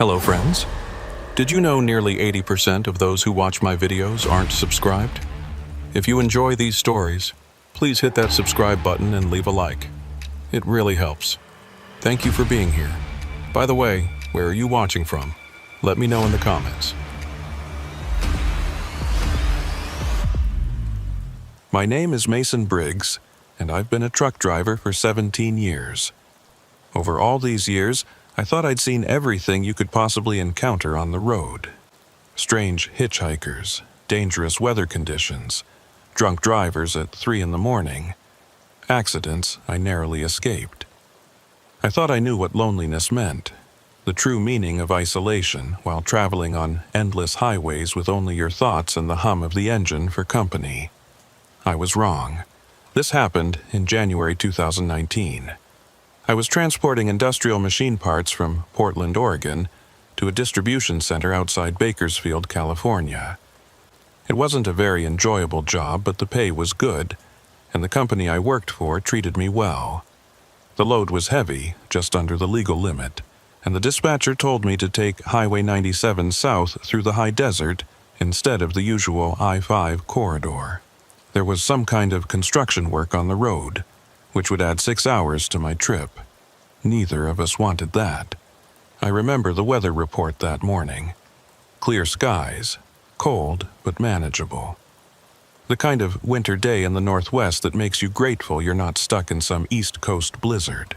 Hello friends. Did you know nearly 80% of those who watch my videos aren't subscribed? If you enjoy these stories, please hit that subscribe button and leave a like. It really helps. Thank you for being here. By the way, where are you watching from? Let me know in the comments. My name is Mason Briggs, and I've been a truck driver for 17 years. Over all these years, I thought I'd seen everything you could possibly encounter on the road. Strange hitchhikers, dangerous weather conditions, drunk drivers at 3 in the morning, accidents I narrowly escaped. I thought I knew what loneliness meant, the true meaning of isolation while traveling on endless highways with only your thoughts and the hum of the engine for company. I was wrong. This happened in January 2019. I was transporting industrial machine parts from Portland, Oregon, to a distribution center outside Bakersfield, California. It wasn't a very enjoyable job, but the pay was good, and the company I worked for treated me well. The load was heavy, just under the legal limit, and the dispatcher told me to take Highway 97 south through the high desert instead of the usual I-5 corridor. There was some kind of construction work on the road, which would add 6 hours to my trip. Neither of us wanted that. I remember the weather report that morning. Clear skies, cold but manageable. The kind of winter day in the Northwest that makes you grateful you're not stuck in some East Coast blizzard.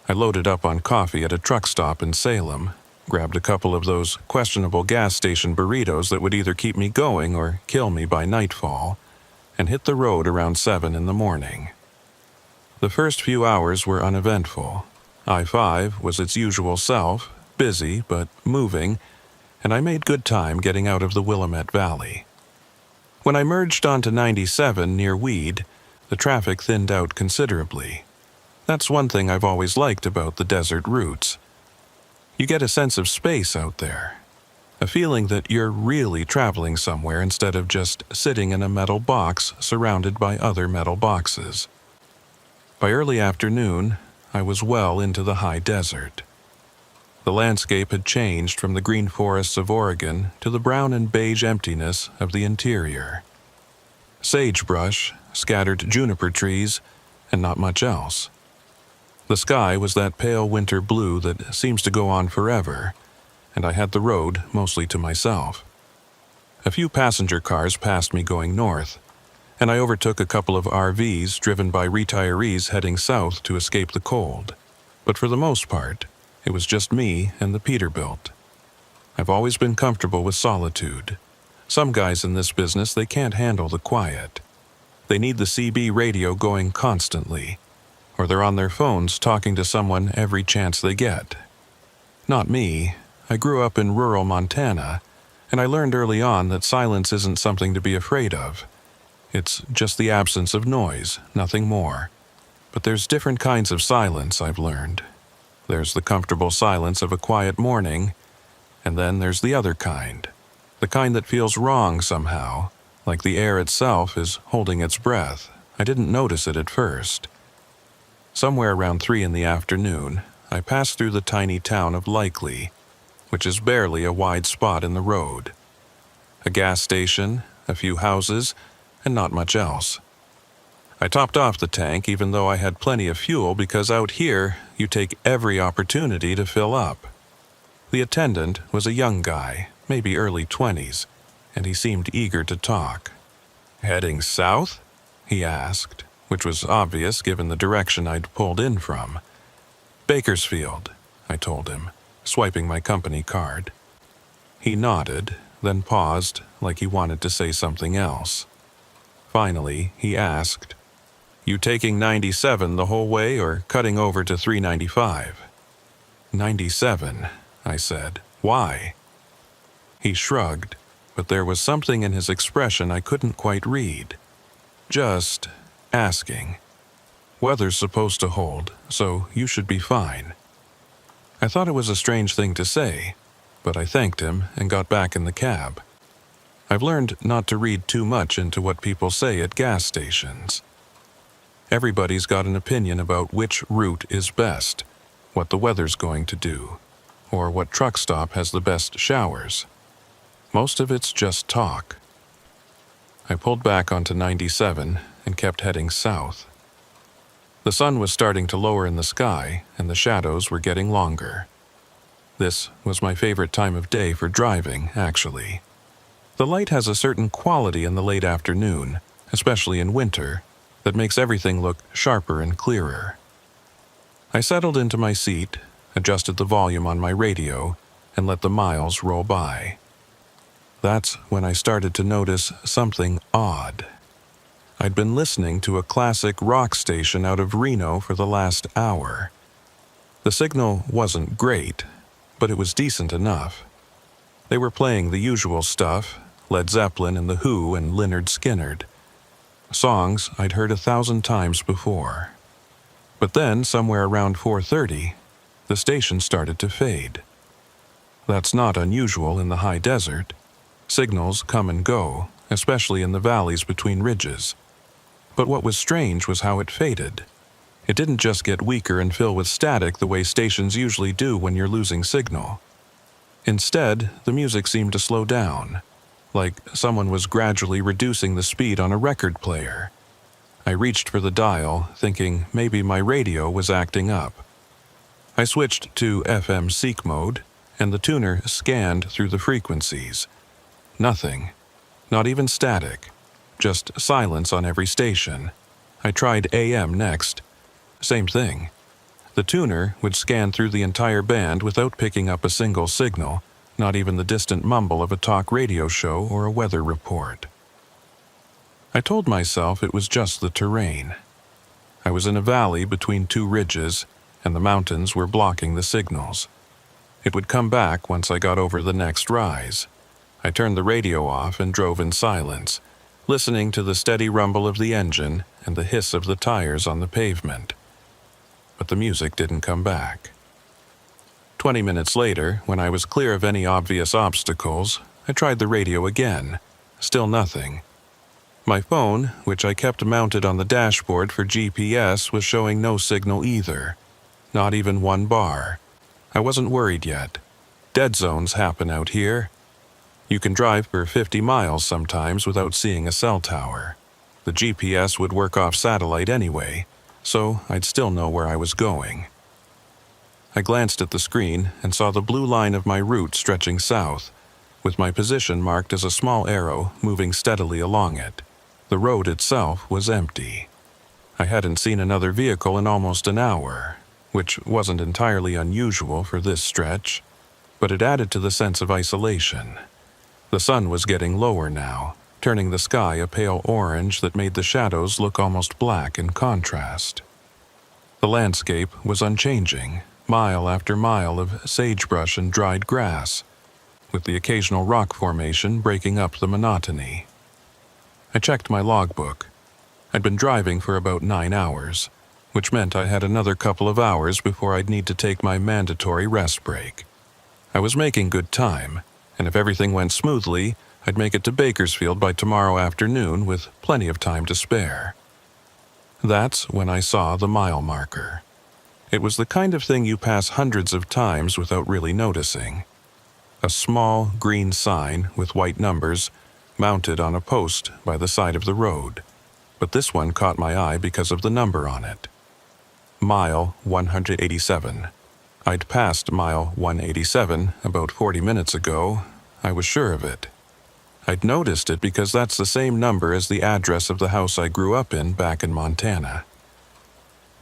I loaded up on coffee at a truck stop in Salem, grabbed a couple of those questionable gas station burritos that would either keep me going or kill me by nightfall, and hit the road around 7 in the morning. The first few hours were uneventful. I-5 was its usual self, busy but moving, and I made good time getting out of the Willamette Valley. When I merged onto 97 near Weed, the traffic thinned out considerably. That's one thing I've always liked about the desert routes. You get a sense of space out there, a feeling that you're really traveling somewhere instead of just sitting in a metal box surrounded by other metal boxes. By early afternoon, I was well into the high desert. The landscape had changed from the green forests of Oregon to the brown and beige emptiness of the interior. Sagebrush, scattered juniper trees, and not much else. The sky was that pale winter blue that seems to go on forever, and I had the road mostly to myself. A few passenger cars passed me going north, and I overtook a couple of RVs driven by retirees heading south to escape the cold. But for the most part, it was just me and the Peterbilt. I've always been comfortable with solitude. Some guys in this business, they can't handle the quiet. They need the CB radio going constantly, or they're on their phones talking to someone every chance they get. Not me. I grew up in rural Montana, and I learned early on that silence isn't something to be afraid of. It's just the absence of noise, nothing more. But there's different kinds of silence, I've learned. There's the comfortable silence of a quiet morning, and then there's the other kind. The kind that feels wrong somehow, like the air itself is holding its breath. I didn't notice it at first. Somewhere around 3 in the afternoon, I passed through the tiny town of Likely, which is barely a wide spot in the road. A gas station, a few houses, and not much else. I topped off the tank even though I had plenty of fuel because out here you take every opportunity to fill up. The attendant was a young guy, maybe early 20s, and he seemed eager to talk. "Heading south?" he asked, which was obvious given the direction I'd pulled in from. "Bakersfield," I told him, swiping my company card. He nodded, then paused like he wanted to say something else. Finally, he asked, "You taking 97 the whole way or cutting over to 395? 97, I said. "Why?" He shrugged, but there was something in his expression I couldn't quite read. Just asking. "Weather's supposed to hold, so you should be fine." I thought it was a strange thing to say, but I thanked him and got back in the cab. I've learned not to read too much into what people say at gas stations. Everybody's got an opinion about which route is best, what the weather's going to do, or what truck stop has the best showers. Most of it's just talk. I pulled back onto 97 and kept heading south. The sun was starting to lower in the sky, and the shadows were getting longer. This was my favorite time of day for driving, actually. The light has a certain quality in the late afternoon, especially in winter, that makes everything look sharper and clearer. I settled into my seat, adjusted the volume on my radio, and let the miles roll by. That's when I started to notice something odd. I'd been listening to a classic rock station out of Reno for the last hour. The signal wasn't great, but it was decent enough. They were playing the usual stuff, Led Zeppelin and The Who and Lynyrd Skynyrd. Songs I'd heard 1,000 times before. But then, somewhere around 4:30, the station started to fade. That's not unusual in the high desert. Signals come and go, especially in the valleys between ridges. But what was strange was how it faded. It didn't just get weaker and fill with static the way stations usually do when you're losing signal. Instead, the music seemed to slow down, like someone was gradually reducing the speed on a record player. I reached for the dial, thinking maybe my radio was acting up. I switched to FM seek mode, and the tuner scanned through the frequencies. Nothing. Not even static. Just silence on every station. I tried AM next. Same thing. The tuner would scan through the entire band without picking up a single signal, not even the distant mumble of a talk radio show or a weather report. I told myself it was just the terrain. I was in a valley between two ridges, and the mountains were blocking the signals. It would come back once I got over the next rise. I turned the radio off and drove in silence, listening to the steady rumble of the engine and the hiss of the tires on the pavement. But the music didn't come back. 20 minutes later, when I was clear of any obvious obstacles, I tried the radio again. Still nothing. My phone, which I kept mounted on the dashboard for GPS, was showing no signal either. Not even one bar. I wasn't worried yet. Dead zones happen out here. You can drive for 50 miles sometimes without seeing a cell tower. The GPS would work off satellite anyway, so I'd still know where I was going. I glanced at the screen and saw the blue line of my route stretching south, with my position marked as a small arrow moving steadily along it. The road itself was empty. I hadn't seen another vehicle in almost an hour, which wasn't entirely unusual for this stretch, but it added to the sense of isolation. The sun was getting lower now, turning the sky a pale orange that made the shadows look almost black in contrast. The landscape was unchanging, mile after mile of sagebrush and dried grass, with the occasional rock formation breaking up the monotony. I checked my logbook. I'd been driving for about 9 hours, which meant I had another couple of hours before I'd need to take my mandatory rest break. I was making good time, and if everything went smoothly, I'd make it to Bakersfield by tomorrow afternoon with plenty of time to spare. That's when I saw the mile marker. It was the kind of thing you pass hundreds of times without really noticing. A small green sign with white numbers mounted on a post by the side of the road, but this one caught my eye because of the number on it. Mile 187. I'd passed mile 187 about 40 minutes ago. I was sure of it. I'd noticed it because that's the same number as the address of the house I grew up in back in Montana.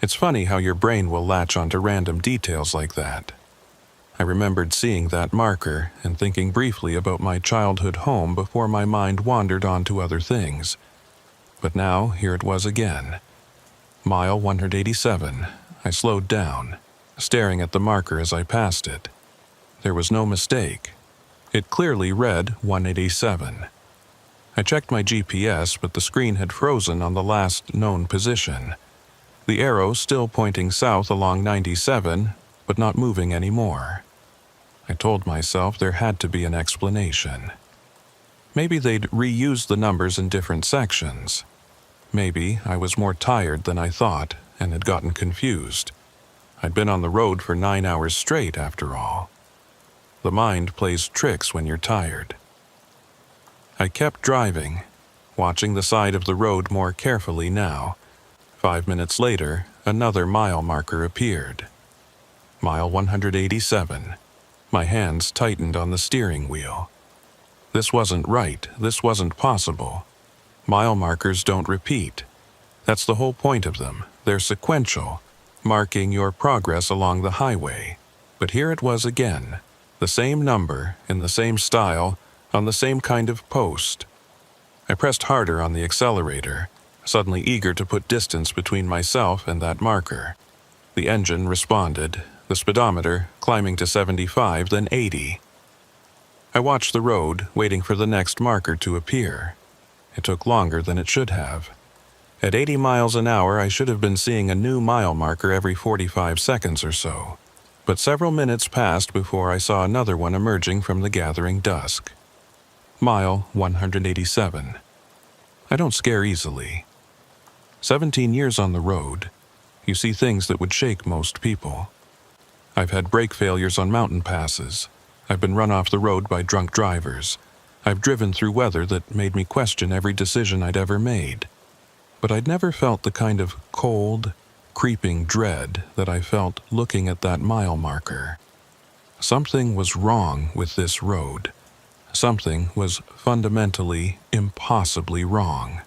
It's funny how your brain will latch onto random details like that. I remembered seeing that marker and thinking briefly about my childhood home before my mind wandered on to other things. But now, here it was again. Mile 187. I slowed down, staring at the marker as I passed it. There was no mistake. It clearly read 187. I checked my GPS, but the screen had frozen on the last known position. The arrow still pointing south along 97, but not moving anymore. I told myself there had to be an explanation. Maybe they'd reused the numbers in different sections. Maybe I was more tired than I thought and had gotten confused. I'd been on the road for 9 hours straight, after all. The mind plays tricks when you're tired. I kept driving, watching the side of the road more carefully now. 5 minutes later, another mile marker appeared. Mile 187. My hands tightened on the steering wheel. This wasn't right. This wasn't possible. Mile markers don't repeat. That's the whole point of them. They're sequential, marking your progress along the highway. But here it was again. The same number, in the same style, on the same kind of post. I pressed harder on the accelerator, suddenly eager to put distance between myself and that marker. The engine responded, the speedometer climbing to 75, then 80. I watched the road, waiting for the next marker to appear. It took longer than it should have. At 80 miles an hour, I should have been seeing a new mile marker every 45 seconds or so. But several minutes passed before I saw another one emerging from the gathering dusk. Mile 187. I don't scare easily. 17 years on the road, you see things that would shake most people. I've had brake failures on mountain passes. I've been run off the road by drunk drivers. I've driven through weather that made me question every decision I'd ever made. But I'd never felt the kind of cold, creeping dread that I felt looking at that mile marker. Something was wrong with this road. Something was fundamentally, impossibly wrong.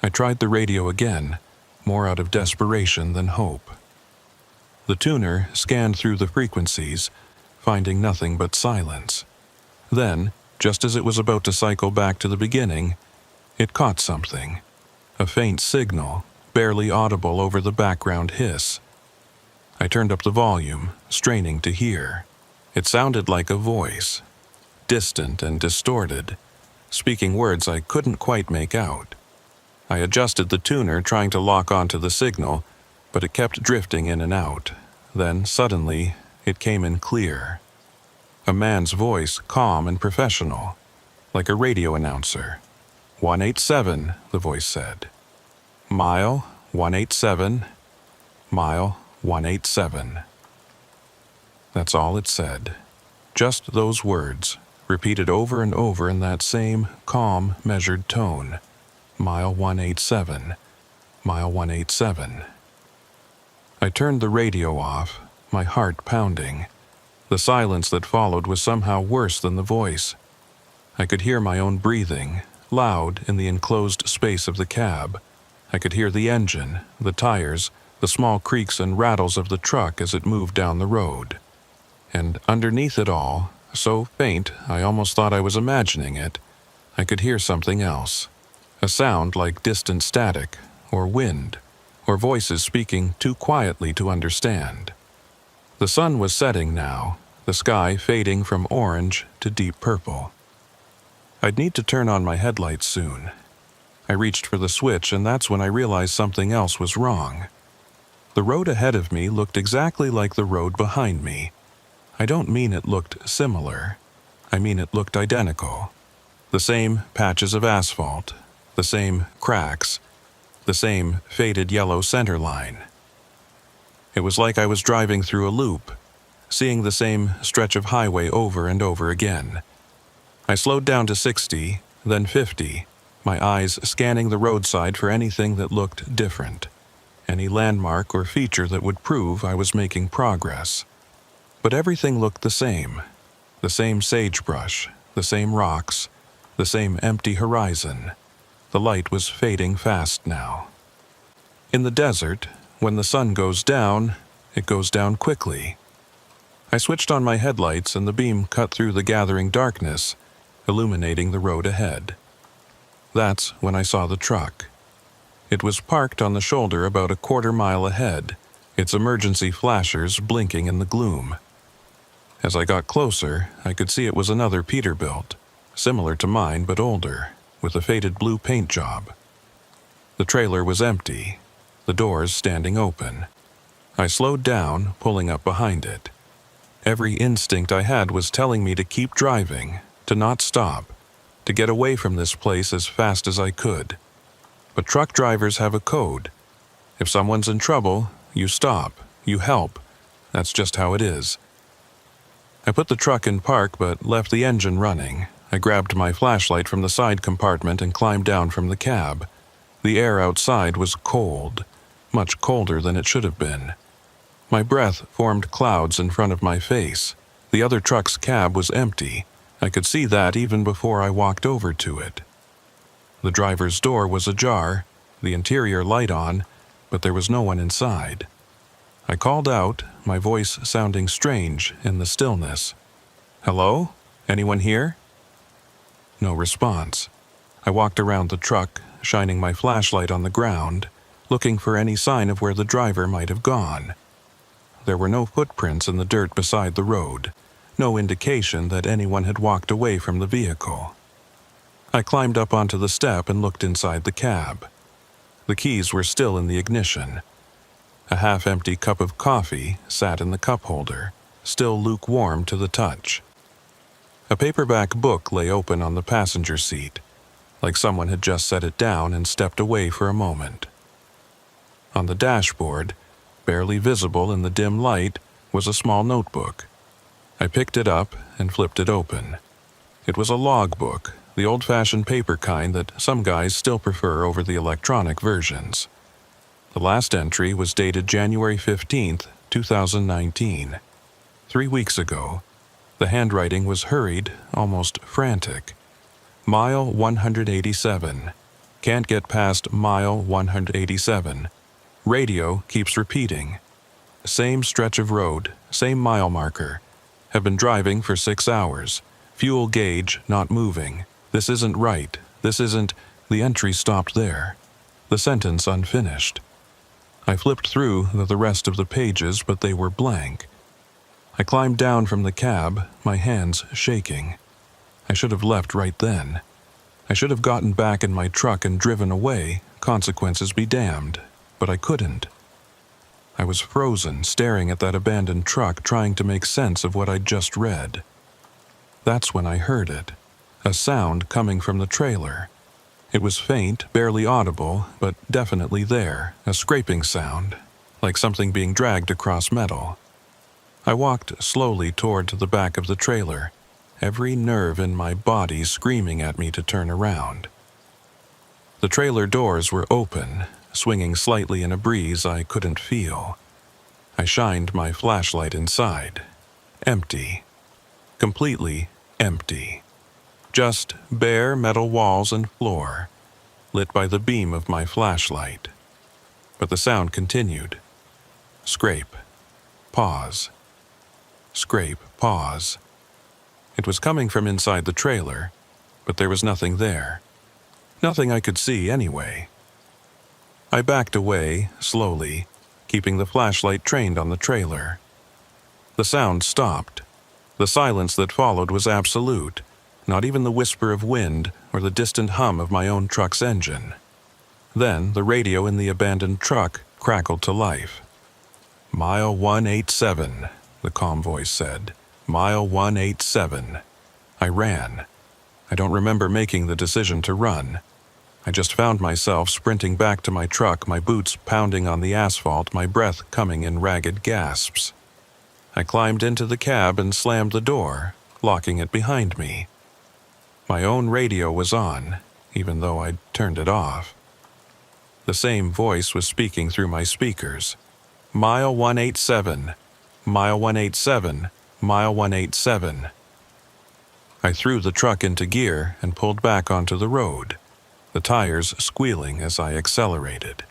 I tried the radio again, more out of desperation than hope. The tuner scanned through the frequencies, finding nothing but silence. Then, just as it was about to cycle back to the beginning, it caught something. A faint signal, barely audible over the background hiss. I turned up the volume, straining to hear. It sounded like a voice, distant and distorted, speaking words I couldn't quite make out. I adjusted the tuner, trying to lock onto the signal, but it kept drifting in and out. Then, suddenly, it came in clear. A man's voice, calm and professional, like a radio announcer. 187, the voice said. Mile 187, mile 187. That's all it said. Just those words, repeated over and over in that same calm, measured tone. Mile 187, mile 187. I turned the radio off, my heart pounding. The silence that followed was somehow worse than the voice. I could hear my own breathing, loud in the enclosed space of the cab. I could hear the engine, the tires, the small creaks and rattles of the truck as it moved down the road. And underneath it all, so faint I almost thought I was imagining it, I could hear something else. A sound like distant static, or wind, or voices speaking too quietly to understand. The sun was setting now, the sky fading from orange to deep purple. I'd need to turn on my headlights soon. I reached for the switch, and that's when I realized something else was wrong. The road ahead of me looked exactly like the road behind me. I don't mean it looked similar. I mean it looked identical. The same patches of asphalt, the same cracks, the same faded yellow center line. It was like I was driving through a loop, seeing the same stretch of highway over and over again. I slowed down to 60, then 50, my eyes scanning the roadside for anything that looked different, any landmark or feature that would prove I was making progress. But everything looked the same sagebrush, the same rocks, the same empty horizon. The light was fading fast now. In the desert, when the sun goes down, it goes down quickly. I switched on my headlights and the beam cut through the gathering darkness, illuminating the road ahead. That's when I saw the truck. It was parked on the shoulder about a quarter mile ahead, its emergency flashers blinking in the gloom. As I got closer, I could see it was another Peterbilt, similar to mine but older, with a faded blue paint job. The trailer was empty, the doors standing open. I slowed down, pulling up behind it. Every instinct I had was telling me to keep driving, to not stop, to get away from this place as fast as I could. But truck drivers have a code. If someone's in trouble, you stop, you help. That's just how it is. I put the truck in park but left the engine running. I grabbed my flashlight from the side compartment and climbed down from the cab. The air outside was cold, much colder than it should have been. My breath formed clouds in front of my face. The other truck's cab was empty. I could see that even before I walked over to it. The driver's door was ajar, the interior light on, but there was no one inside. I called out, my voice sounding strange in the stillness. "Hello? Anyone here?" No response. I walked around the truck, shining my flashlight on the ground, looking for any sign of where the driver might have gone. There were no footprints in the dirt beside the road, no indication that anyone had walked away from the vehicle. I climbed up onto the step and looked inside the cab. The keys were still in the ignition. A half-empty cup of coffee sat in the cup holder, still lukewarm to the touch. A paperback book lay open on the passenger seat, like someone had just set it down and stepped away for a moment. On the dashboard, barely visible in the dim light, was a small notebook. I picked it up and flipped it open. It was a logbook, the old-fashioned paper kind that some guys still prefer over the electronic versions. The last entry was dated January 15th, 2019. 3 weeks ago. The handwriting was hurried, almost frantic. Mile 187. Can't get past mile 187. Radio keeps repeating. Same stretch of road, same mile marker. Have been driving for 6 hours. Fuel gauge not moving. This isn't right. This isn't... The entry stopped there. The sentence unfinished. I flipped through the rest of the pages, but they were blank. I climbed down from the cab, my hands shaking. I should have left right then. I should have gotten back in my truck and driven away, consequences be damned, but I couldn't. I was frozen, staring at that abandoned truck, trying to make sense of what I'd just read. That's when I heard it, a sound coming from the trailer. It was faint, barely audible, but definitely there, a scraping sound, like something being dragged across metal. I walked slowly toward the back of the trailer, every nerve in my body screaming at me to turn around. The trailer doors were open, swinging slightly in a breeze I couldn't feel. I shined my flashlight inside. Empty. Completely empty. Just bare metal walls and floor, lit by the beam of my flashlight. But the sound continued. Scrape. Pause. Scrape. Pause. It was coming from inside the trailer, but there was nothing there. Nothing I could see anyway. I backed away, slowly, keeping the flashlight trained on the trailer. The sound stopped. The silence that followed was absolute. Not even the whisper of wind or the distant hum of my own truck's engine. Then the radio in the abandoned truck crackled to life. "Mile 187, the calm voice said. "Mile 187. I ran. I don't remember making the decision to run. I just found myself sprinting back to my truck, my boots pounding on the asphalt, my breath coming in ragged gasps. I climbed into the cab and slammed the door, locking it behind me. My own radio was on, even though I'd turned it off. The same voice was speaking through my speakers. "Mile 187, mile 187, mile 187. I threw the truck into gear and pulled back onto the road, the tires squealing as I accelerated.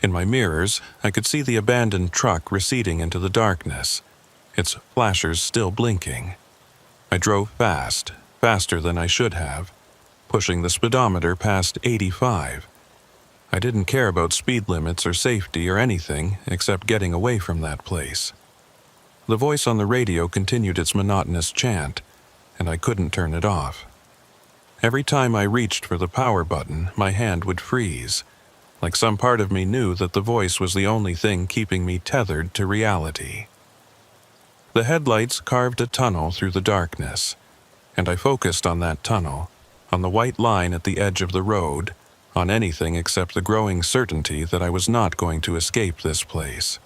In my mirrors, I could see the abandoned truck receding into the darkness, its flashers still blinking. I drove fast, faster than I should have, pushing the speedometer past 85. I didn't care about speed limits or safety or anything except getting away from that place. The voice on the radio continued its monotonous chant, and I couldn't turn it off. Every time I reached for the power button, my hand would freeze, like some part of me knew that the voice was the only thing keeping me tethered to reality. The headlights carved a tunnel through the darkness, and I focused on that tunnel, on the white line at the edge of the road, on anything except the growing certainty that I was not going to escape this place.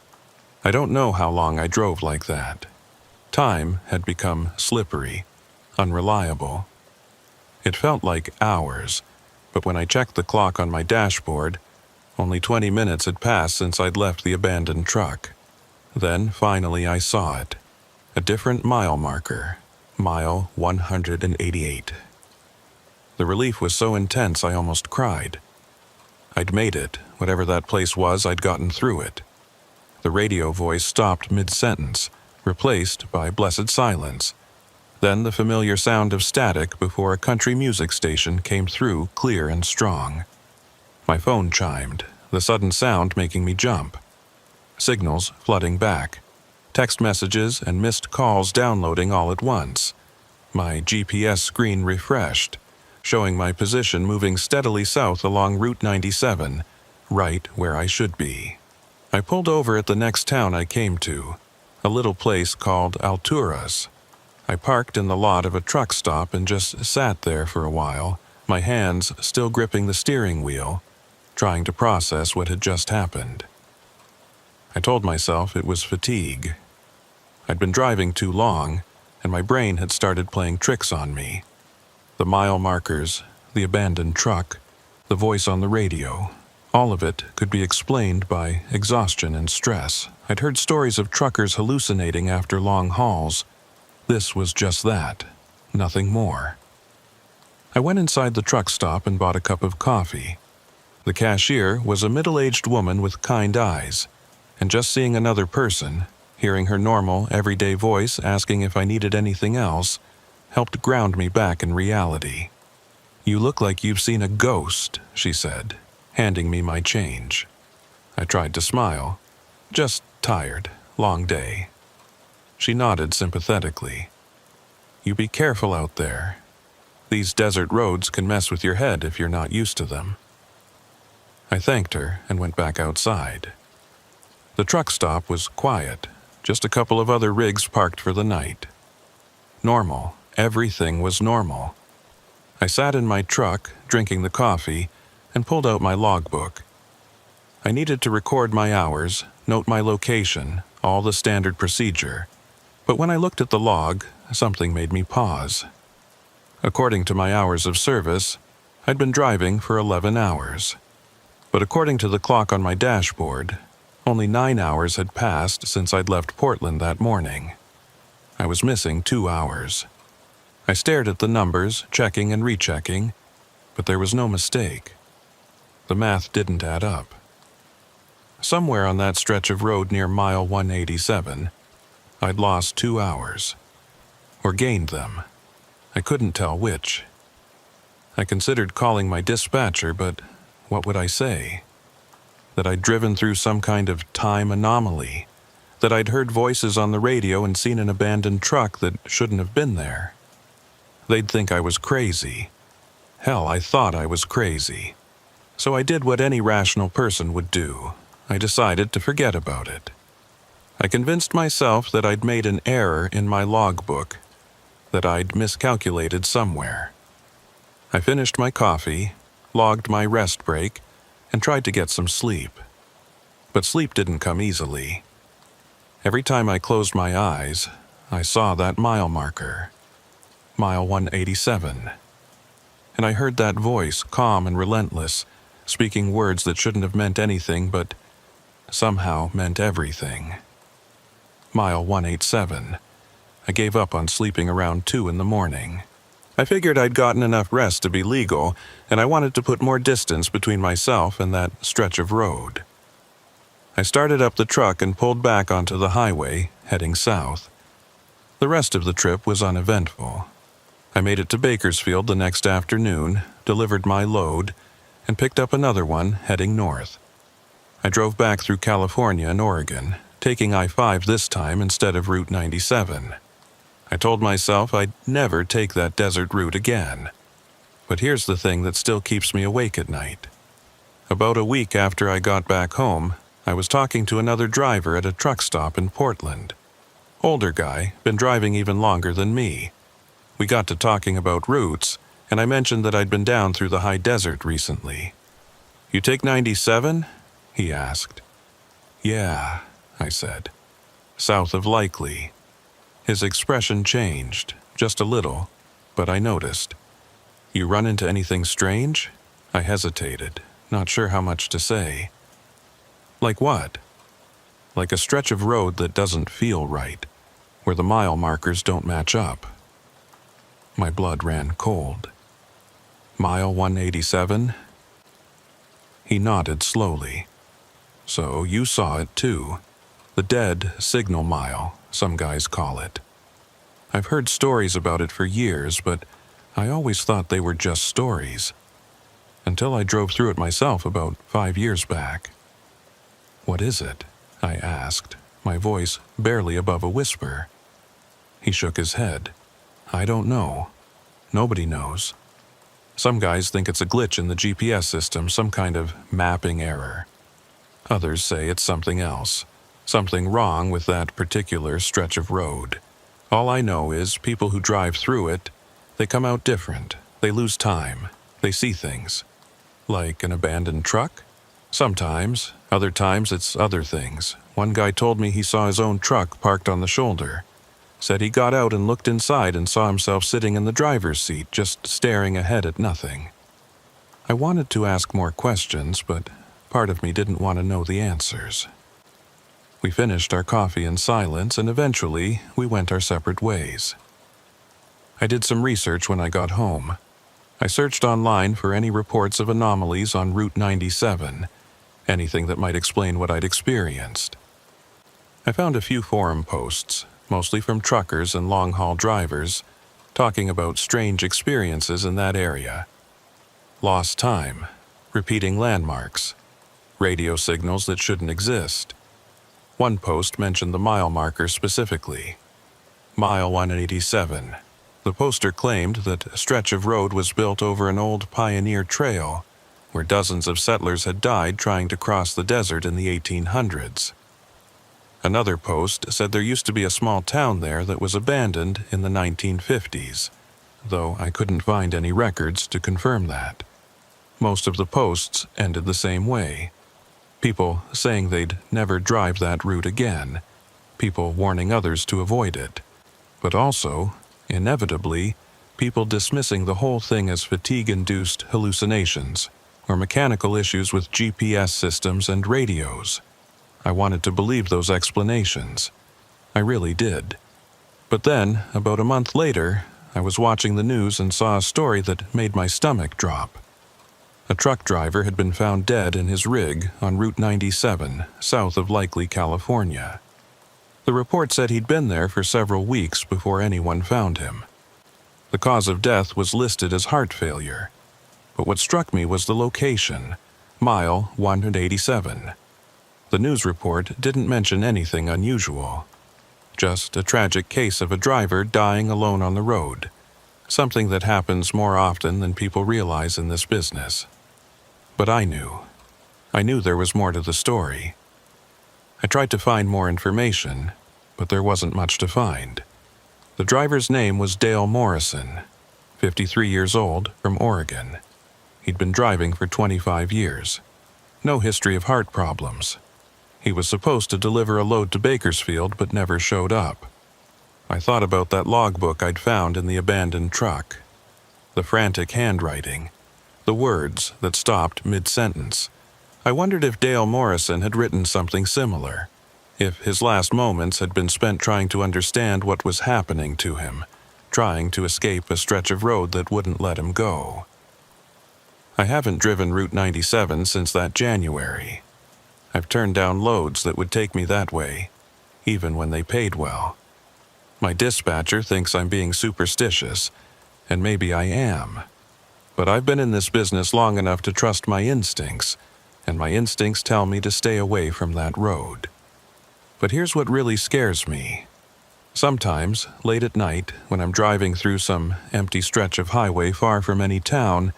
I don't know how long I drove like that. Time had become slippery, unreliable. It felt like hours, but when I checked the clock on my dashboard, only 20 minutes had passed since I'd left the abandoned truck. Then, finally, I saw it. A different mile marker, mile 188. The relief was so intense I almost cried. I'd made it. Whatever that place was, I'd gotten through it. The radio voice stopped mid-sentence, replaced by blessed silence. Then the familiar sound of static before a country music station came through clear and strong. My phone chimed, the sudden sound making me jump. Signals flooding back. Text messages and missed calls downloading all at once. My GPS screen refreshed, showing my position moving steadily south along Route 97, right where I should be. I pulled over at the next town I came to, a little place called Alturas. I parked in the lot of a truck stop and just sat there for a while, my hands still gripping the steering wheel, trying to process what had just happened. I told myself it was fatigue. I'd been driving too long, and my brain had started playing tricks on me. The mile markers, the abandoned truck, the voice on the radio, all of it could be explained by exhaustion and stress. I'd heard stories of truckers hallucinating after long hauls. This was just that, nothing more. I went inside the truck stop and bought a cup of coffee. The cashier was a middle-aged woman with kind eyes, and just seeing another person, hearing her normal, everyday voice asking if I needed anything else, helped ground me back in reality. "You look like you've seen a ghost," she said, handing me my change. I tried to smile. "Just tired, long day." She nodded sympathetically. "You be careful out there. These desert roads can mess with your head if you're not used to them." I thanked her and went back outside. The truck stop was quiet, just a couple of other rigs parked for the night. Normal, everything was normal. I sat in my truck, drinking the coffee, and pulled out my logbook. I needed to record my hours, note my location, all the standard procedure. But when I looked at the log, something made me pause. According to my hours of service, I'd been driving for 11 hours. But according to the clock on my dashboard, only 9 hours had passed since I'd left Portland that morning. I was missing 2 hours. I stared at the numbers, checking and rechecking, but there was no mistake. The math didn't add up. Somewhere on that stretch of road near mile 187, I'd lost 2 hours. Or gained them. I couldn't tell which. I considered calling my dispatcher, but what would I say? That I'd driven through some kind of time anomaly. That I'd heard voices on the radio and seen an abandoned truck that shouldn't have been there. They'd think I was crazy. Hell, I thought I was crazy. So I did what any rational person would do. I decided to forget about it. I convinced myself that I'd made an error in my logbook, that I'd miscalculated somewhere. I finished my coffee, logged my rest break, and tried to get some sleep. But sleep didn't come easily. Every time I closed my eyes, I saw that mile marker, mile 187. And I heard that voice, calm and relentless, speaking words that shouldn't have meant anything but somehow meant everything. Mile 187. I gave up on sleeping around 2 in the morning. I figured I'd gotten enough rest to be legal, and I wanted to put more distance between myself and that stretch of road. I started up the truck and pulled back onto the highway, heading south. The rest of the trip was uneventful. I made it to Bakersfield the next afternoon, delivered my load, and picked up another one heading north. I drove back through California and Oregon, taking I-5 this time instead of Route 97. I told myself I'd never take that desert route again. But here's the thing that still keeps me awake at night. About a week after I got back home, I was talking to another driver at a truck stop in Portland. Older guy, been driving even longer than me. We got to talking about routes, and I mentioned that I'd been down through the high desert recently. "You take 97?" he asked. "Yeah," I said. "South of Likely." His expression changed, just a little, but I noticed. "You run into anything strange?" I hesitated, not sure how much to say. "Like what?" "Like a stretch of road that doesn't feel right, where the mile markers don't match up." My blood ran cold. "Mile 187? He nodded slowly. "So you saw it too. The dead signal mile, some guys call it. I've heard stories about it for years, but I always thought they were just stories. Until I drove through it myself about 5 years back." "What is it?" I asked, my voice barely above a whisper. He shook his head. "I don't know. Nobody knows. Some guys think it's a glitch in the GPS system, some kind of mapping error. Others say it's something else, something wrong with that particular stretch of road. All I know is people who drive through it, they come out different. They lose time. They see things. Like an abandoned truck? Sometimes. Other times it's other things. One guy told me he saw his own truck parked on the shoulder. Said he got out and looked inside and saw himself sitting in the driver's seat, just staring ahead at nothing." I wanted to ask more questions, but part of me didn't want to know the answers. We finished our coffee in silence, and eventually we went our separate ways. I did some research when I got home. I searched online for any reports of anomalies on Route 97, anything that might explain what I'd experienced. I found a few forum posts, mostly from truckers and long-haul drivers, talking about strange experiences in that area. Lost time, repeating landmarks, radio signals that shouldn't exist. One post mentioned the mile marker specifically. Mile 187. The poster claimed that a stretch of road was built over an old pioneer trail, where dozens of settlers had died trying to cross the desert in the 1800s. Another post said there used to be a small town there that was abandoned in the 1950s, though I couldn't find any records to confirm that. Most of the posts ended the same way. People saying they'd never drive that route again, people warning others to avoid it, but also, inevitably, people dismissing the whole thing as fatigue-induced hallucinations or mechanical issues with GPS systems and radios. I wanted to believe those explanations. I really did. But then, about a month later, I was watching the news and saw a story that made my stomach drop. A truck driver had been found dead in his rig on Route 97, south of Likely, California. The report said he'd been there for several weeks before anyone found him. The cause of death was listed as heart failure. But what struck me was the location, mile 187. The news report didn't mention anything unusual. Just a tragic case of a driver dying alone on the road, something that happens more often than people realize in this business. But I knew there was more to the story. I tried to find more information, but there wasn't much to find. The driver's name was Dale Morrison, 53 years old, from Oregon. He'd been driving for 25 years. No history of heart problems. He was supposed to deliver a load to Bakersfield but never showed up. I thought about that logbook I'd found in the abandoned truck. The frantic handwriting. The words that stopped mid-sentence. I wondered if Dale Morrison had written something similar. If his last moments had been spent trying to understand what was happening to him, trying to escape a stretch of road that wouldn't let him go. I haven't driven Route 97 since that January. I've turned down loads that would take me that way, even when they paid well. My dispatcher thinks I'm being superstitious, and maybe I am. But I've been in this business long enough to trust my instincts, and my instincts tell me to stay away from that road. But here's what really scares me. Sometimes, late at night, when I'm driving through some empty stretch of highway far from any town,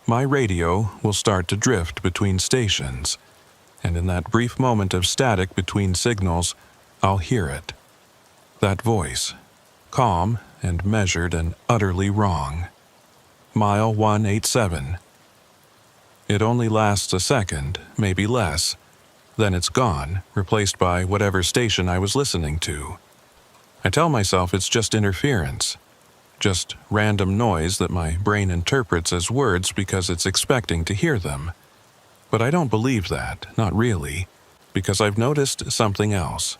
my radio will start to drift between stations. And in that brief moment of static between signals, I'll hear it. That voice, calm and measured and utterly wrong. Mile 187. It only lasts a second, maybe less. Then it's gone, replaced by whatever station I was listening to. I tell myself it's just interference, just random noise that my brain interprets as words because it's expecting to hear them. But I don't believe that, not really, because I've noticed something else.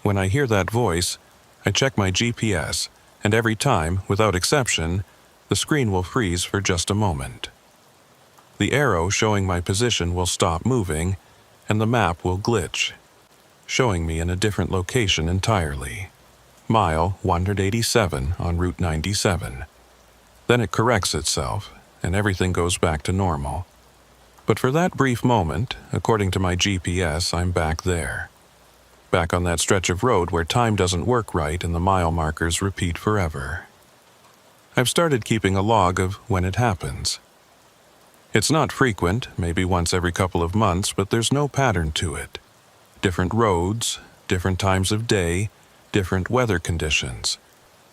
When I hear that voice, I check my GPS, and every time, without exception, the screen will freeze for just a moment. The arrow showing my position will stop moving, and the map will glitch, showing me in a different location entirely. Mile 187 on Route 97. Then it corrects itself, and everything goes back to normal. But for that brief moment, according to my GPS, I'm back there. Back on that stretch of road where time doesn't work right and the mile markers repeat forever. I've started keeping a log of when it happens. It's not frequent, maybe once every couple of months, but there's no pattern to it. Different roads, different times of day, different weather conditions.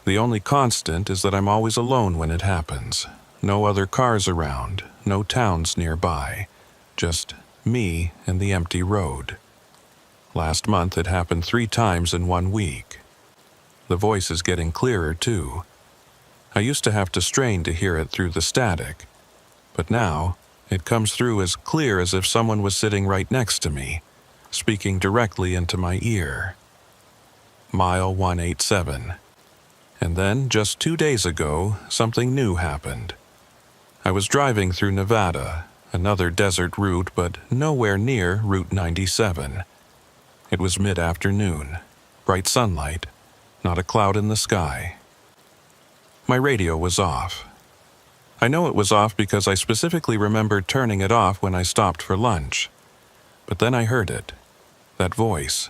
The only constant is that I'm always alone when it happens. No other cars around, no towns nearby. Just me and the empty road. Last month it happened 3 times in 1 week. The voice is getting clearer too. I used to have to strain to hear it through the static, but now it comes through as clear as if someone was sitting right next to me, speaking directly into my ear. Mile 187. And then, just 2 days ago, something new happened. I was driving through Nevada, another desert route, but nowhere near Route 97. It was mid-afternoon, bright sunlight, not a cloud in the sky. My radio was off. I know it was off because I specifically remembered turning it off when I stopped for lunch. But then I heard it, that voice,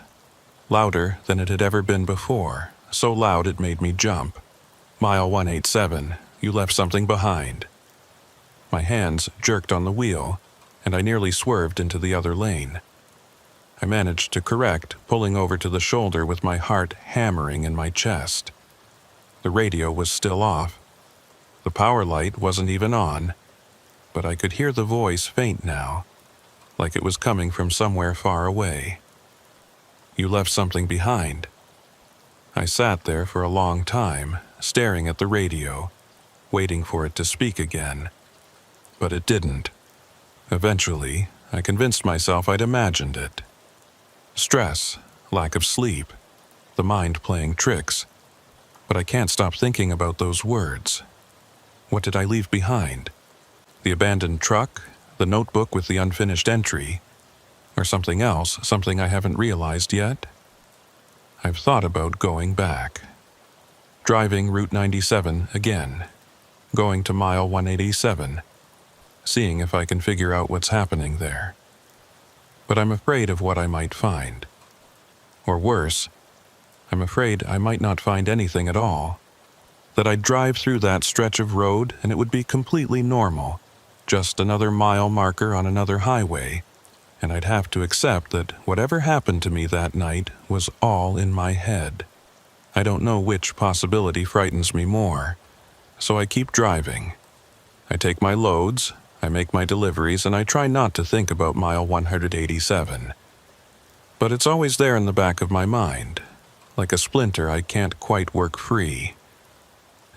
louder than it had ever been before, so loud it made me jump. Mile 187, you left something behind. My hands jerked on the wheel, and I nearly swerved into the other lane. I managed to correct, pulling over to the shoulder with my heart hammering in my chest. The radio was still off. The power light wasn't even on, but I could hear the voice faint now, like it was coming from somewhere far away. You left something behind. I sat there for a long time, staring at the radio, waiting for it to speak again. But it didn't. Eventually, I convinced myself I'd imagined it. Stress, lack of sleep, the mind playing tricks. But I can't stop thinking about those words. What did I leave behind? The abandoned truck? The notebook with the unfinished entry? Or something else, something I haven't realized yet? I've thought about going back. Driving Route 97 again. Going to mile 187. Seeing if I can figure out what's happening there. But I'm afraid of what I might find. Or worse, I'm afraid I might not find anything at all. That I'd drive through that stretch of road and it would be completely normal, just another mile marker on another highway, and I'd have to accept that whatever happened to me that night was all in my head. I don't know which possibility frightens me more, so I keep driving. I take my loads, I make my deliveries, and I try not to think about mile 187. But it's always there in the back of my mind, like a splinter I can't quite work free.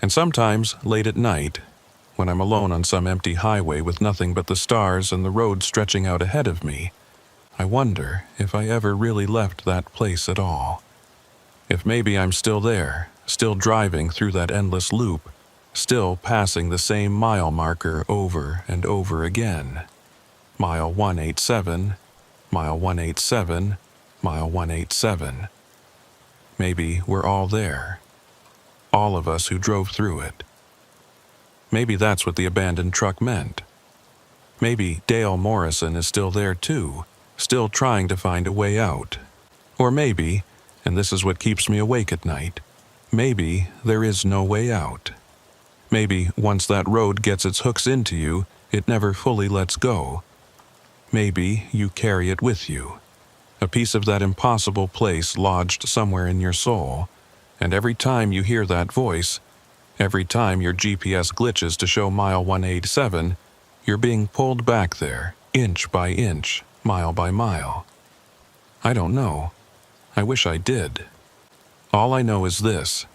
And sometimes, late at night, when I'm alone on some empty highway with nothing but the stars and the road stretching out ahead of me, I wonder if I ever really left that place at all. If maybe I'm still there, still driving through that endless loop, still passing the same mile marker over and over again. Mile 187, mile 187, mile 187. Maybe we're all there. All of us who drove through it. Maybe that's what the abandoned truck meant. Maybe Dale Morrison is still there too, still trying to find a way out. Or maybe, and this is what keeps me awake at night, maybe there is no way out. Maybe once that road gets its hooks into you, it never fully lets go. Maybe you carry it with you, a piece of that impossible place lodged somewhere in your soul, and every time you hear that voice, every time your GPS glitches to show mile 187, you're being pulled back there, inch by inch, mile by mile. I don't know. I wish I did. All I know is this.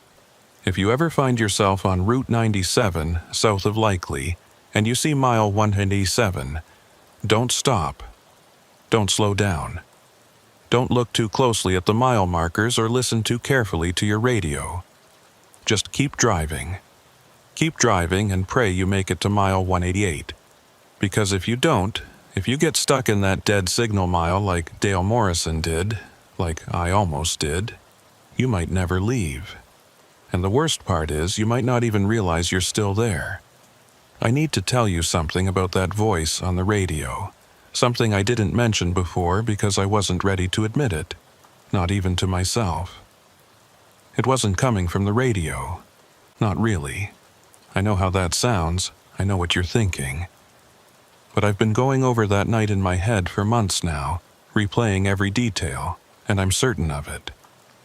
If you ever find yourself on Route 97 south of Likely and you see mile 187, don't stop. Don't slow down. Don't look too closely at the mile markers or listen too carefully to your radio. Just keep driving. Keep driving and pray you make it to mile 188. Because if you don't, if you get stuck in that dead signal mile like Dale Morrison did, like I almost did, you might never leave. And the worst part is you might not even realize you're still there. I need to tell you something about that voice on the radio. Something I didn't mention before because I wasn't ready to admit it, not even to myself. It wasn't coming from the radio. Not really. I know how that sounds. I know what you're thinking. But I've been going over that night in my head for months now, replaying every detail, and I'm certain of it.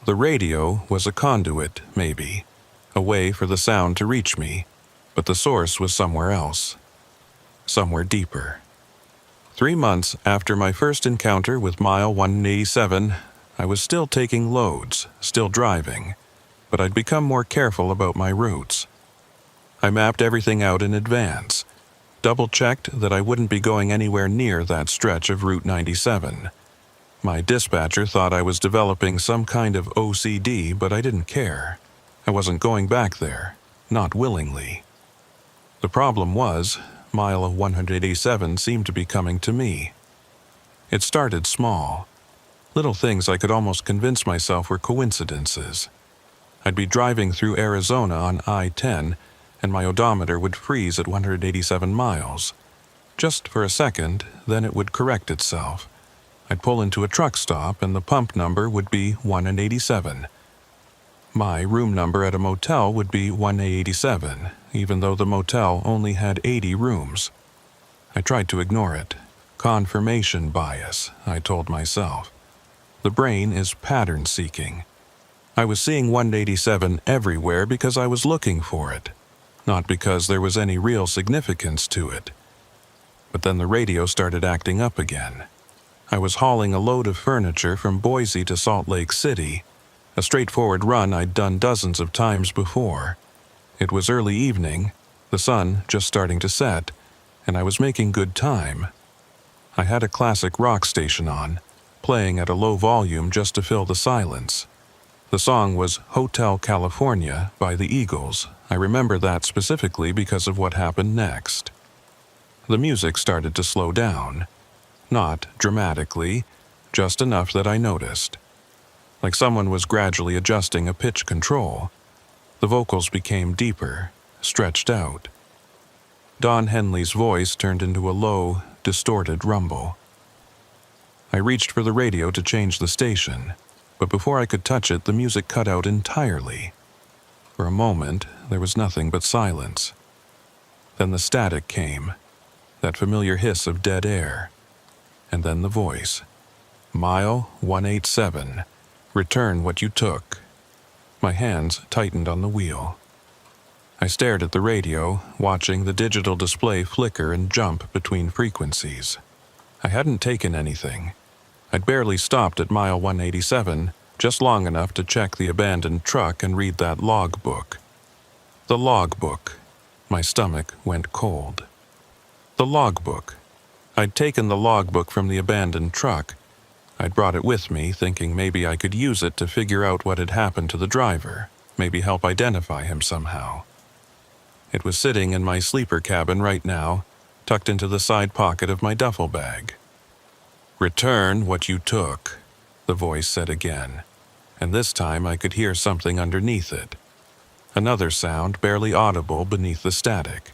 The radio was a conduit, maybe, a way for the sound to reach me, but the source was somewhere else, somewhere deeper. 3 months after my first encounter with mile 187, I was still taking loads, still driving, but I'd become more careful about my routes. I mapped everything out in advance, double-checked that I wouldn't be going anywhere near that stretch of Route 97. My dispatcher thought I was developing some kind of OCD, but I didn't care. I wasn't going back there, not willingly. The problem was, mile 187 seemed to be coming to me. It started small. Little things I could almost convince myself were coincidences. I'd be driving through Arizona on I-10, and my odometer would freeze at 187 miles. Just for a second, then it would correct itself. I'd pull into a truck stop and the pump number would be 187. My room number at a motel would be 187, even though the motel only had 80 rooms. I tried to ignore it. Confirmation bias, I told myself. The brain is pattern seeking. I was seeing 187 everywhere because I was looking for it, not because there was any real significance to it. But then the radio started acting up again. I was hauling a load of furniture from Boise to Salt Lake City, a straightforward run I'd done dozens of times before. It was early evening, the sun just starting to set, and I was making good time. I had a classic rock station on, playing at a low volume just to fill the silence. The song was Hotel California by the Eagles. I remember that specifically because of what happened next. The music started to slow down. Not dramatically, just enough that I noticed. Like someone was gradually adjusting a pitch control. The vocals became deeper, stretched out. Don Henley's voice turned into a low, distorted rumble. I reached for the radio to change the station, but before I could touch it, the music cut out entirely. For a moment, there was nothing but silence. Then the static came, that familiar hiss of dead air. And then the voice. Mile 187. Return what you took. My hands tightened on the wheel. I stared at the radio, watching the digital display flicker and jump between frequencies. I hadn't taken anything. I'd barely stopped at mile 187, just long enough to check the abandoned truck and read that logbook. The logbook. My stomach went cold. The logbook. I'd taken the logbook from the abandoned truck. I'd brought it with me, thinking maybe I could use it to figure out what had happened to the driver, maybe help identify him somehow. It was sitting in my sleeper cabin right now, tucked into the side pocket of my duffel bag. Return what you took, the voice said again, and this time I could hear something underneath it. Another sound barely audible beneath the static.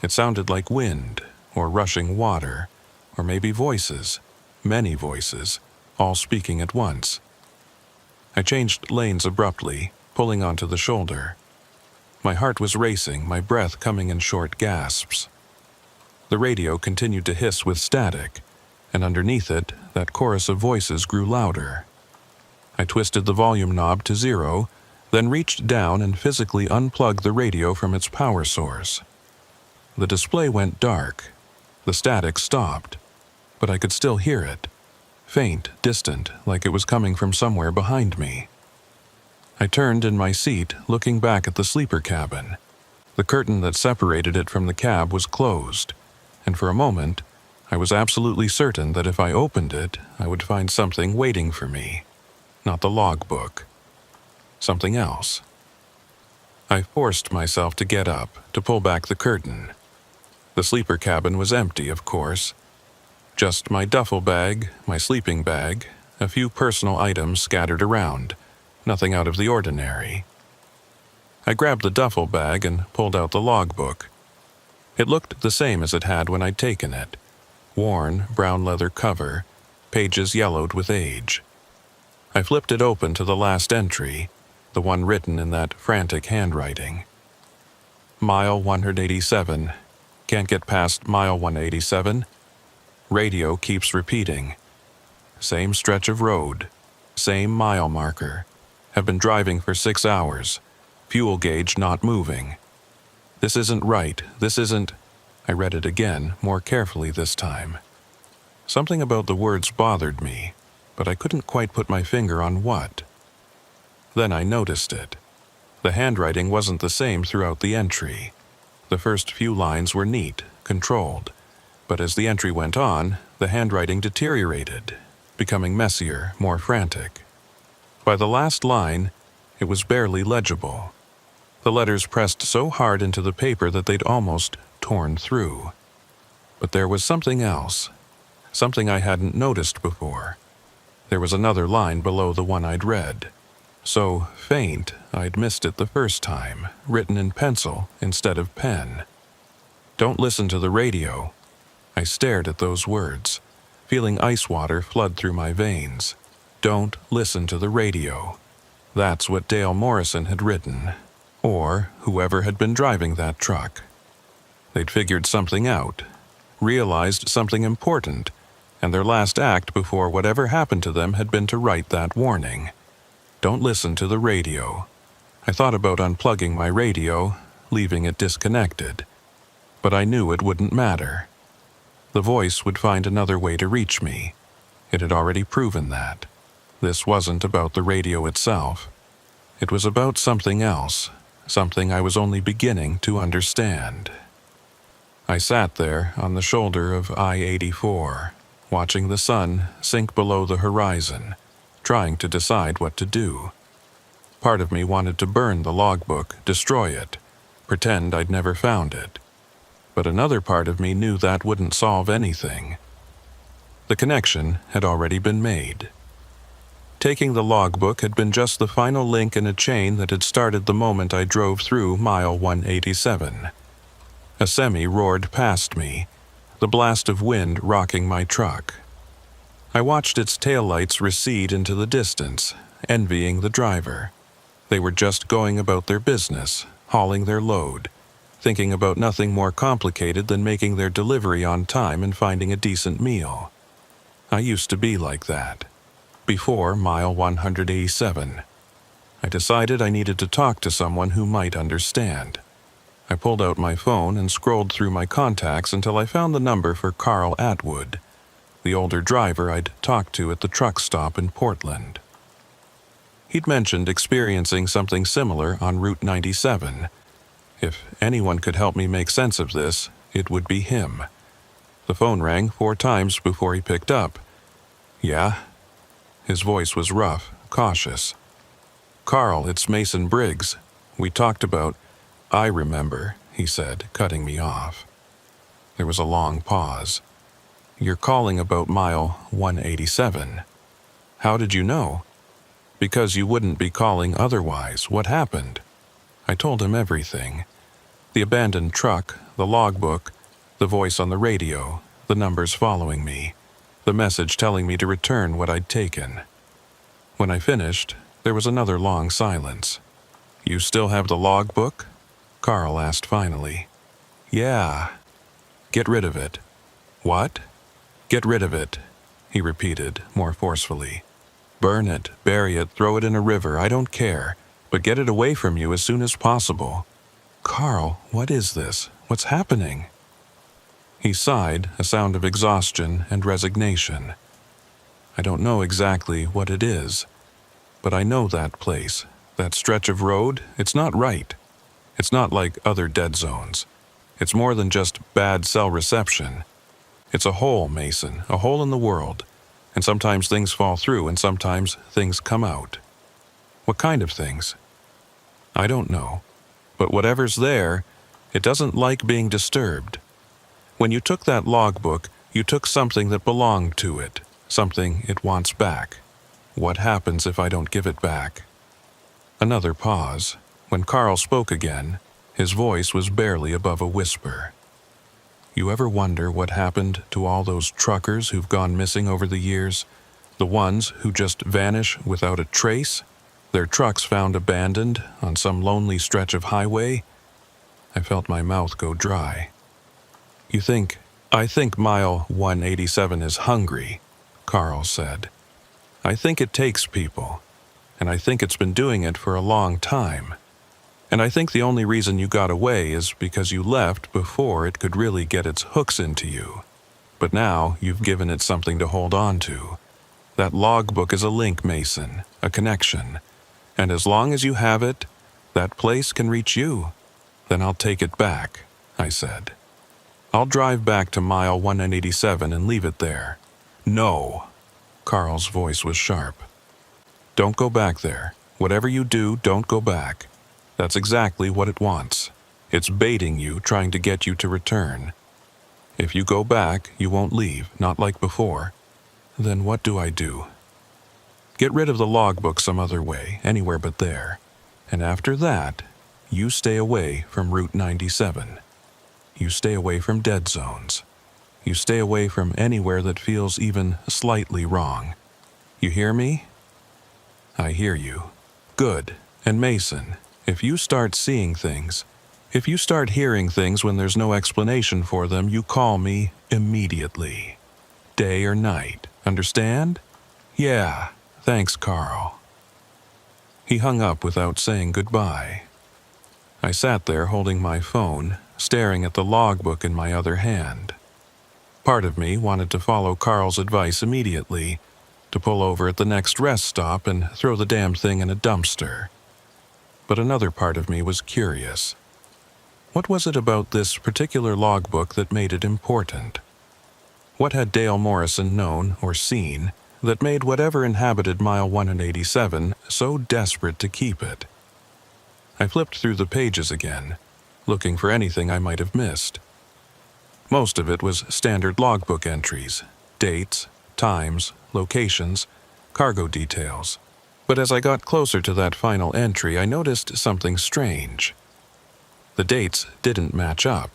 It sounded like wind, or rushing water, or maybe voices, many voices, all speaking at once. I changed lanes abruptly, pulling onto the shoulder. My heart was racing, my breath coming in short gasps. The radio continued to hiss with static, and underneath it, that chorus of voices grew louder. I twisted the volume knob to 0, then reached down and physically unplugged the radio from its power source. The display went dark. The static stopped, but I could still hear it, faint, distant, like it was coming from somewhere behind me. I turned in my seat, looking back at the sleeper cabin. The curtain that separated it from the cab was closed, and for a moment, I was absolutely certain that if I opened it, I would find something waiting for me. Not the logbook. Something else. I forced myself to get up, to pull back the curtain. The sleeper cabin was empty, of course. Just my duffel bag, my sleeping bag, a few personal items scattered around. Nothing out of the ordinary. I grabbed the duffel bag and pulled out the logbook. It looked the same as it had when I'd taken it. Worn, brown leather cover, pages yellowed with age. I flipped it open to the last entry, the one written in that frantic handwriting. Mile 187. Can't get past mile 187. Radio keeps repeating. Same stretch of road. Same mile marker. Have been driving for 6 hours. Fuel gauge not moving. This isn't right. This isn't... I read it again, more carefully this time. Something about the words bothered me, but I couldn't quite put my finger on what. Then I noticed it. The handwriting wasn't the same throughout the entry. The first few lines were neat, controlled, but as the entry went on, the handwriting deteriorated, becoming messier, more frantic. By the last line, it was barely legible. The letters pressed so hard into the paper that they'd almost torn through. But there was something else, something I hadn't noticed before. There was another line below the one I'd read. So faint, I'd missed it the first time, written in pencil instead of pen. Don't listen to the radio. I stared at those words, feeling ice water flood through my veins. Don't listen to the radio. That's what Dale Morrison had written, or whoever had been driving that truck. They'd figured something out, realized something important, and their last act before whatever happened to them had been to write that warning. Don't listen to the radio. I thought about unplugging my radio, leaving it disconnected. But I knew it wouldn't matter. The voice would find another way to reach me. It had already proven that. This wasn't about the radio itself. It was about something else, something I was only beginning to understand. I sat there on the shoulder of I-84, watching the sun sink below the horizon, trying to decide what to do. Part of me wanted to burn the logbook, destroy it, pretend I'd never found it. But another part of me knew that wouldn't solve anything. The connection had already been made. Taking the logbook had been just the final link in a chain that had started the moment I drove through mile 187. A semi roared past me, the blast of wind rocking my truck. I watched its taillights recede into the distance, envying the driver. They were just going about their business, hauling their load, thinking about nothing more complicated than making their delivery on time and finding a decent meal. I used to be like that. Before mile 187. I decided I needed to talk to someone who might understand. I pulled out my phone and scrolled through my contacts until I found the number for Carl Atwood, the older driver I'd talked to at the truck stop in Portland. He'd mentioned experiencing something similar on Route 97. If anyone could help me make sense of this, it would be him. The phone rang 4 times before he picked up. Yeah? His voice was rough, cautious. Carl, it's Mason Briggs. We talked about... I remember, he said, cutting me off. There was a long pause. You're calling about mile 187. How did you know? Because you wouldn't be calling otherwise. What happened? I told him everything. The abandoned truck, the logbook, the voice on the radio, the numbers following me, the message telling me to return what I'd taken. When I finished, there was another long silence. You still have the logbook? Carl asked finally. Yeah. Get rid of it. What? Get rid of it, he repeated, more forcefully. Burn it, bury it, throw it in a river, I don't care, but get it away from you as soon as possible. Carl, what is this? What's happening? He sighed, a sound of exhaustion and resignation. I don't know exactly what it is, but I know that place, That stretch of road, it's not right. It's not like other dead zones. It's more than just bad cell reception. It's a hole, Mason, a hole in the world. And sometimes things fall through and sometimes things come out. What kind of things? I don't know. But whatever's there, it doesn't like being disturbed. When you took that logbook, you took something that belonged to it, something it wants back. What happens if I don't give it back? Another pause. When Carl spoke again, his voice was barely above a whisper. You ever wonder what happened to all those truckers who've gone missing over the years? The ones who just vanish without a trace? Their trucks found abandoned on some lonely stretch of highway? I felt my mouth go dry. I think mile 187 is hungry, Carl said. I think it takes people, and I think it's been doing it for a long time. And I think the only reason you got away is because you left before it could really get its hooks into you. But now you've given it something to hold on to. That logbook is a link, Mason, a connection. And as long as you have it, that place can reach you. Then I'll take it back, I said. I'll drive back to mile 187 and leave it there. No. Carl's voice was sharp. Don't go back there. Whatever you do, don't go back. That's exactly what it wants. It's baiting you, trying to get you to return. If you go back, you won't leave, not like before. Then what do I do? Get rid of the logbook some other way, anywhere but there. And after that, you stay away from Route 97. You stay away from dead zones. You stay away from anywhere that feels even slightly wrong. You hear me? I hear you. Good. And Mason, if you start seeing things, if you start hearing things when there's no explanation for them, you call me immediately. Day or night. Understand? Yeah. Thanks, Carl. He hung up without saying goodbye. I sat there holding my phone, staring at the logbook in my other hand. Part of me wanted to follow Carl's advice immediately, to pull over at the next rest stop and throw the damn thing in a dumpster. But another part of me was curious. What was it about this particular logbook that made it important? What had Dale Morrison known or seen that made whatever inhabited mile 187 so desperate to keep it? I flipped through the pages again, looking for anything I might have missed. Most of it was standard logbook entries, dates, times, locations, cargo details. But as I got closer to that final entry, I noticed something strange. The dates didn't match up.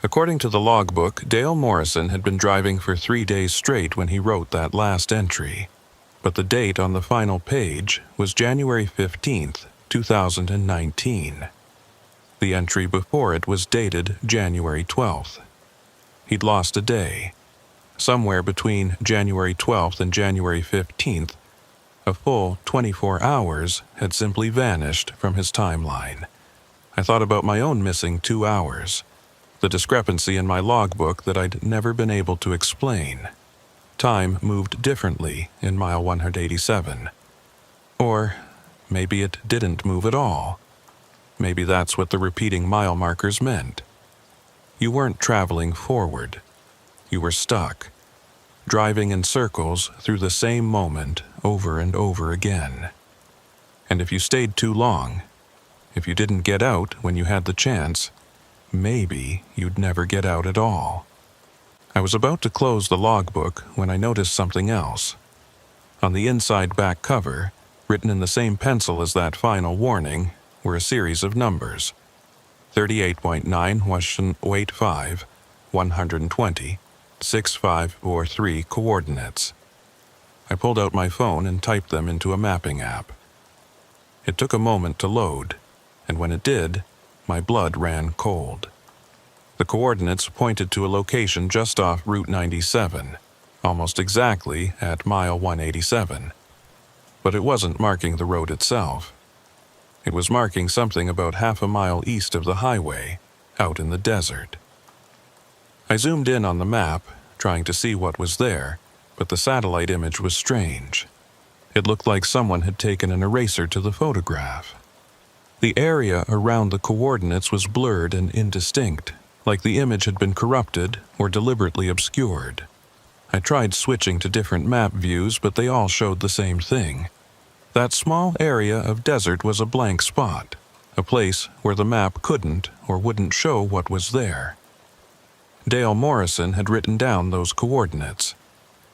According to the logbook, Dale Morrison had been driving for 3 days straight when he wrote that last entry. But the date on the final page was January 15th, 2019. The entry before it was dated January 12th. He'd lost a day. Somewhere between January 12th and January 15th, a full 24 hours had simply vanished from his timeline. I thought about my own missing 2 hours, the discrepancy in my logbook that I'd never been able to explain. Time moved differently in mile 187. Or maybe it didn't move at all. Maybe that's what the repeating mile markers meant. You weren't traveling forward. You were stuck, driving in circles through the same moment over and over again. And if you stayed too long, if you didn't get out when you had the chance, maybe you'd never get out at all. I was about to close the logbook when I noticed something else. On the inside back cover, written in the same pencil as that final warning, were a series of numbers. 38.9 Washington 85, 120, 6543 coordinates. I pulled out my phone and typed them into a mapping app. It took a moment to load, and when it did, my blood ran cold. The coordinates pointed to a location just off Route 97, almost exactly at mile 187. But it wasn't marking the road itself. It was marking something about half a mile east of the highway, out in the desert. I zoomed in on the map, trying to see what was there, but the satellite image was strange. It looked like someone had taken an eraser to the photograph. The area around the coordinates was blurred and indistinct, like the image had been corrupted or deliberately obscured. I tried switching to different map views, but they all showed the same thing. That small area of desert was a blank spot, a place where the map couldn't or wouldn't show what was there. Dale Morrison had written down those coordinates.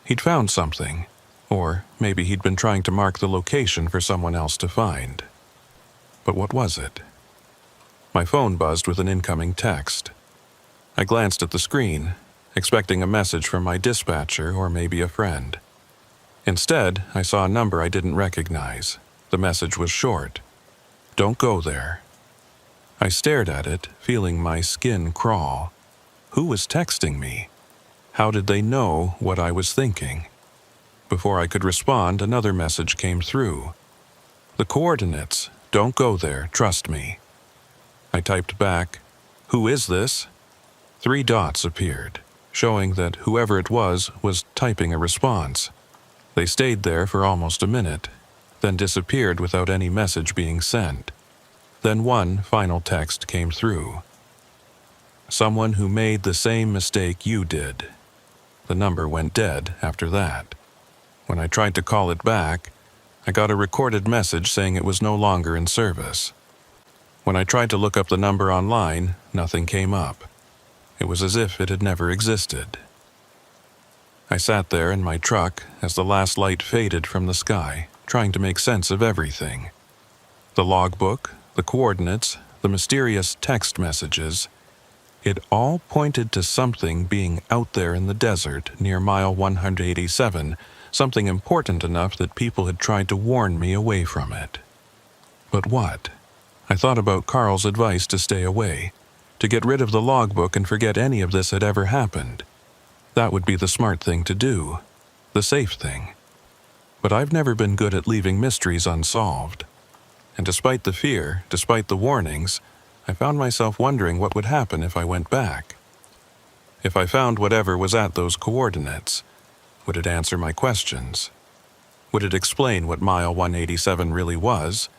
He'd found something, or maybe he'd been trying to mark the location for someone else to find. But what was it? My phone buzzed with an incoming text. I glanced at the screen, expecting a message from my dispatcher or maybe a friend. Instead, I saw a number I didn't recognize. The message was short. "Don't go there." I stared at it, feeling my skin crawl. Who was texting me? How did they know what I was thinking? Before I could respond, another message came through. "The coordinates. Don't go there, trust me." I typed back, "Who is this?" 3 dots appeared, showing that whoever it was typing a response. They stayed there for almost a minute, then disappeared without any message being sent. Then one final text came through. "Someone who made the same mistake you did." The number went dead after that. When I tried to call it back, I got a recorded message saying it was no longer in service. When I tried to look up the number online, nothing came up. It was as if it had never existed. I sat there in my truck as the last light faded from the sky, trying to make sense of everything. The logbook, the coordinates, the mysterious text messages, it all pointed to something being out there in the desert near mile 187, something important enough that people had tried to warn me away from it. But what? I thought about Carl's advice to stay away, to get rid of the logbook and forget any of this had ever happened. That would be the smart thing to do, the safe thing. But I've never been good at leaving mysteries unsolved. And despite the fear, despite the warnings, I found myself wondering what would happen if I went back. If I found whatever was at those coordinates, would it answer my questions? Would it explain what mile 187 really was?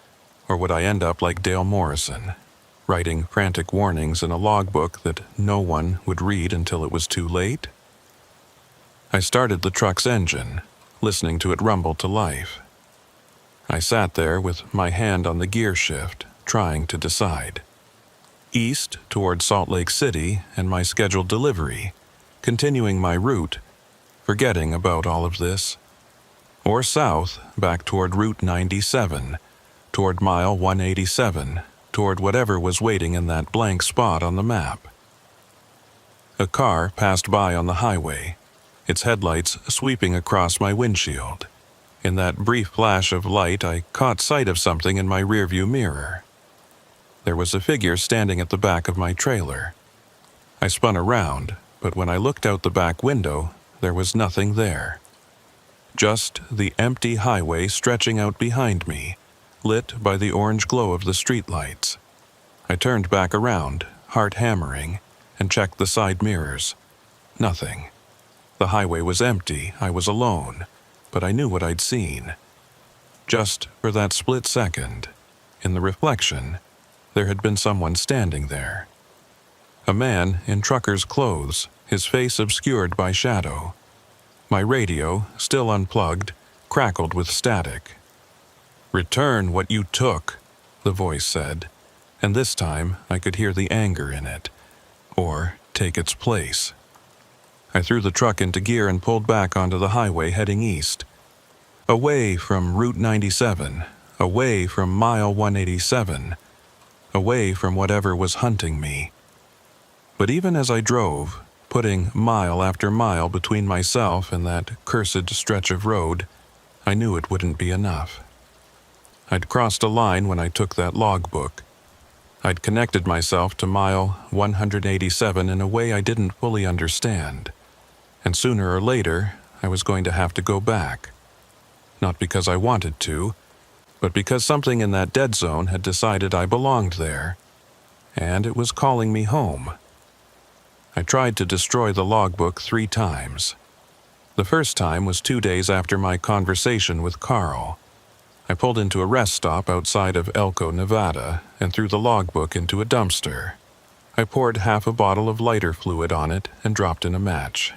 Or would I end up like Dale Morrison, writing frantic warnings in a logbook that no one would read until it was too late? I started the truck's engine, listening to it rumble to life. I sat there with my hand on the gear shift, trying to decide. East toward Salt Lake City and my scheduled delivery, continuing my route, forgetting about all of this. Or south, back toward Route 97, toward mile 187, toward whatever was waiting in that blank spot on the map. A car passed by on the highway, its headlights sweeping across my windshield. In that brief flash of light, I caught sight of something in my rearview mirror. There was a figure standing at the back of my trailer. I spun around, but when I looked out the back window, there was nothing there. Just the empty highway stretching out behind me, lit by the orange glow of the streetlights. I turned back around, heart hammering, and checked the side mirrors. Nothing. The highway was empty, I was alone, but I knew what I'd seen. Just for that split second, in the reflection, there had been someone standing there. A man in trucker's clothes, his face obscured by shadow. My radio, still unplugged, crackled with static. "Return what you took," the voice said, and this time I could hear the anger in it. Or take its place. I threw the truck into gear and pulled back onto the highway heading east. Away from Route 97, away from mile 187, away from whatever was hunting me. But even as I drove, putting mile after mile between myself and that cursed stretch of road, I knew it wouldn't be enough. I'd crossed a line when I took that logbook. I'd connected myself to mile 187 in a way I didn't fully understand. And sooner or later, I was going to have to go back. Not because I wanted to, but because something in that dead zone had decided I belonged there, and it was calling me home. I tried to destroy the logbook 3 times. The first time was 2 days after my conversation with Carl. I pulled into a rest stop outside of Elko, Nevada, and threw the logbook into a dumpster. I poured half a bottle of lighter fluid on it and dropped in a match.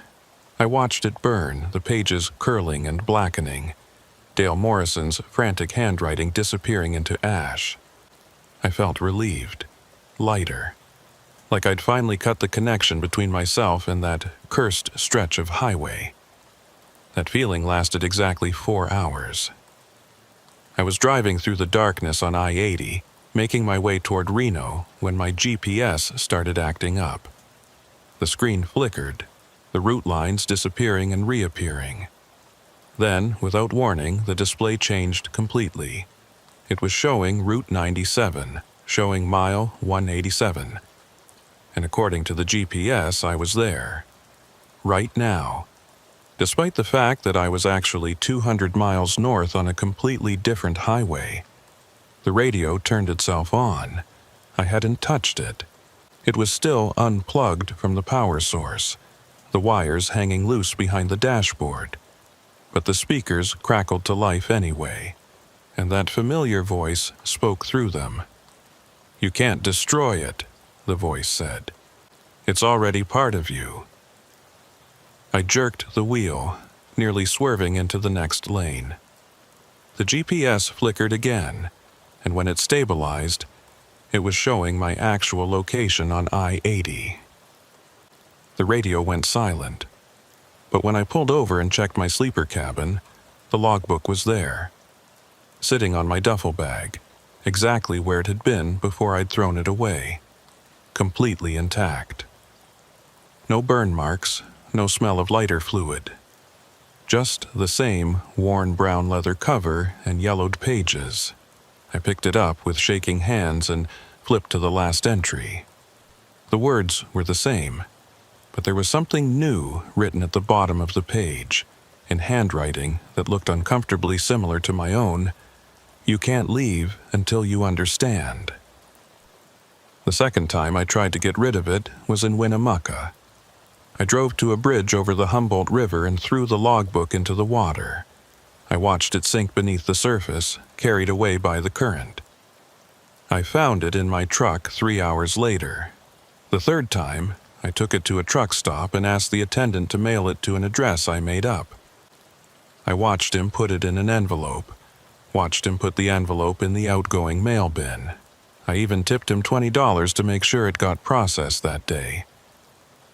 I watched it burn, the pages curling and blackening, Dale Morrison's frantic handwriting disappearing into ash. I felt relieved, lighter, like I'd finally cut the connection between myself and that cursed stretch of highway. That feeling lasted exactly 4 hours. I was driving through the darkness on I-80, making my way toward Reno, when my GPS started acting up. The screen flickered, the route lines disappearing and reappearing. Then, without warning, the display changed completely. It was showing Route 97, showing mile 187. And according to the GPS, I was there. Right now. Despite the fact that I was actually 200 miles north on a completely different highway. The radio turned itself on. I hadn't touched it. It was still unplugged from the power source, the wires hanging loose behind the dashboard. But the speakers crackled to life anyway, and that familiar voice spoke through them. "You can't destroy it," the voice said. "It's already part of you." I jerked the wheel, nearly swerving into the next lane. The GPS flickered again, and when it stabilized, it was showing my actual location on I-80. The radio went silent, but when I pulled over and checked my sleeper cabin, the logbook was there, sitting on my duffel bag, exactly where it had been before I'd thrown it away, completely intact. No burn marks, no smell of lighter fluid. Just the same worn brown leather cover and yellowed pages. I picked it up with shaking hands and flipped to the last entry. The words were the same, but there was something new written at the bottom of the page, in handwriting that looked uncomfortably similar to my own. "You can't leave until you understand." The second time I tried to get rid of it was in Winnemucca. I drove to a bridge over the Humboldt River and threw the logbook into the water. I watched it sink beneath the surface, carried away by the current. I found it in my truck 3 hours later. The third time, I took it to a truck stop and asked the attendant to mail it to an address I made up. I watched him put it in an envelope, watched him put the envelope in the outgoing mail bin. I even tipped him $20 to make sure it got processed that day.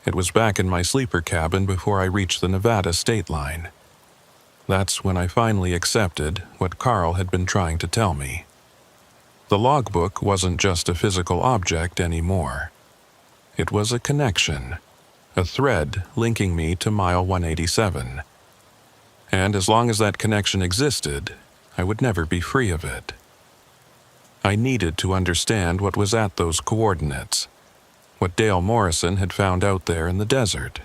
It was back in my sleeper cabin before I reached the Nevada state line. That's when I finally accepted what Carl had been trying to tell me. The logbook wasn't just a physical object anymore. It was a connection, a thread linking me to mile 187. And as long as that connection existed, I would never be free of it. I needed to understand what was at those coordinates, what Dale Morrison had found out there in the desert.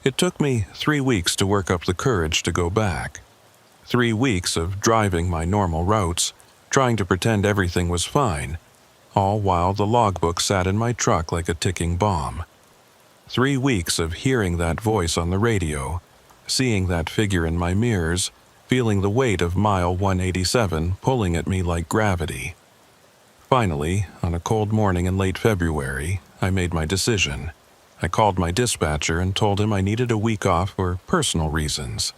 It took me 3 weeks to work up the courage to go back. 3 weeks of driving my normal routes, trying to pretend everything was fine, all while the logbook sat in my truck like a ticking bomb. 3 weeks of hearing that voice on the radio, seeing that figure in my mirrors, feeling the weight of mile 187 pulling at me like gravity. Finally, on a cold morning in late February, I made my decision. I called my dispatcher and told him I needed a week off for personal reasons.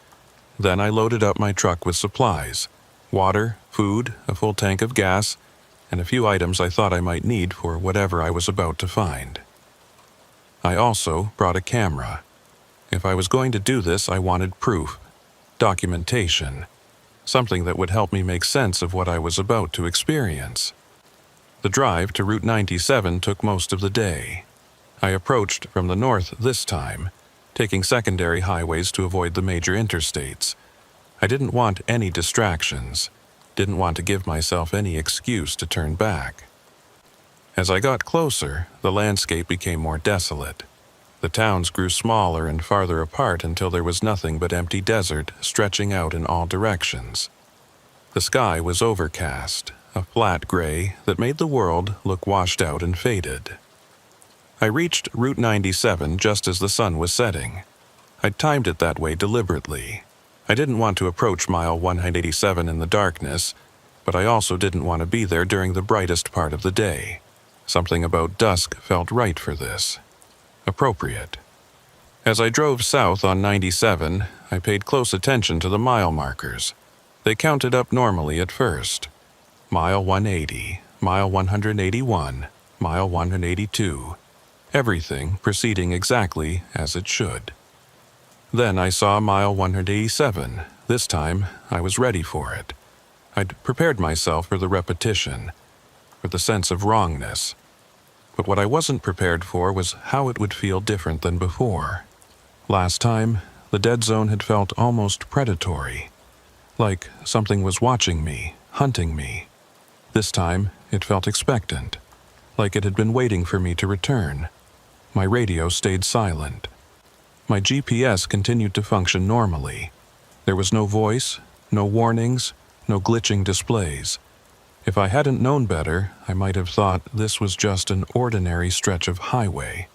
Then I loaded up my truck with supplies, water, food, a full tank of gas, and a few items I thought I might need for whatever I was about to find. I also brought a camera. If I was going to do this, I wanted proof, documentation, something that would help me make sense of what I was about to experience. The drive to Route 97 took most of the day. I approached from the north this time, taking secondary highways to avoid the major interstates. I didn't want any distractions, didn't want to give myself any excuse to turn back. As I got closer, the landscape became more desolate. The towns grew smaller and farther apart until there was nothing but empty desert stretching out in all directions. The sky was overcast, a flat gray that made the world look washed out and faded. I reached Route 97 just as the sun was setting. I'd timed it that way deliberately. I didn't want to approach mile 187 in the darkness, but I also didn't want to be there during the brightest part of the day. Something about dusk felt right for this. Appropriate. As I drove south on 97, I paid close attention to the mile markers. They counted up normally at first. Mile 180, mile 181, mile 182. Everything proceeding exactly as it should. Then I saw mile 187. This time, I was ready for it. I'd prepared myself for the repetition, for the sense of wrongness. But what I wasn't prepared for was how it would feel different than before. Last time, the dead zone had felt almost predatory, like something was watching me, hunting me. This time, it felt expectant, like it had been waiting for me to return. My radio stayed silent. My GPS continued to function normally. There was no voice, no warnings, no glitching displays. If I hadn't known better, I might have thought this was just an ordinary stretch of highway.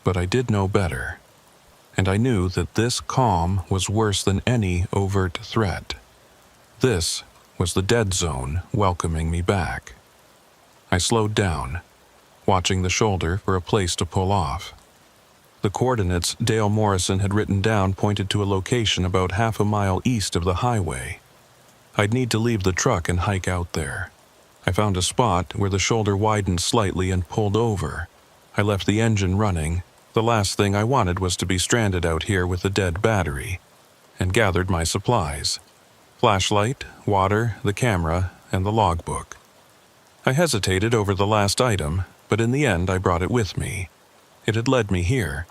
But I did know better. And I knew that this calm was worse than any overt threat. This was the dead zone welcoming me back. I slowed down, watching the shoulder for a place to pull off. The coordinates Dale Morrison had written down pointed to a location about half a mile east of the highway. I'd need to leave the truck and hike out there. I found a spot where the shoulder widened slightly and pulled over. I left the engine running. The last thing I wanted was to be stranded out here with a dead battery, and gathered my supplies. Flashlight, water, the camera, and the logbook. I hesitated over the last item, but in the end I brought it with me. It had led me here.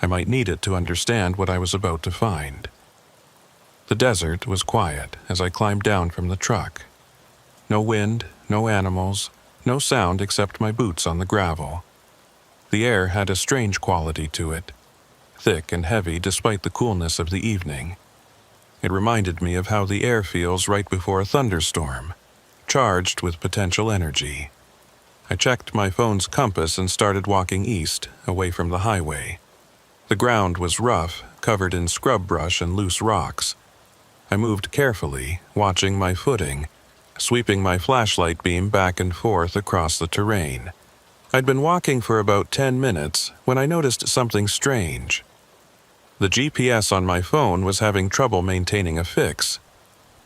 I might need it to understand what I was about to find. The desert was quiet as I climbed down from the truck. No wind, no animals, no sound except my boots on the gravel. The air had a strange quality to it, thick and heavy despite the coolness of the evening. It reminded me of how the air feels right before a thunderstorm, charged with potential energy. I checked my phone's compass and started walking east, away from the highway. The ground was rough, covered in scrub brush and loose rocks. I moved carefully, watching my footing, sweeping my flashlight beam back and forth across the terrain. I'd been walking for about 10 minutes when I noticed something strange. The GPS on my phone was having trouble maintaining a fix.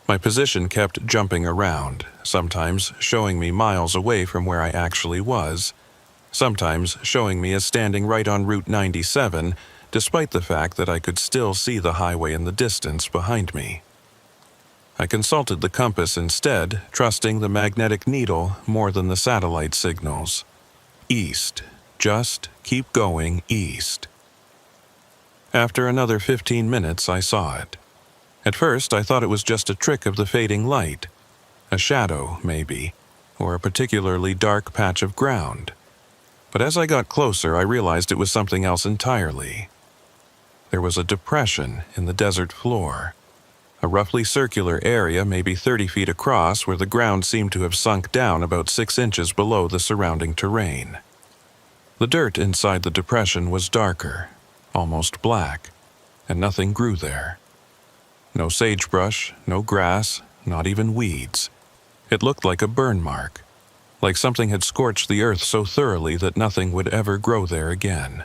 My position kept jumping around, sometimes showing me miles away from where I actually was, sometimes showing me as standing right on Route 97, despite the fact that I could still see the highway in the distance behind me. I consulted the compass instead, trusting the magnetic needle more than the satellite signals. East. Just keep going east. After another 15 minutes, I saw it. At first, I thought it was just a trick of the fading light. A shadow, maybe, or a particularly dark patch of ground. But as I got closer, I realized it was something else entirely. There was a depression in the desert floor. A roughly circular area, maybe 30 feet across, where the ground seemed to have sunk down about 6 inches below the surrounding terrain. The dirt inside the depression was darker, almost black, and nothing grew there. No sagebrush, no grass, not even weeds. It looked like a burn mark, like something had scorched the earth so thoroughly that nothing would ever grow there again.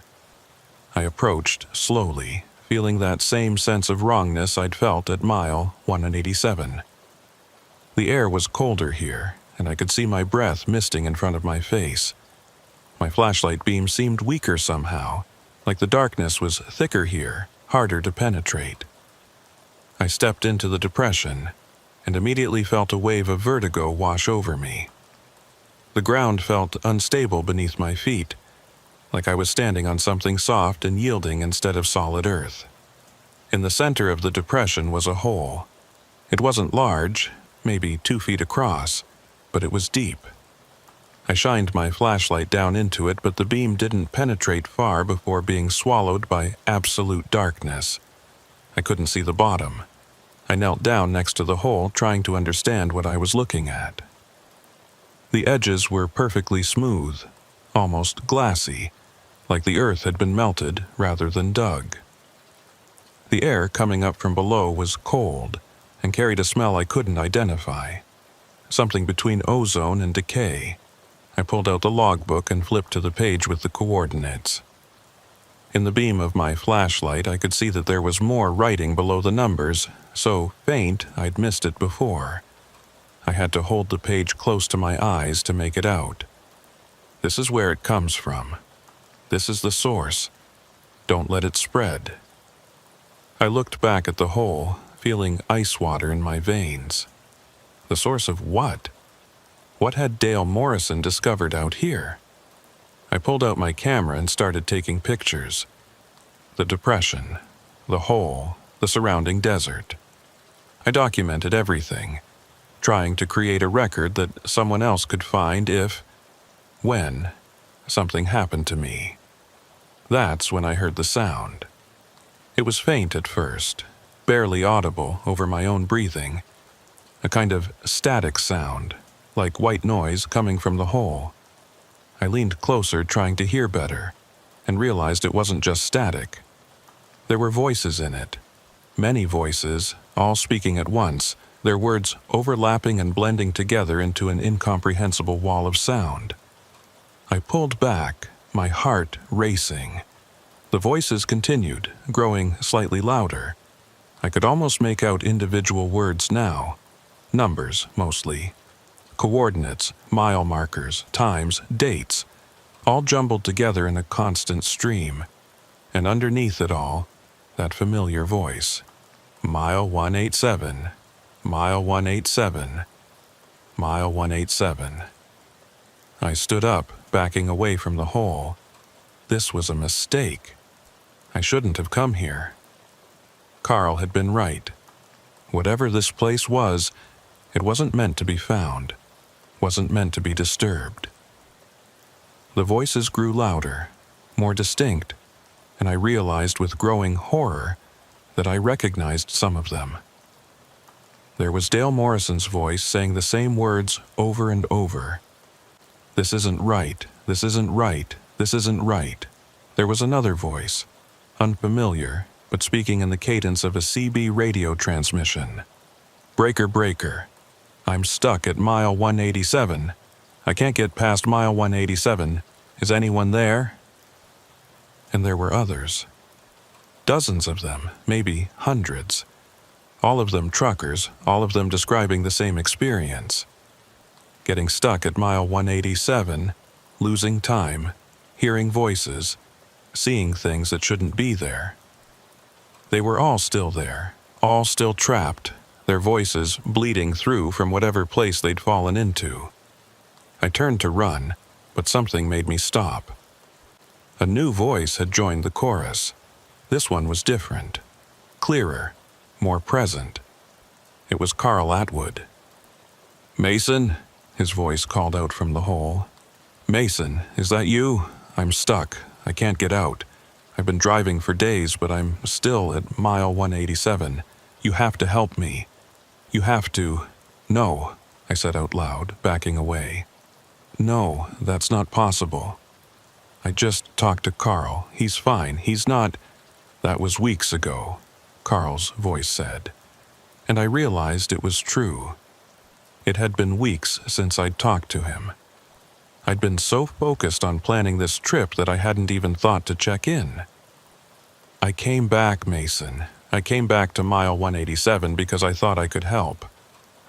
I approached slowly, feeling that same sense of wrongness I'd felt at mile 187. The air was colder here, and I could see my breath misting in front of my face. My flashlight beam seemed weaker somehow, like the darkness was thicker here, harder to penetrate. I stepped into the depression, and immediately felt a wave of vertigo wash over me. The ground felt unstable beneath my feet, like I was standing on something soft and yielding instead of solid earth. In the center of the depression was a hole. It wasn't large, maybe 2 feet across, but it was deep. I shined my flashlight down into it, but the beam didn't penetrate far before being swallowed by absolute darkness. I couldn't see the bottom. I knelt down next to the hole, trying to understand what I was looking at. The edges were perfectly smooth, almost glassy, like the earth had been melted rather than dug. The air coming up from below was cold and carried a smell I couldn't identify. Something between ozone and decay. I pulled out the logbook and flipped to the page with the coordinates. In the beam of my flashlight, I could see that there was more writing below the numbers, so faint I'd missed it before. I had to hold the page close to my eyes to make it out. This is where it comes from. This is the source. Don't let it spread. I looked back at the hole, feeling ice water in my veins. The source of what? What had Dale Morrison discovered out here? I pulled out my camera and started taking pictures. The depression, the hole, the surrounding desert. I documented everything, trying to create a record that someone else could find when, something happened to me. That's when I heard the sound. It was faint at first, barely audible over my own breathing. A kind of static sound, like white noise coming from the hole. I leaned closer, trying to hear better, and realized it wasn't just static. There were voices in it. Many voices, all speaking at once, their words overlapping and blending together into an incomprehensible wall of sound. I pulled back, my heart racing. The voices continued, growing slightly louder. I could almost make out individual words now. Numbers, mostly. Coordinates, mile markers, times, dates, all jumbled together in a constant stream. And underneath it all, that familiar voice. Mile 187, mile 187, mile 187. I stood up, backing away from the hole. This was a mistake. I shouldn't have come here. Carl had been right. Whatever this place was, it wasn't meant to be found. Wasn't meant to be disturbed. The voices grew louder, more distinct, and I realized with growing horror that I recognized some of them. There was Dale Morrison's voice saying the same words over and over. This isn't right, this isn't right, this isn't right. There was another voice, unfamiliar, but speaking in the cadence of a CB radio transmission. Breaker, breaker. I'm stuck at mile 187. I can't get past mile 187. Is anyone there? And there were others. Dozens of them, maybe hundreds. All of them truckers, all of them describing the same experience. Getting stuck at mile 187, losing time, hearing voices, seeing things that shouldn't be there. They were all still there, all still trapped, their voices bleeding through from whatever place they'd fallen into. I turned to run, but something made me stop. A new voice had joined the chorus. This one was different, clearer, more present. It was Carl Atwood. Mason, his voice called out from the hole. Mason, is that you? I'm stuck. I can't get out. I've been driving for days, but I'm still at mile 187. You have to help me. You have to. No, I said out loud, backing away. No, that's not possible. I just talked to Carl. He's fine. He's not. That was weeks ago, Carl's voice said. And I realized it was true. It had been weeks since I'd talked to him. I'd been so focused on planning this trip that I hadn't even thought to check in. I came back, Mason. I came back to mile 187 because I thought I could help.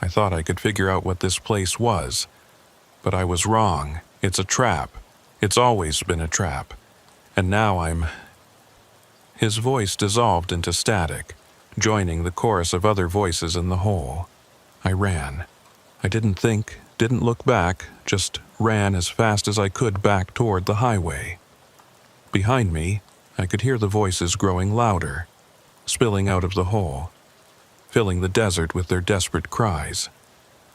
I thought I could figure out what this place was. But I was wrong. It's a trap. It's always been a trap. And now I'm... His voice dissolved into static, joining the chorus of other voices in the hole. I ran. I didn't think, didn't look back, just ran as fast as I could back toward the highway. Behind me, I could hear the voices growing louder, spilling out of the hole, filling the desert with their desperate cries.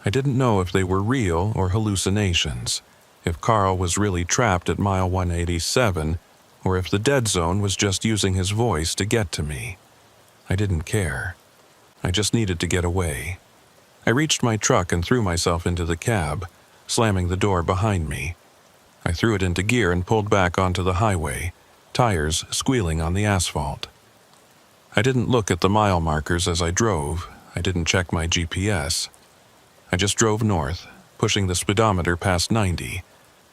I didn't know if they were real or hallucinations, if Carl was really trapped at mile 187, or if the dead zone was just using his voice to get to me. I didn't care. I just needed to get away. I reached my truck and threw myself into the cab, slamming the door behind me. I threw it into gear and pulled back onto the highway, tires squealing on the asphalt. I didn't look at the mile markers as I drove. I didn't check my GPS. I just drove north, pushing the speedometer past 90,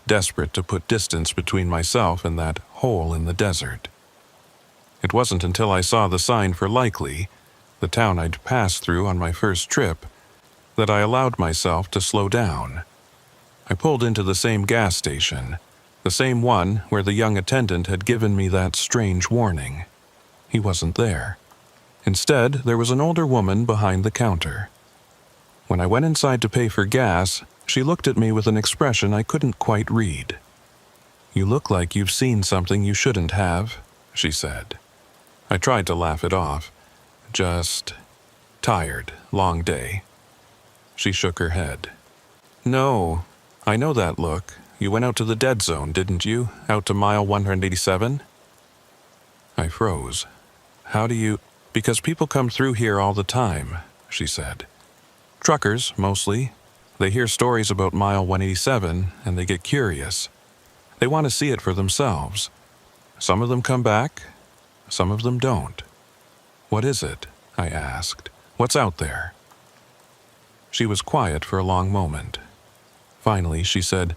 desperate to put distance between myself and that hole in the desert. It wasn't until I saw the sign for Likely, the town I'd passed through on my first trip, that I allowed myself to slow down. I pulled into the same gas station, the same one where the young attendant had given me that strange warning. He wasn't there. Instead, there was an older woman behind the counter. When I went inside to pay for gas, she looked at me with an expression I couldn't quite read. "You look like you've seen something you shouldn't have," she said. I tried to laugh it off. Just tired, long day. She shook her head. "No, I know that look. You went out to the dead zone, didn't you? Out to mile 187? I froze. "How do you—" "Because people come through here all the time," she said. "Truckers, mostly. They hear stories about mile 187, and they get curious. They want to see it for themselves. Some of them come back, some of them don't." "What is it?" I asked. "What's out there?" She was quiet for a long moment. Finally, she said,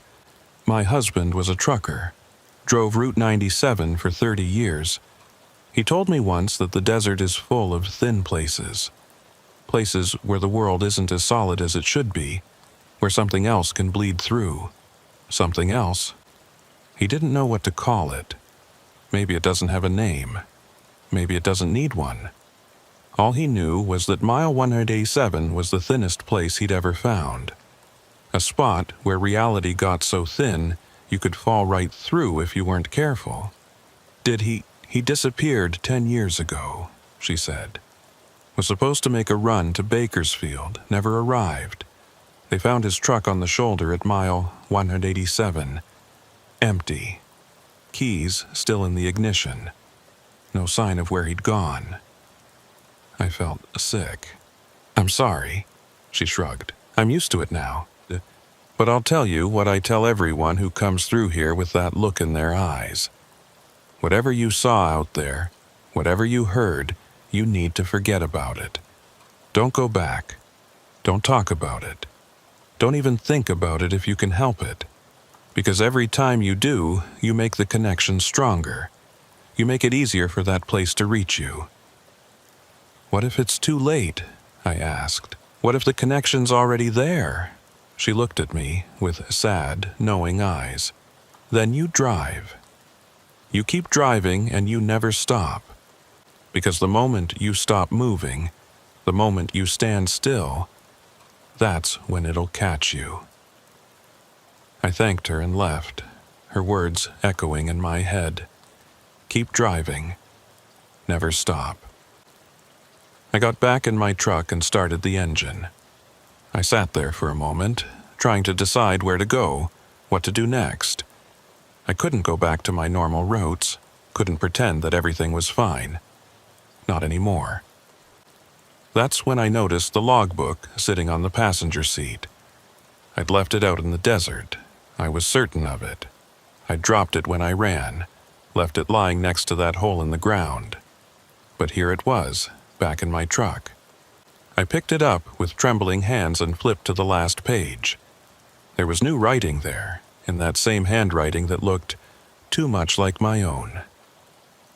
"My husband was a trucker, drove Route 97 for 30 years. He told me once that the desert is full of thin places. Places where the world isn't as solid as it should be, where something else can bleed through. Something else. He didn't know what to call it. Maybe it doesn't have a name. Maybe it doesn't need one. All he knew was that mile 187 was the thinnest place he'd ever found. A spot where reality got so thin you could fall right through if you weren't careful. He disappeared 10 years ago," she said. "Was supposed to make a run to Bakersfield, never arrived. They found his truck on the shoulder at mile 187. Empty. Keys still in the ignition. No sign of where he'd gone." I felt sick. "I'm sorry," she shrugged. "I'm used to it now. But I'll tell you what I tell everyone who comes through here with that look in their eyes. Whatever you saw out there, whatever you heard, you need to forget about it. Don't go back. Don't talk about it. Don't even think about it if you can help it. Because every time you do, you make the connection stronger. You make it easier for that place to reach you." "What if it's too late?" I asked. "What if the connection's already there?" She looked at me with sad, knowing eyes. "Then you drive. You keep driving and you never stop. Because the moment you stop moving, the moment you stand still, that's when it'll catch you." I thanked her and left, her words echoing in my head. Keep driving. Never stop. I got back in my truck and started the engine. I sat there for a moment, trying to decide where to go, what to do next. I couldn't go back to my normal routes, couldn't pretend that everything was fine. Not anymore. That's when I noticed the logbook sitting on the passenger seat. I'd left it out in the desert. I was certain of it. I dropped it when I ran, left it lying next to that hole in the ground. But here it was, back in my truck. I picked it up with trembling hands and flipped to the last page. There was new writing there, in that same handwriting that looked too much like my own.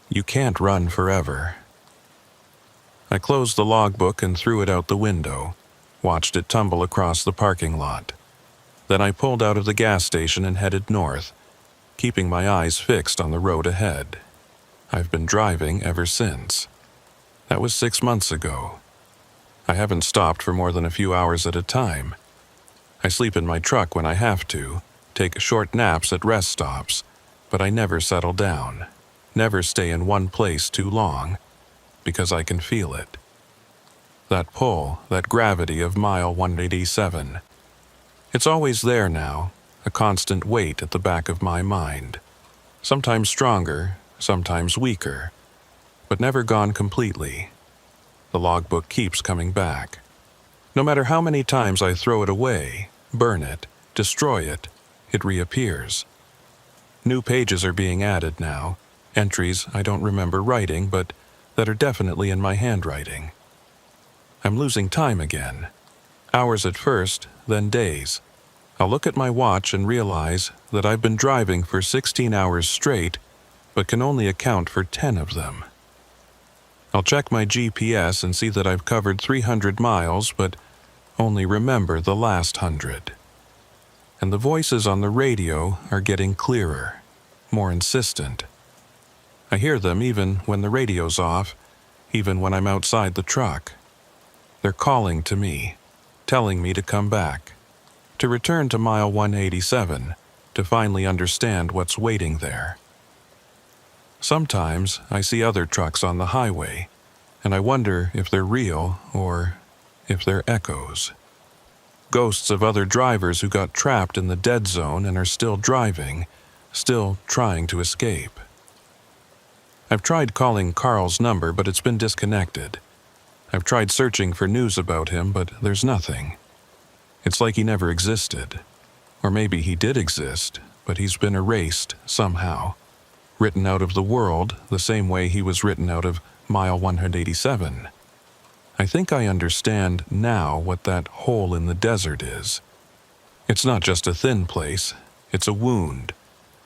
"You can't run forever." I closed the logbook and threw it out the window, watched it tumble across the parking lot. Then I pulled out of the gas station and headed north, keeping my eyes fixed on the road ahead. I've been driving ever since. That was 6 months ago. I haven't stopped for more than a few hours at a time. I sleep in my truck when I have to, take short naps at rest stops, but I never settle down, never stay in one place too long, because I can feel it. That pull, that gravity of mile 187. It's always there now, a constant weight at the back of my mind. Sometimes stronger, sometimes weaker, but never gone completely. The logbook keeps coming back. No matter how many times I throw it away, burn it, destroy it, it reappears. New pages are being added now, entries I don't remember writing, but that are definitely in my handwriting. I'm losing time again. Hours at first, then days. I'll look at my watch and realize that I've been driving for 16 hours straight, but can only account for 10 of them. I'll check my GPS and see that I've covered 300 miles, but only remember the last 100. And the voices on the radio are getting clearer, more insistent. I hear them even when the radio's off, even when I'm outside the truck. They're calling to me, telling me to come back, to return to mile 187, to finally understand what's waiting there. Sometimes I see other trucks on the highway, and I wonder if they're real or if they're echoes. Ghosts of other drivers who got trapped in the dead zone and are still driving, still trying to escape. I've tried calling Carl's number, but it's been disconnected. I've tried searching for news about him, but there's nothing. It's like he never existed. Or maybe he did exist, but he's been erased somehow. Written out of the world the same way he was written out of mile 187. I think I understand now what that hole in the desert is. It's not just a thin place, it's a wound.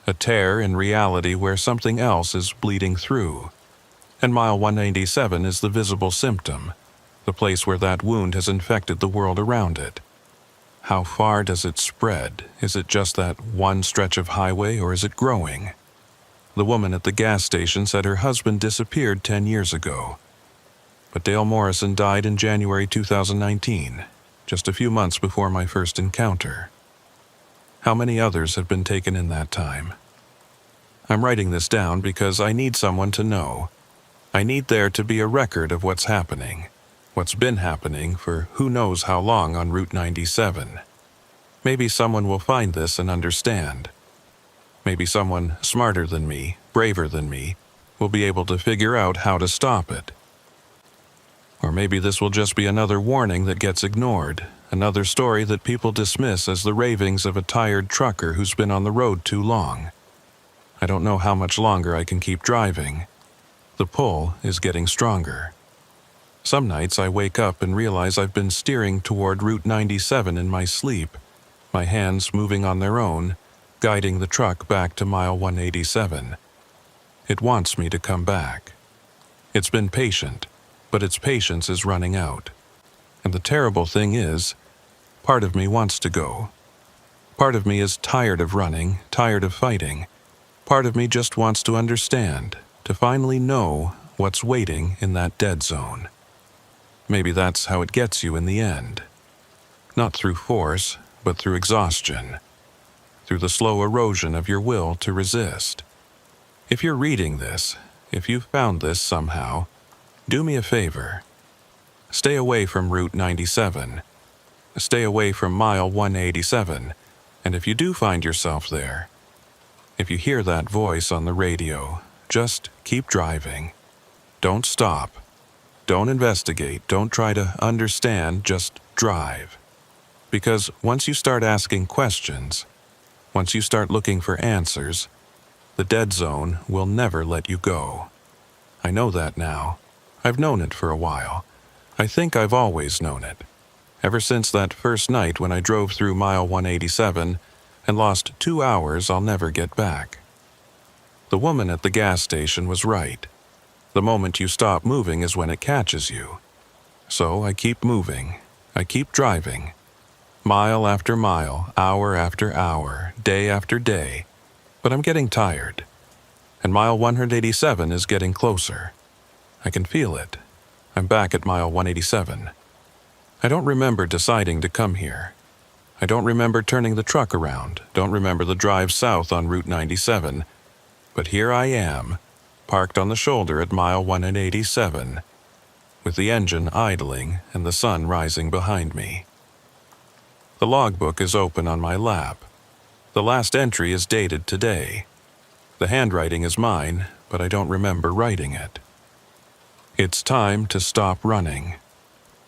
A tear in reality where something else is bleeding through. And mile 187 is the visible symptom, the place where that wound has infected the world around it. How far does it spread? Is it just that one stretch of highway, or is it growing? The woman at the gas station said her husband disappeared 10 years ago. But Dale Morrison died in January 2019, just a few months before my first encounter. How many others have been taken in that time? I'm writing this down because I need someone to know. I need there to be a record of what's happening, what's been happening for who knows how long on Route 97. Maybe someone will find this and understand. Maybe someone smarter than me, braver than me, will be able to figure out how to stop it. Or maybe this will just be another warning that gets ignored, another story that people dismiss as the ravings of a tired trucker who's been on the road too long. I don't know how much longer I can keep driving. The pull is getting stronger. Some nights I wake up and realize I've been steering toward Route 97 in my sleep, my hands moving on their own, guiding the truck back to mile 187. It wants me to come back. It's been patient, but its patience is running out. And the terrible thing is, part of me wants to go. Part of me is tired of running, tired of fighting. Part of me just wants to understand, to finally know what's waiting in that dead zone. Maybe that's how it gets you in the end. Not through force, but through exhaustion. Through the slow erosion of your will to resist. If you're reading this, if you've found this somehow, do me a favor. Stay away from Route 97. Stay away from mile 187, and if you do find yourself there, if you hear that voice on the radio, just keep driving. Don't stop. Don't investigate. Don't try to understand. Just drive. Because once you start asking questions, once you start looking for answers, the dead zone will never let you go. I know that now. I've known it for a while. I think I've always known it. Ever since that first night when I drove through mile 187 and lost 2 hours I'll never get back. The woman at the gas station was right. The moment you stop moving is when it catches you. So I keep moving. I keep driving. Mile after mile, hour after hour, day after day. But I'm getting tired. And mile 187 is getting closer. I can feel it. I'm back at mile 187. I don't remember deciding to come here. I don't remember turning the truck around, don't remember the drive south on Route 97. But here I am, parked on the shoulder at mile 187, with the engine idling and the sun rising behind me. The logbook is open on my lap. The last entry is dated today. The handwriting is mine, but I don't remember writing it. It's time to stop running.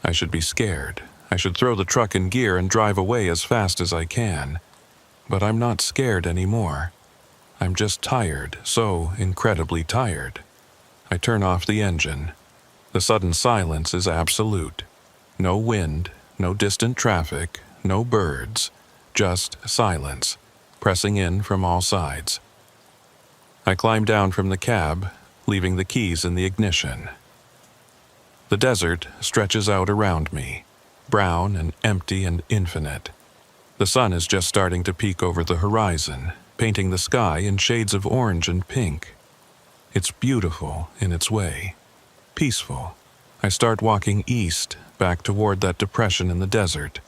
I should be scared. I should throw the truck in gear and drive away as fast as I can. But I'm not scared anymore. I'm just tired, so incredibly tired. I turn off the engine. The sudden silence is absolute. No wind, no distant traffic, no birds, just silence, pressing in from all sides. I climb down from the cab, leaving the keys in the ignition. The desert stretches out around me, brown and empty and infinite. The sun is just starting to peek over the horizon, painting the sky in shades of orange and pink. It's beautiful in its way, peaceful. I start walking east, back toward that depression in the desert,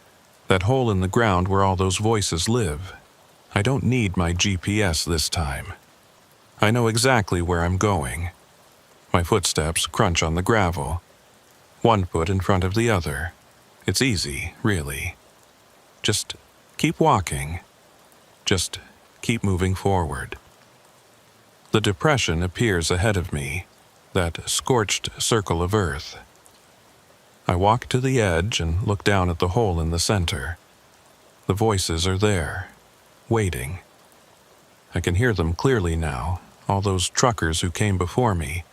that hole in the ground where all those voices live. I don't need my GPS this time. I know exactly where I'm going. My footsteps crunch on the gravel, one foot in front of the other. It's easy, really. Just keep walking. Just keep moving forward. The depression appears ahead of me, that scorched circle of earth. I walk to the edge and look down at the hole in the center. The voices are there, waiting. I can hear them clearly now, all those truckers who came before me,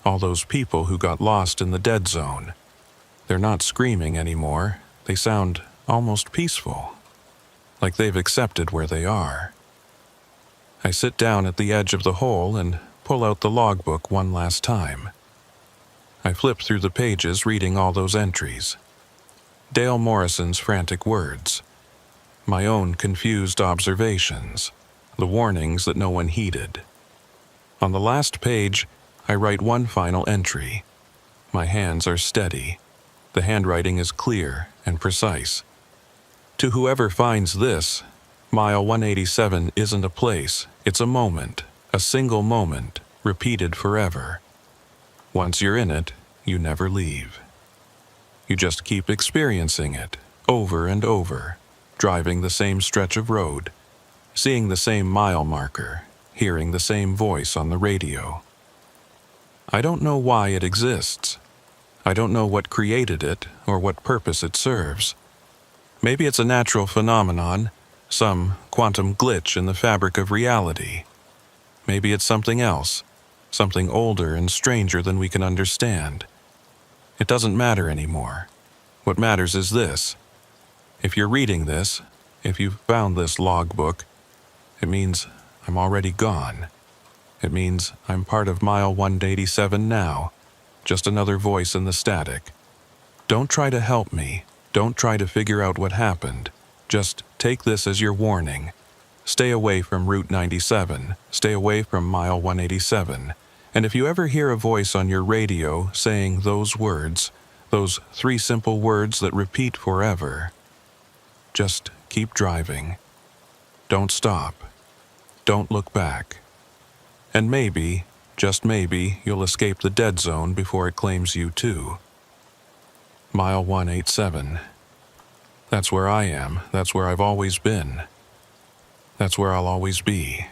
all those people who got lost in the dead zone. They're not screaming anymore. They sound almost peaceful, like they've accepted where they are. I sit down at the edge of the hole and pull out the logbook one last time. I flip through the pages reading all those entries. Dale Morrison's frantic words. My own confused observations. The warnings that no one heeded. On the last page, I write one final entry. My hands are steady. The handwriting is clear and precise. To whoever finds this, Mile 187 isn't a place, it's a moment, a single moment, repeated forever. Once you're in it, you never leave. You just keep experiencing it, over and over, driving the same stretch of road, seeing the same mile marker, hearing the same voice on the radio. I don't know why it exists. I don't know what created it or what purpose it serves. Maybe it's a natural phenomenon, some quantum glitch in the fabric of reality. Maybe it's something else, something older and stranger than we can understand. It doesn't matter anymore. What matters is this. If you're reading this, if you've found this logbook, it means I'm already gone. It means I'm part of Mile 187 now, just another voice in the static. Don't try to help me. Don't try to figure out what happened. Just take this as your warning. Stay away from Route 97. Stay away from Mile 187. And if you ever hear a voice on your radio saying those words, those 3 simple words that repeat forever, just keep driving. Don't stop. Don't look back. And maybe, just maybe, you'll escape the dead zone before it claims you too. Mile 187. That's where I am. That's where I've always been. That's where I'll always be.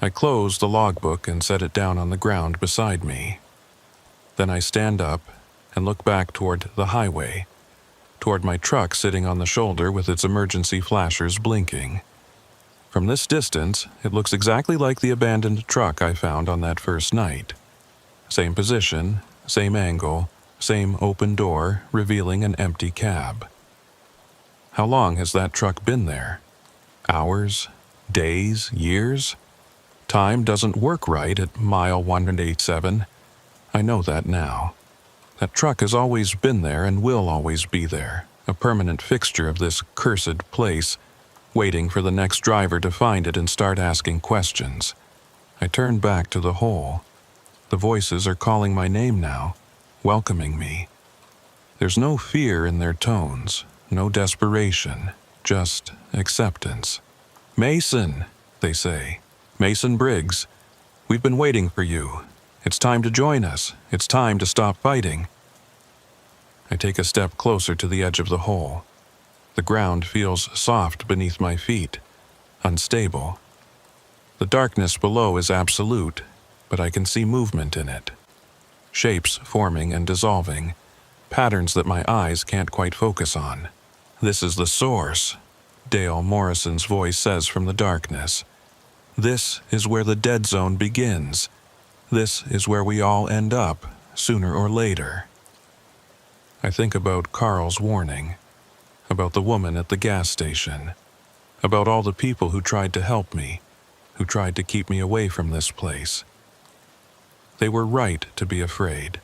I close the logbook and set it down on the ground beside me. Then I stand up and look back toward the highway, toward my truck sitting on the shoulder with its emergency flashers blinking. From this distance, it looks exactly like the abandoned truck I found on that first night. Same position, same angle, same open door revealing an empty cab. How long has that truck been there? Hours? Days? Years? Time doesn't work right at Mile 187. I know that now. That truck has always been there and will always be there, a permanent fixture of this cursed place, waiting for the next driver to find it and start asking questions. I turn back to the hole. The voices are calling my name now, welcoming me. There's no fear in their tones, no desperation, just acceptance. "Mason," they say. "Mason Briggs, we've been waiting for you. It's time to join us. It's time to stop fighting." I take a step closer to the edge of the hole. The ground feels soft beneath my feet, unstable. The darkness below is absolute, but I can see movement in it. Shapes forming and dissolving, patterns that my eyes can't quite focus on. "This is the source," Dale Morrison's voice says from the darkness. "This is where the dead zone begins. This is where we all end up, sooner or later. I think about Carl's warning, about the woman at the gas station, about all the people who tried to help me, who tried to keep me away from this place. They were right to be afraid,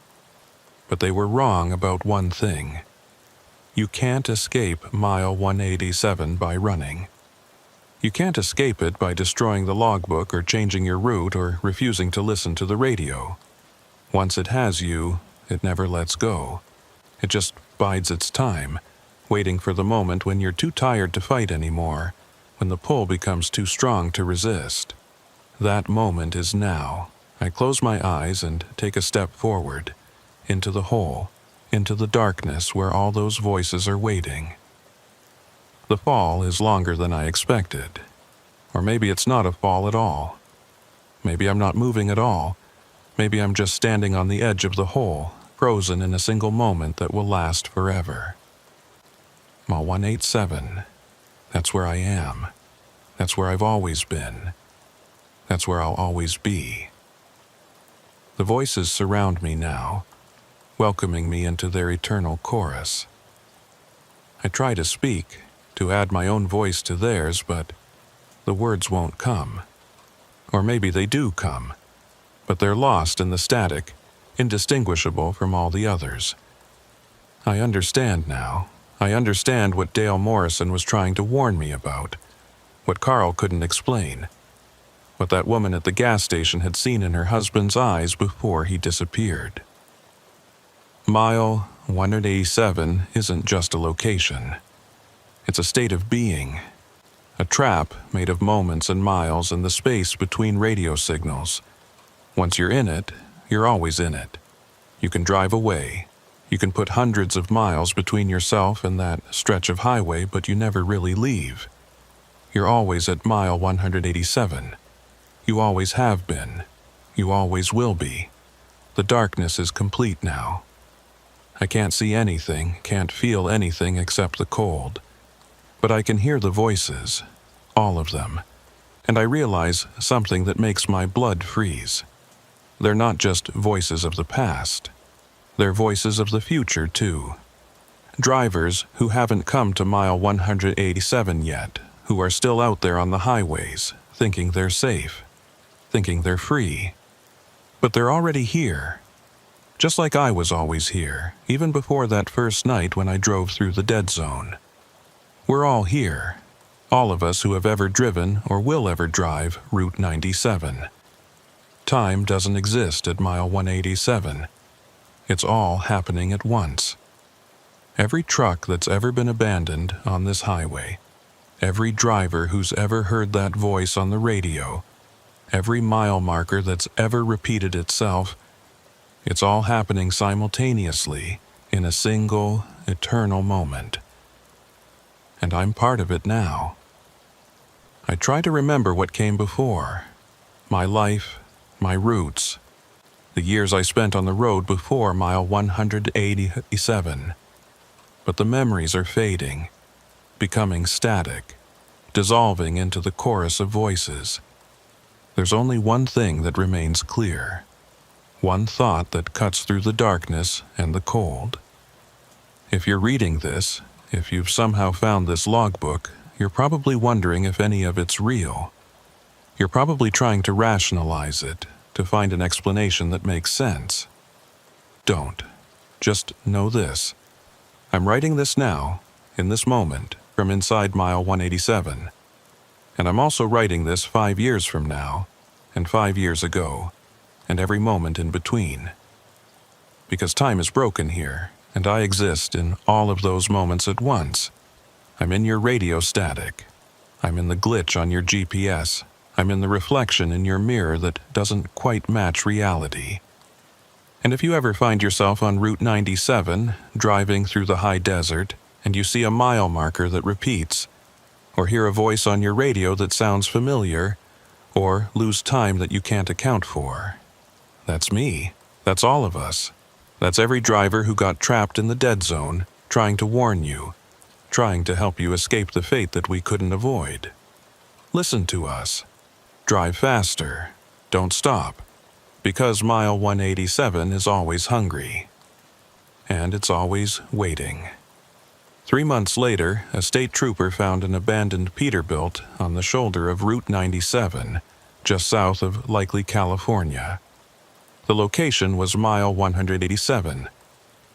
but they were wrong about one thing. You can't escape mile 187 by running. You can't escape it by destroying the logbook or changing your route or refusing to listen to the radio. Once it has you, it never lets go. It just bides its time, waiting for the moment when you're too tired to fight anymore, when the pull becomes too strong to resist. That moment is now. I close my eyes and take a step forward, into the hole, into the darkness where all those voices are waiting. The fall is longer than I expected. Or maybe it's not a fall at all. Maybe I'm not moving at all. Maybe I'm just standing on the edge of the hole, frozen in a single moment that will last forever. Mile 187. That's where I am. That's where I've always been. That's where I'll always be. The voices surround me now, welcoming me into their eternal chorus. I try to speak, to add my own voice to theirs, but the words won't come. Or maybe they do come, but they're lost in the static, indistinguishable from all the others. I understand now. I understand what Dale Morrison was trying to warn me about, what Carl couldn't explain, what that woman at the gas station had seen in her husband's eyes before he disappeared. Mile 187 isn't just a location. It's a state of being, a trap made of moments and miles and the space between radio signals. Once you're in it, you're always in it. You can drive away. You can put hundreds of miles between yourself and that stretch of highway, but you never really leave. You're always at mile 187. You always have been. You always will be. The darkness is complete now. I can't see anything, can't feel anything except the cold. But I can hear the voices, all of them, and I realize something that makes my blood freeze. They're not just voices of the past. They're voices of the future, too. Drivers who haven't come to mile 187 yet, who are still out there on the highways, thinking they're safe, thinking they're free. But they're already here. Just like I was always here, even before that first night when I drove through the dead zone. We're all here, all of us who have ever driven or will ever drive Route 97. Time doesn't exist at mile 187. It's all happening at once. Every truck that's ever been abandoned on this highway, every driver who's ever heard that voice on the radio, every mile marker that's ever repeated itself, it's all happening simultaneously in a single, eternal moment. And I'm part of it now. I try to remember what came before, my life, my roots, the years I spent on the road before mile 187. But the memories are fading, becoming static, dissolving into the chorus of voices. There's only one thing that remains clear, one thought that cuts through the darkness and the cold. If you're reading this, if you've somehow found this logbook, you're probably wondering if any of it's real. You're probably trying to rationalize it, to find an explanation that makes sense. Don't. Just know this. I'm writing this now, in this moment, from inside mile 187. And I'm also writing this 5 years from now, and 5 years ago, and every moment in between. Because time is broken here, and I exist in all of those moments at once. I'm in your radio static. I'm in the glitch on your GPS. I'm in the reflection in your mirror that doesn't quite match reality. And if you ever find yourself on Route 97, driving through the high desert, and you see a mile marker that repeats, or hear a voice on your radio that sounds familiar, or lose time that you can't account for, that's me. That's all of us. That's every driver who got trapped in the dead zone, trying to warn you, trying to help you escape the fate that we couldn't avoid. Listen to us. Drive faster. Don't stop. Because mile 187 is always hungry. And it's always waiting. 3 months later, a state trooper found an abandoned Peterbilt on the shoulder of Route 97, just south of Likely, California. The location was mile 187.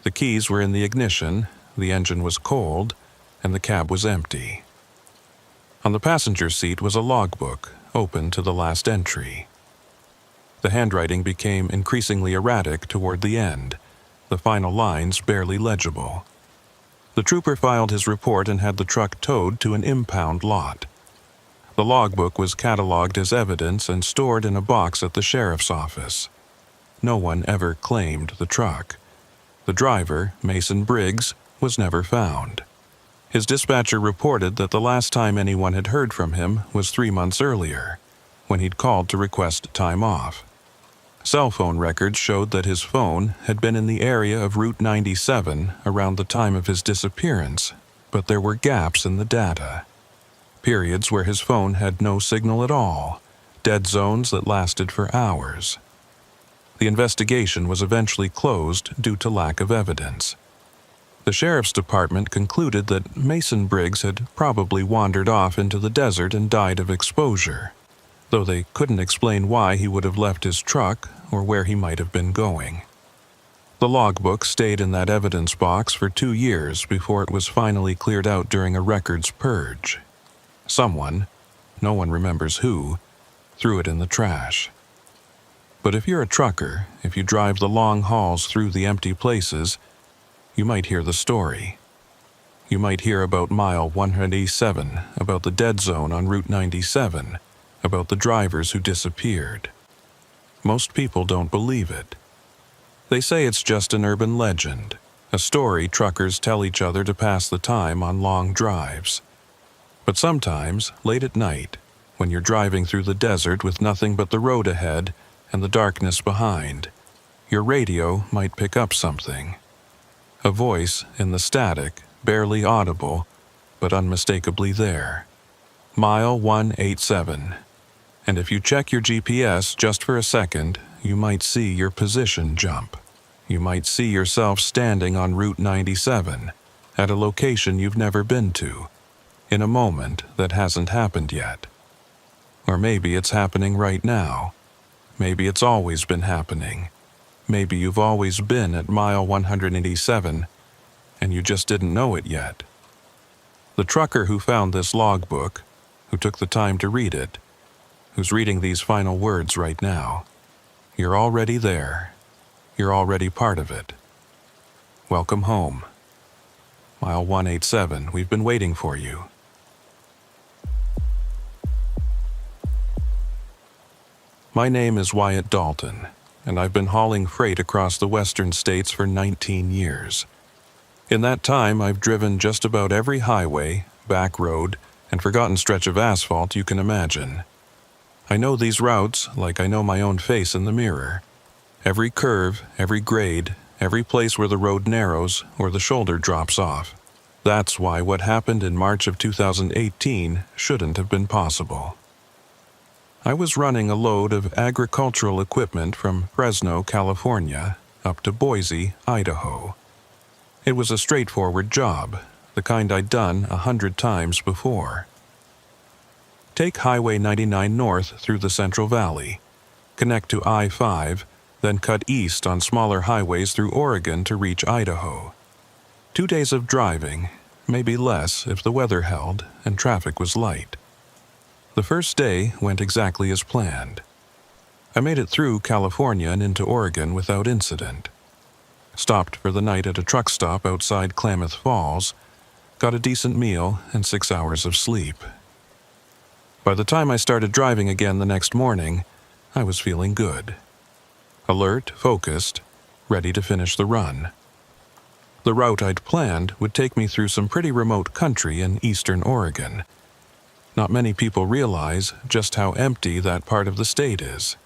The keys were in the ignition, the engine was cold, and the cab was empty. On the passenger seat was a logbook, open to the last entry. The handwriting became increasingly erratic toward the end, the final lines barely legible. The trooper filed his report and had the truck towed to an impound lot. The logbook was cataloged as evidence and stored in a box at the sheriff's office. No one ever claimed the truck. The driver, Mason Briggs, was never found. His dispatcher reported that the last time anyone had heard from him was 3 months earlier, when he'd called to request time off. Cell phone records showed that his phone had been in the area of Route 97 around the time of his disappearance, but there were gaps in the data. Periods where his phone had no signal at all, dead zones that lasted for hours. The investigation was eventually closed due to lack of evidence. The sheriff's department concluded that Mason Briggs had probably wandered off into the desert and died of exposure, though they couldn't explain why he would have left his truck or where he might have been going. The logbook stayed in that evidence box for 2 years before it was finally cleared out during a records purge. Someone, no one remembers who, threw it in the trash. But if you're a trucker, if you drive the long hauls through the empty places, you might hear the story. You might hear about mile 187, about the dead zone on Route 97, about the drivers who disappeared. Most people don't believe it. They say it's just an urban legend, a story truckers tell each other to pass the time on long drives. But sometimes, late at night, when you're driving through the desert with nothing but the road ahead and the darkness behind, your radio might pick up something. A voice in the static, barely audible, but unmistakably there. Mile 187. And if you check your GPS just for a second, you might see your position jump. You might see yourself standing on Route 97, at a location you've never been to, in a moment that hasn't happened yet. Or maybe it's happening right now. Maybe it's always been happening. Maybe you've always been at mile 187, and you just didn't know it yet. The trucker who found this logbook, who took the time to read it, who's reading these final words right now, you're already there. You're already part of it. Welcome home. Mile 187, we've been waiting for you. My name is Wyatt Dalton, and I've been hauling freight across the western states for 19 years. In that time, I've driven just about every highway, back road, and forgotten stretch of asphalt you can imagine. I know these routes like I know my own face in the mirror. Every curve, every grade, every place where the road narrows or the shoulder drops off. That's why what happened in March of 2018 shouldn't have been possible. I was running a load of agricultural equipment from Fresno, California, up to Boise, Idaho. It was a straightforward job, the kind I'd done 100 times before. Take Highway 99 north through the Central Valley, connect to I-5, then cut east on smaller highways through Oregon to reach Idaho. 2 days of driving, maybe less if the weather held and traffic was light. The first day went exactly as planned. I made it through California and into Oregon without incident. Stopped for the night at a truck stop outside Klamath Falls, got a decent meal and 6 hours of sleep. By the time I started driving again the next morning, I was feeling good. Alert, focused, ready to finish the run. The route I'd planned would take me through some pretty remote country in eastern Oregon. Not many people realize just how empty that part of the state is.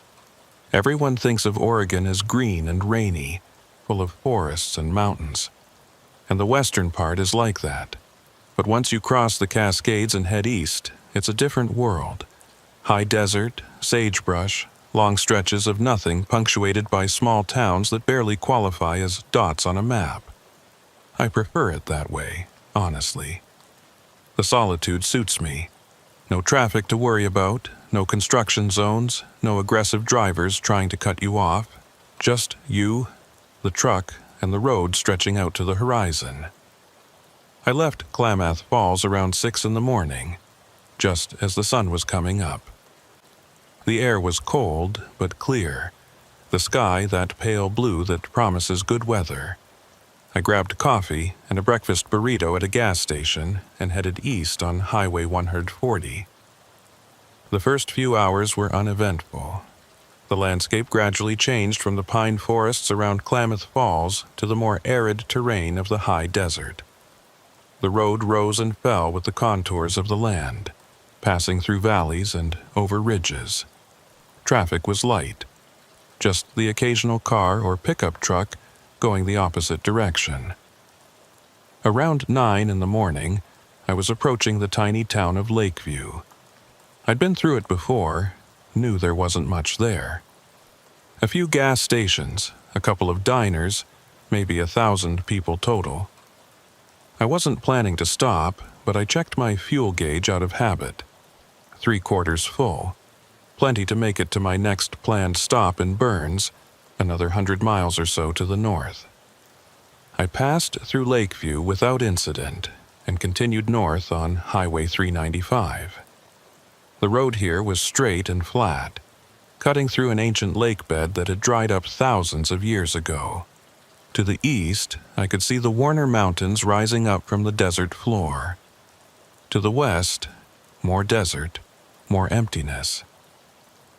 Everyone thinks of Oregon as green and rainy, full of forests and mountains. And the western part is like that. But once you cross the Cascades and head east, it's a different world. High desert, sagebrush, long stretches of nothing punctuated by small towns that barely qualify as dots on a map. I prefer it that way, honestly. The solitude suits me. No traffic to worry about, no construction zones, no aggressive drivers trying to cut you off. Just you, the truck, and the road stretching out to the horizon. I left Klamath Falls around 6 in the morning, just as the sun was coming up. The air was cold but clear, the sky that pale blue that promises good weather. I grabbed coffee and a breakfast burrito at a gas station and headed east on Highway 140. The first few hours were uneventful. The landscape gradually changed from the pine forests around Klamath Falls to the more arid terrain of the high desert. The road rose and fell with the contours of the land, passing through valleys and over ridges. Traffic was light, just the occasional car or pickup truck going the opposite direction. Around 9 in the morning, I was approaching the tiny town of Lakeview. I'd been through it before, knew there wasn't much there. A few gas stations, a couple of diners, maybe 1,000 people total. I wasn't planning to stop, but I checked my fuel gauge out of habit. 3/4 full. Plenty to make it to my next planned stop in Burns, another 100 miles or so to the north. I passed through Lakeview without incident and continued north on Highway 395. The road here was straight and flat, cutting through an ancient lake bed that had dried up thousands of years ago. To the east, I could see the Warner Mountains rising up from the desert floor. To the west, more desert, more emptiness.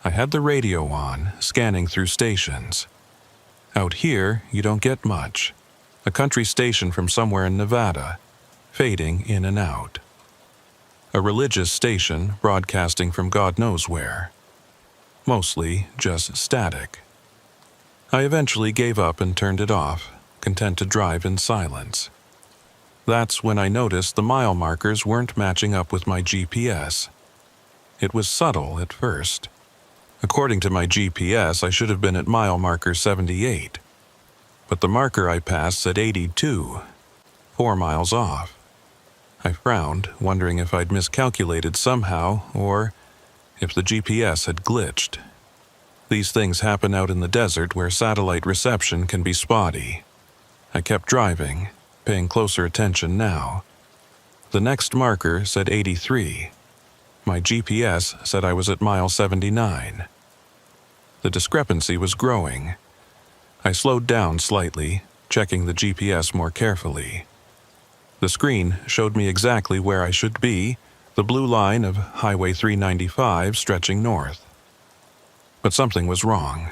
I had the radio on, scanning through stations. Out here, you don't get much. A country station from somewhere in Nevada, fading in and out. A religious station broadcasting from God knows where. Mostly just static. I eventually gave up and turned it off, content to drive in silence. That's when I noticed the mile markers weren't matching up with my GPS. It was subtle at first. According to my GPS, I should have been at mile marker 78. But the marker I passed said 82, 4 miles off. I frowned, wondering if I'd miscalculated somehow, or if the GPS had glitched. These things happen out in the desert where satellite reception can be spotty. I kept driving, paying closer attention now. The next marker said 83. My GPS said I was at mile 79. The discrepancy was growing. I slowed down slightly, checking the GPS more carefully. The screen showed me exactly where I should be, the blue line of Highway 395 stretching north. But something was wrong.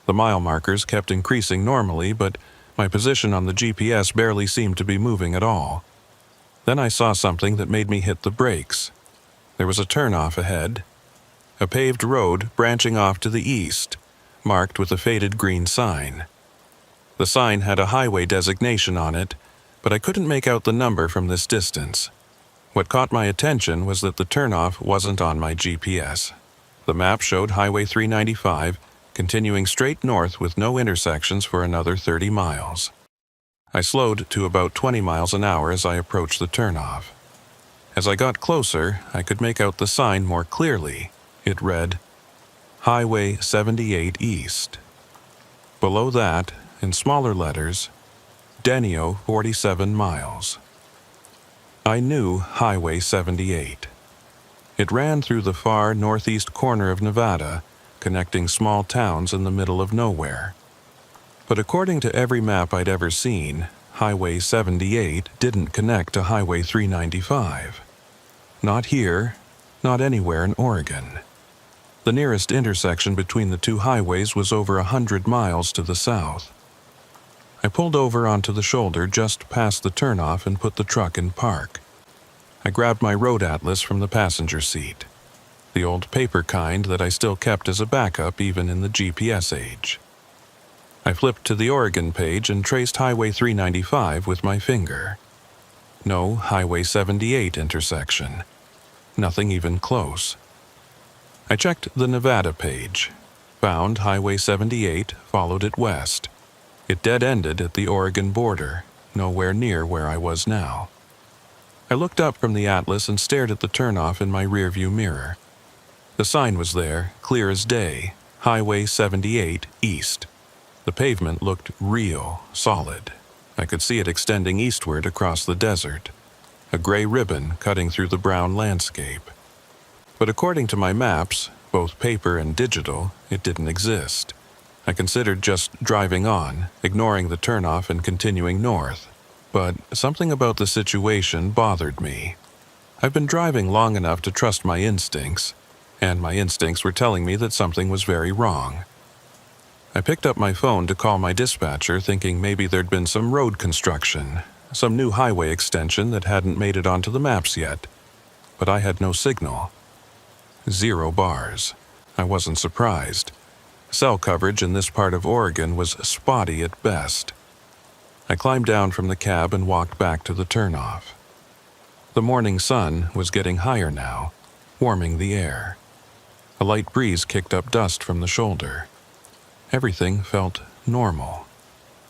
The mile markers kept increasing normally, but my position on the GPS barely seemed to be moving at all. Then I saw something that made me hit the brakes. There was a turnoff ahead. A paved road branching off to the east, marked with a faded green sign. The sign had a highway designation on it, but I couldn't make out the number from this distance. What caught my attention was that the turnoff wasn't on my GPS. The map showed Highway 395, continuing straight north with no intersections for another 30 miles. I slowed to about 20 miles an hour as I approached the turnoff. As I got closer, I could make out the sign more clearly. It read, Highway 78 East. Below that, in smaller letters, Denio 47 miles. I knew Highway 78. It ran through the far northeast corner of Nevada, connecting small towns in the middle of nowhere. But according to every map I'd ever seen, Highway 78 didn't connect to Highway 395. Not here, not anywhere in Oregon. The nearest intersection between the two highways was over 100 miles to the south. I pulled over onto the shoulder just past the turnoff and put the truck in park. I grabbed my road atlas from the passenger seat, the old paper kind that I still kept as a backup even in the GPS age. I flipped to the Oregon page and traced Highway 395 with my finger. No Highway 78 intersection. Nothing even close. I checked the Nevada page. Found Highway 78, followed it west. It dead-ended at the Oregon border, nowhere near where I was now. I looked up from the atlas and stared at the turnoff in my rearview mirror. The sign was there, clear as day, Highway 78 east. The pavement looked real, solid. I could see it extending eastward across the desert, a gray ribbon cutting through the brown landscape. But according to my maps, both paper and digital, it didn't exist. I considered just driving on, ignoring the turnoff and continuing north. But something about the situation bothered me. I've been driving long enough to trust my instincts, and my instincts were telling me that something was very wrong. I picked up my phone to call my dispatcher, thinking maybe there'd been some road construction, some new highway extension that hadn't made it onto the maps yet. But I had no signal. 0 bars. I wasn't surprised. Cell coverage in this part of Oregon was spotty at best. I climbed down from the cab and walked back to the turnoff. The morning sun was getting higher now, warming the air. A light breeze kicked up dust from the shoulder. Everything felt normal,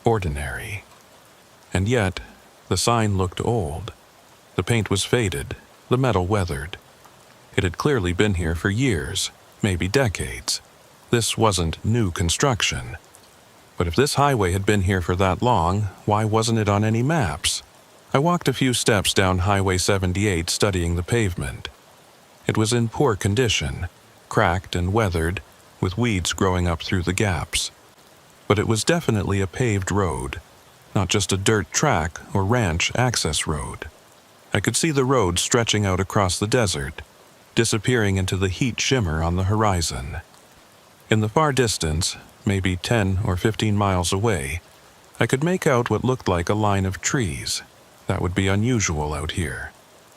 ordinary. And yet, the sign looked old. The paint was faded, the metal weathered. It had clearly been here for years, maybe decades. This wasn't new construction. But if this highway had been here for that long, why wasn't it on any maps? I walked a few steps down Highway 78 studying the pavement. It was in poor condition, cracked and weathered, with weeds growing up through the gaps. But it was definitely a paved road, not just a dirt track or ranch access road. I could see the road stretching out across the desert, disappearing into the heat shimmer on the horizon. In the far distance, maybe 10 or 15 miles away, I could make out what looked like a line of trees. That would be unusual out here.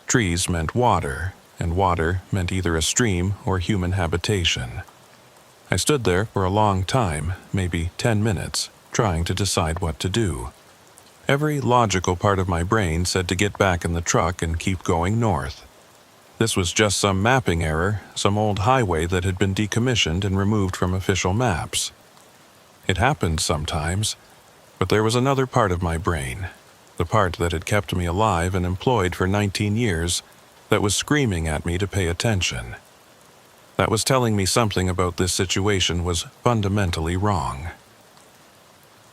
Trees meant water, and water meant either a stream or human habitation. I stood there for a long time, maybe 10 minutes, trying to decide what to do. Every logical part of my brain said to get back in the truck and keep going north. This was just some mapping error, some old highway that had been decommissioned and removed from official maps. It happened sometimes, but there was another part of my brain, the part that had kept me alive and employed for 19 years, that was screaming at me to pay attention. That was telling me something about this situation was fundamentally wrong.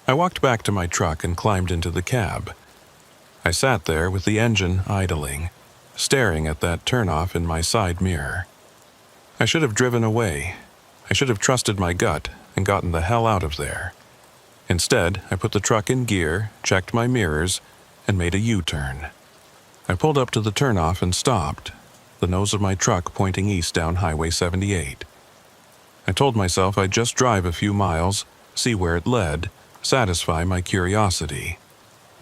I walked back to my truck and climbed into the cab. I sat there with the engine idling, staring at that turnoff in my side mirror. I should have driven away. I should have trusted my gut and gotten the hell out of there. Instead, I put the truck in gear, checked my mirrors, and made a U-turn. I pulled up to the turnoff and stopped, the nose of my truck pointing east down Highway 78. I told myself I'd just drive a few miles, see where it led, satisfy my curiosity.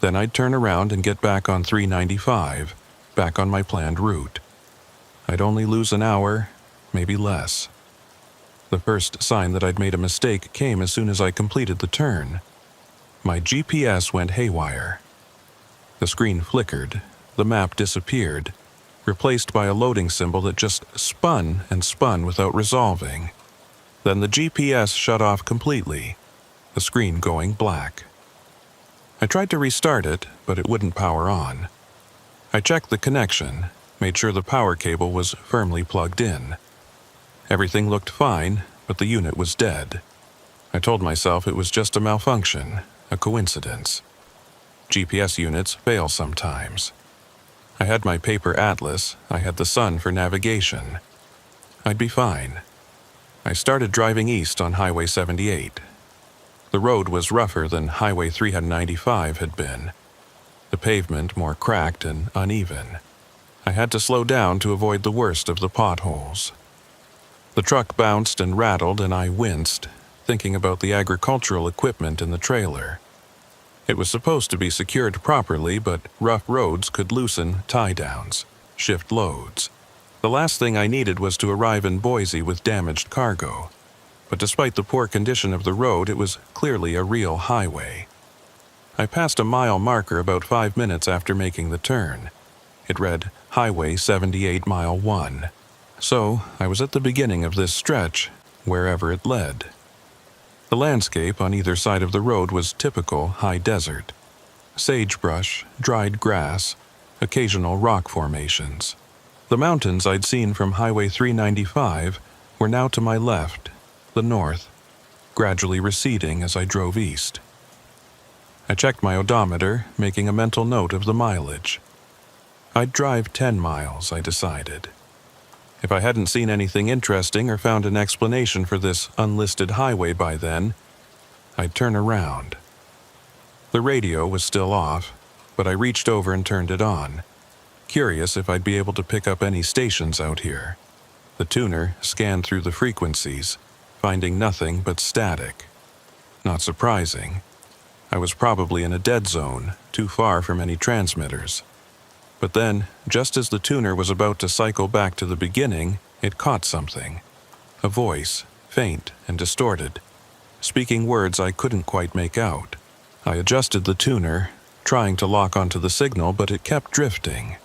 Then I'd turn around and get back on 395, back on my planned route. I'd only lose an hour, maybe less. The first sign that I'd made a mistake came as soon as I completed the turn. My GPS went haywire. The screen flickered, the map disappeared, replaced by a loading symbol that just spun and spun without resolving. Then the GPS shut off completely, the screen going black. I tried to restart it, but it wouldn't power on. I checked the connection, made sure the power cable was firmly plugged in. Everything looked fine, but the unit was dead. I told myself it was just a malfunction, a coincidence. GPS units fail sometimes. I had my paper atlas, I had the sun for navigation. I'd be fine. I started driving east on Highway 78. The road was rougher than Highway 395 had been. The pavement more cracked and uneven. I had to slow down to avoid the worst of the potholes. The truck bounced and rattled and I winced, thinking about the agricultural equipment in the trailer. It was supposed to be secured properly, but rough roads could loosen tie-downs, shift loads. The last thing I needed was to arrive in Boise with damaged cargo. But despite the poor condition of the road, it was clearly a real highway. I passed a mile marker about 5 minutes after making the turn. It read Highway 78 Mile 1. So I was at the beginning of this stretch, wherever it led. The landscape on either side of the road was typical high desert. Sagebrush, dried grass, occasional rock formations. The mountains I'd seen from Highway 395 were now to my left, the north, gradually receding as I drove east. I checked my odometer, making a mental note of the mileage. I'd drive 10 miles, I decided. If I hadn't seen anything interesting or found an explanation for this unlisted highway by then, I'd turn around. The radio was still off, but I reached over and turned it on, curious if I'd be able to pick up any stations out here. The tuner scanned through the frequencies, finding nothing but static. Not surprising. I was probably in a dead zone, too far from any transmitters. But then, just as the tuner was about to cycle back to the beginning, it caught something. A voice, faint and distorted, speaking words I couldn't quite make out. I adjusted the tuner, trying to lock onto the signal, but it kept drifting.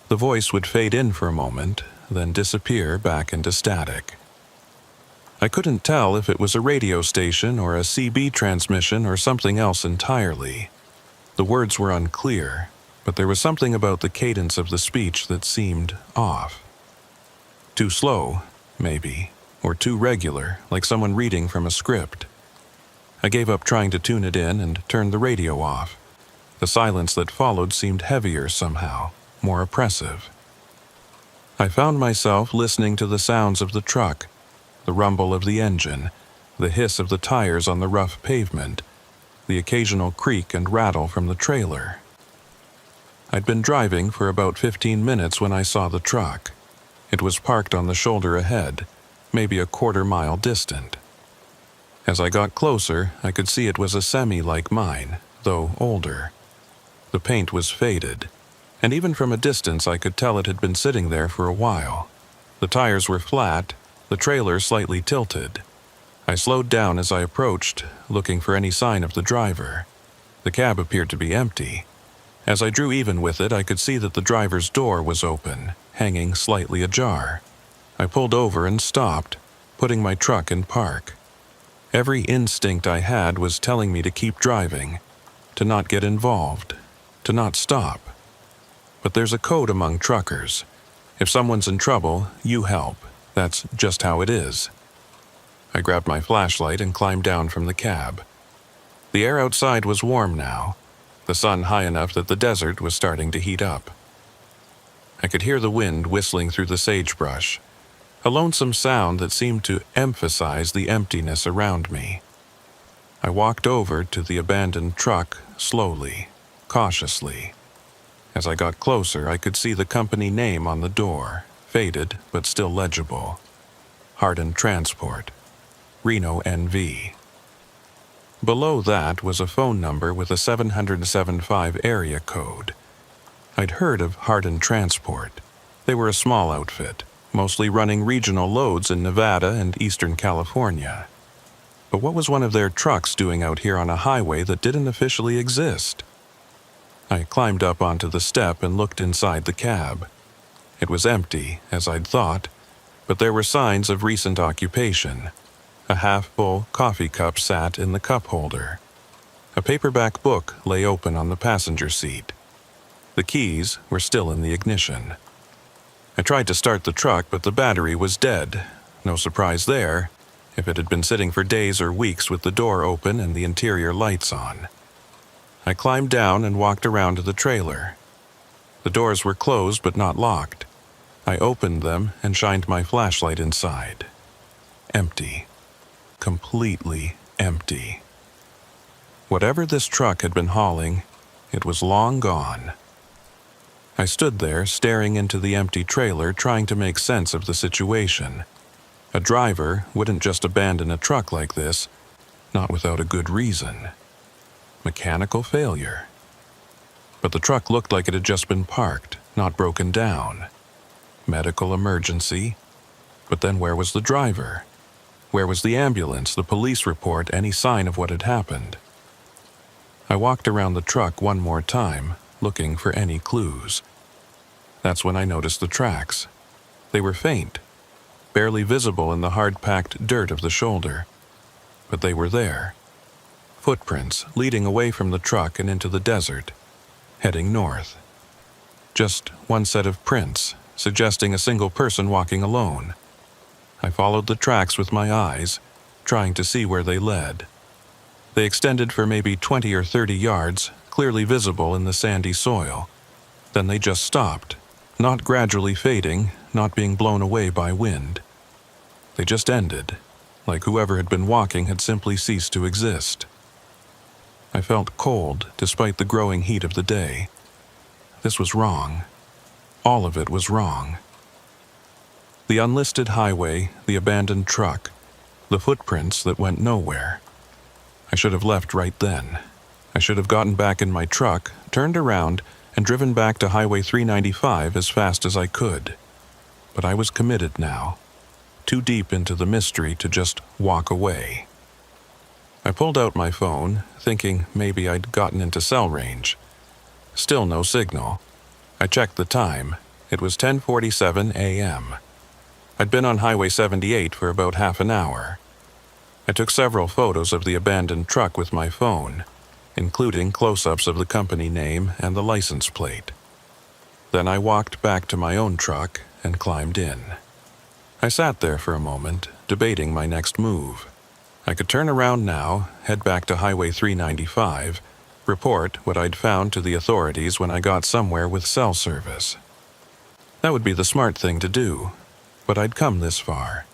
The voice would fade in for a moment, then disappear back into static. I couldn't tell if it was a radio station or a CB transmission or something else entirely. The words were unclear, but there was something about the cadence of the speech that seemed off. Too slow, maybe, or too regular, like someone reading from a script. I gave up trying to tune it in and turned the radio off. The silence that followed seemed heavier somehow, more oppressive. I found myself listening to the sounds of the truck, the rumble of the engine, the hiss of the tires on the rough pavement, the occasional creak and rattle from the trailer. I'd been driving for about 15 minutes when I saw the truck. It was parked on the shoulder ahead, maybe a quarter-mile distant. As I got closer, I could see it was a semi like mine, though older. The paint was faded, and even from a distance I could tell it had been sitting there for a while. The tires were flat, the trailer slightly tilted. I slowed down as I approached, looking for any sign of the driver. The cab appeared to be empty. As I drew even with it, I could see that the driver's door was open, hanging slightly ajar. I pulled over and stopped, putting my truck in park. Every instinct I had was telling me to keep driving, to not get involved, to not stop. But there's a code among truckers. If someone's in trouble, you help. That's just how it is. I grabbed my flashlight and climbed down from the cab. The air outside was warm now, the sun high enough that the desert was starting to heat up. I could hear the wind whistling through the sagebrush, a lonesome sound that seemed to emphasize the emptiness around me. I walked over to the abandoned truck slowly, cautiously. As I got closer, I could see the company name on the door, faded but still legible. Hardin Transport, Reno NV. Below that was a phone number with a 775 area code. I'd heard of Hardin Transport. They were a small outfit, mostly running regional loads in Nevada and Eastern California. But what was one of their trucks doing out here on a highway that didn't officially exist? I climbed up onto the step and looked inside the cab. It was empty, as I'd thought, but there were signs of recent occupation. A half-full coffee cup sat in the cup holder. A paperback book lay open on the passenger seat. The keys were still in the ignition. I tried to start the truck, but the battery was dead. No surprise there, if it had been sitting for days or weeks with the door open and the interior lights on. I climbed down and walked around to the trailer. The doors were closed but not locked. I opened them and shined my flashlight inside. Empty. Completely empty. Whatever this truck had been hauling, it was long gone. I stood there staring into the empty trailer, trying to make sense of the situation. A driver wouldn't just abandon a truck like this, not without a good reason. Mechanical failure. But the truck looked like it had just been parked, not broken down. Medical emergency. But then where was the driver? Where was the ambulance, the police report, any sign of what had happened? I walked around the truck one more time, looking for any clues. That's when I noticed the tracks. They were faint, barely visible in the hard-packed dirt of the shoulder. but they were there. Footprints leading away from the truck and into the desert, heading north. Just one set of prints, suggesting a single person walking alone. I followed the tracks with my eyes, trying to see where they led. They extended for maybe 20 or 30 yards, clearly visible in the sandy soil. Then they just stopped, not gradually fading, not being blown away by wind. They just ended, like whoever had been walking had simply ceased to exist. I felt cold despite the growing heat of the day. This was wrong. All of it was wrong. The unlisted highway, the abandoned truck, the footprints that went nowhere. I should have left right then. I should have gotten back in my truck, turned around, and driven back to Highway 395 as fast as I could. But I was committed now, too deep into the mystery to just walk away. I pulled out my phone, thinking maybe I'd gotten into cell range. Still no signal. I checked the time. It was 10:47 a.m. I'd been on Highway 78 for about half an hour. I took several photos of the abandoned truck with my phone, including close-ups of the company name and the license plate. Then I walked back to my own truck and climbed in. I sat there for a moment, debating my next move. I could turn around now, head back to Highway 395, report what I'd found to the authorities when I got somewhere with cell service. That would be the smart thing to do, but I'd come this far,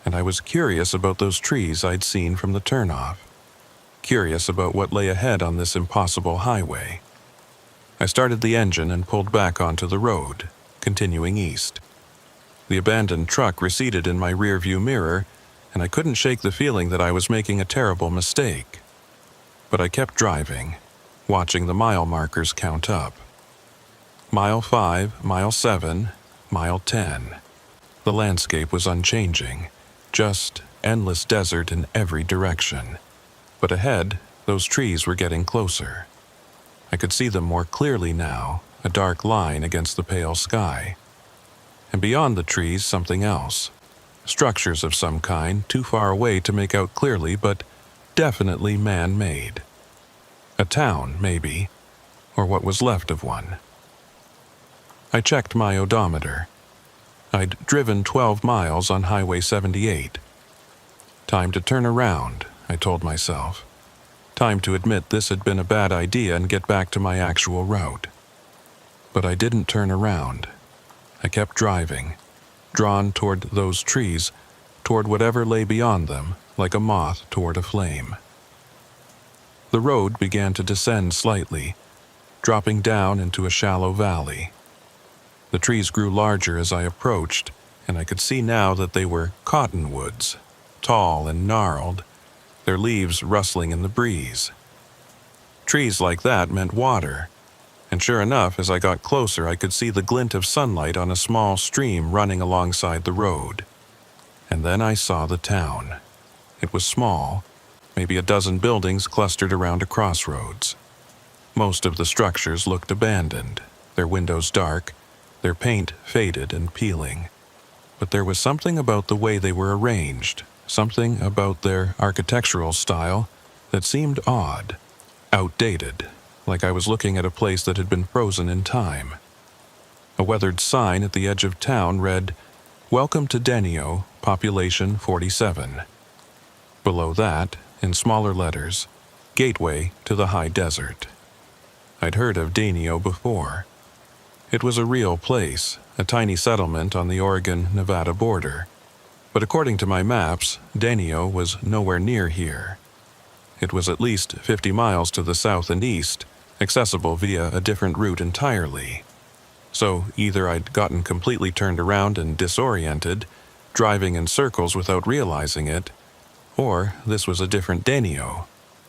and I was curious about those trees I'd seen from the turnoff. Curious about what lay ahead on this impossible highway. I started the engine and pulled back onto the road, continuing east. The abandoned truck receded in my rearview mirror, and I couldn't shake the feeling that I was making a terrible mistake. But I kept driving, watching the mile markers count up. Mile 5, mile 7, mile 10. The landscape was unchanging, just endless desert in every direction. But ahead, those trees were getting closer. I could see them more clearly now, a dark line against the pale sky. And beyond the trees, something else. Structures of some kind, too far away to make out clearly, but definitely man-made. A town, maybe, or what was left of one. I checked my odometer. I'd driven 12 miles on Highway 78. Time to turn around, I told myself. Time to admit this had been a bad idea and get back to my actual route. But I didn't turn around. I kept driving, drawn toward those trees, toward whatever lay beyond them, like a moth toward a flame. The road began to descend slightly, dropping down into a shallow valley. The trees grew larger as I approached, and I could see now that they were cottonwoods, tall and gnarled, their leaves rustling in the breeze. Trees like that meant water, and sure enough, as I got closer, I could see the glint of sunlight on a small stream running alongside the road. And then I saw the town. It was small, maybe a dozen buildings clustered around a crossroads. Most of the structures looked abandoned, their windows dark, their paint faded and peeling. But there was something about the way they were arranged, something about their architectural style that seemed odd, outdated, like I was looking at a place that had been frozen in time. A weathered sign at the edge of town read, "Welcome to Denio, population 47. Below that, in smaller letters, "Gateway to the High Desert." I'd heard of Denio before. It was a real place, a tiny settlement on the Oregon-Nevada border. But according to my maps, Denio was nowhere near here. It was at least 50 miles to the south and east, accessible via a different route entirely. So either I'd gotten completely turned around and disoriented, driving in circles without realizing it, or this was a different Denio,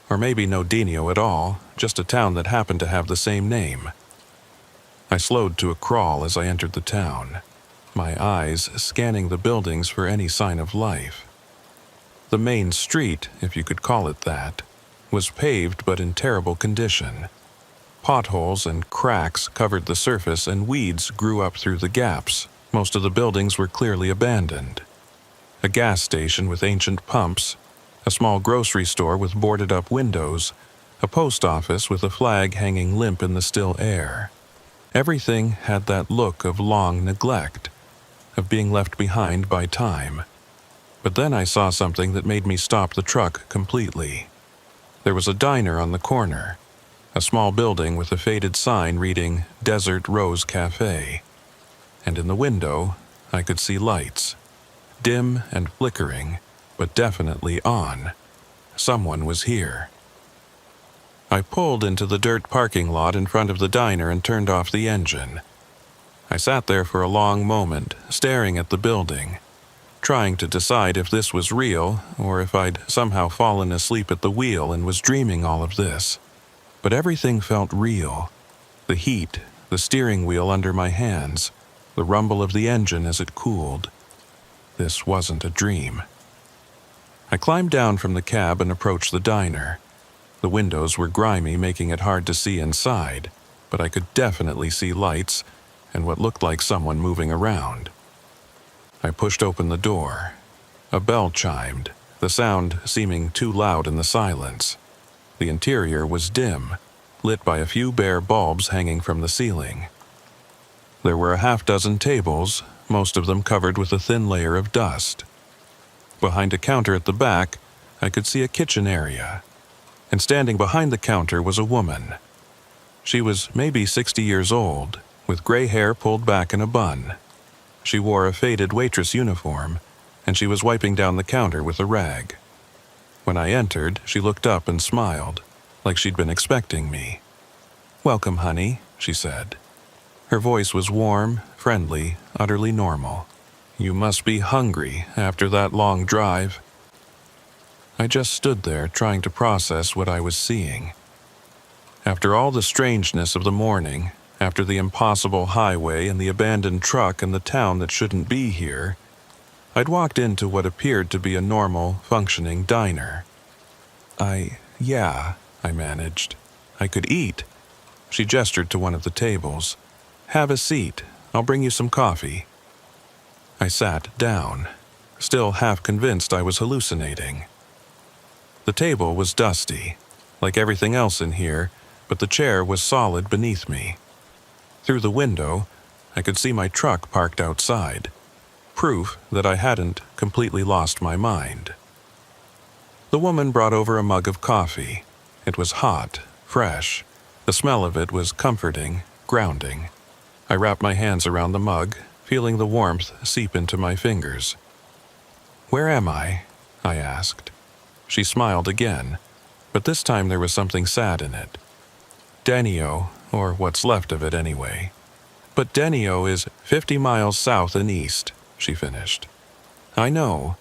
or maybe no Denio at all, just a town that happened to have the same name. I slowed to a crawl as I entered the town, my eyes scanning the buildings for any sign of life. The main street, if you could call it that, was paved but in terrible condition. Potholes and cracks covered the surface and weeds grew up through the gaps. Most of the buildings were clearly abandoned. A gas station with ancient pumps, a small grocery store with boarded-up windows, a post office with a flag hanging limp in the still air. Everything had that look of long neglect, of being left behind by time. But then I saw something that made me stop the truck completely. There was a diner on the corner, a small building with a faded sign reading Desert Rose Cafe. And in the window, I could see lights, dim and flickering, but definitely on. Someone was here. I pulled into the dirt parking lot in front of the diner and turned off the engine. I sat there for a long moment, staring at the building, trying to decide if this was real or if I'd somehow fallen asleep at the wheel and was dreaming all of this. But everything felt real. The heat, the steering wheel under my hands, the rumble of the engine as it cooled. This wasn't a dream. I climbed down from the cab and approached the diner. The windows were grimy, making it hard to see inside, but I could definitely see lights and what looked like someone moving around. I pushed open the door. A bell chimed, the sound seeming too loud in the silence. The interior was dim, lit by a few bare bulbs hanging from the ceiling. There were a half-dozen tables, most of them covered with a thin layer of dust. Behind a counter at the back, I could see a kitchen area, and standing behind the counter was a woman. She was maybe 60 years old, with gray hair pulled back in a bun. She wore a faded waitress uniform, and she was wiping down the counter with a rag. When I entered, she looked up and smiled, like she'd been expecting me. "Welcome, honey," she said. Her voice was warm, friendly, utterly normal. "You must be hungry after that long drive." I just stood there trying to process what I was seeing. After all the strangeness of the morning, after the impossible highway and the abandoned truck and the town that shouldn't be here, I'd walked into what appeared to be a normal, functioning diner. Yeah, I managed. "I could eat." She gestured to one of the tables. "Have a seat. I'll bring you some coffee." I sat down, still half convinced I was hallucinating. The table was dusty, like everything else in here, but the chair was solid beneath me. Through the window, I could see my truck parked outside, proof that I hadn't completely lost my mind. The woman brought over a mug of coffee. It was hot, fresh. The smell of it was comforting, grounding. I wrapped my hands around the mug, feeling the warmth seep into my fingers. "Where am I?" I asked. She smiled again, but this time there was something sad in it. "Denio, or what's left of it anyway. But Denio is 50 miles south and east," she finished. "I know.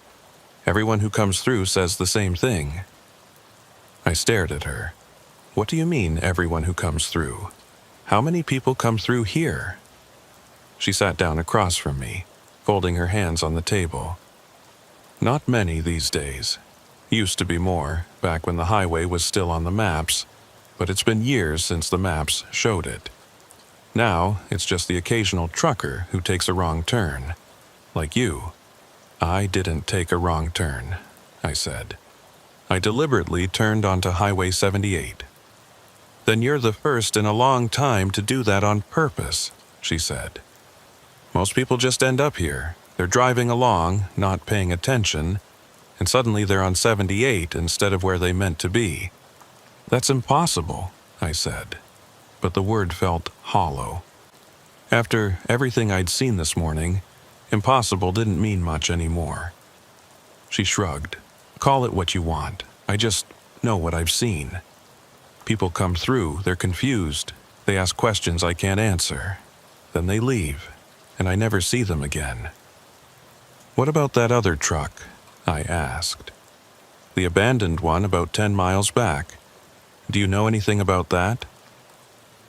Everyone who comes through says the same thing." I stared at her. "What do you mean, everyone who comes through? How many people come through here?" She sat down across from me, folding her hands on the table. "Not many these days. Used to be more, back when the highway was still on the maps, but it's been years since the maps showed it. Now, it's just the occasional trucker who takes a wrong turn. Like you." "I didn't take a wrong turn," I said. "I deliberately turned onto Highway 78. "Then you're the first in a long time to do that on purpose," she said. "Most people just end up here. They're driving along, not paying attention, and suddenly they're on 78 instead of where they meant to be." "That's impossible," I said, but the word felt hollow. After everything I'd seen this morning, impossible didn't mean much anymore. She shrugged. "Call it what you want. I just know what I've seen. People come through, they're confused, they ask questions I can't answer. Then they leave, and I never see them again." "What about that other truck?" I asked. "The abandoned one about 10 miles back. Do you know anything about that?"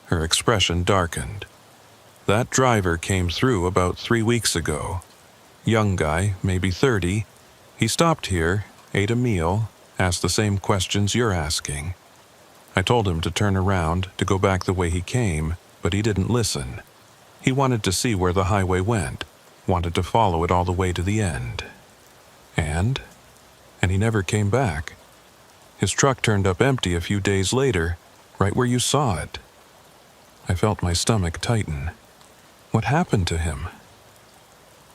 Her expression darkened. "That driver came through about 3 weeks ago. Young guy, maybe 30. He stopped here, ate a meal, asked the same questions you're asking. I told him to turn around, to go back the way he came, but he didn't listen. He wanted to see where the highway went, wanted to follow it all the way to the end. And and he never came back. His truck turned up empty a few days later, right where you saw it. I felt my stomach tighten. What happened to him?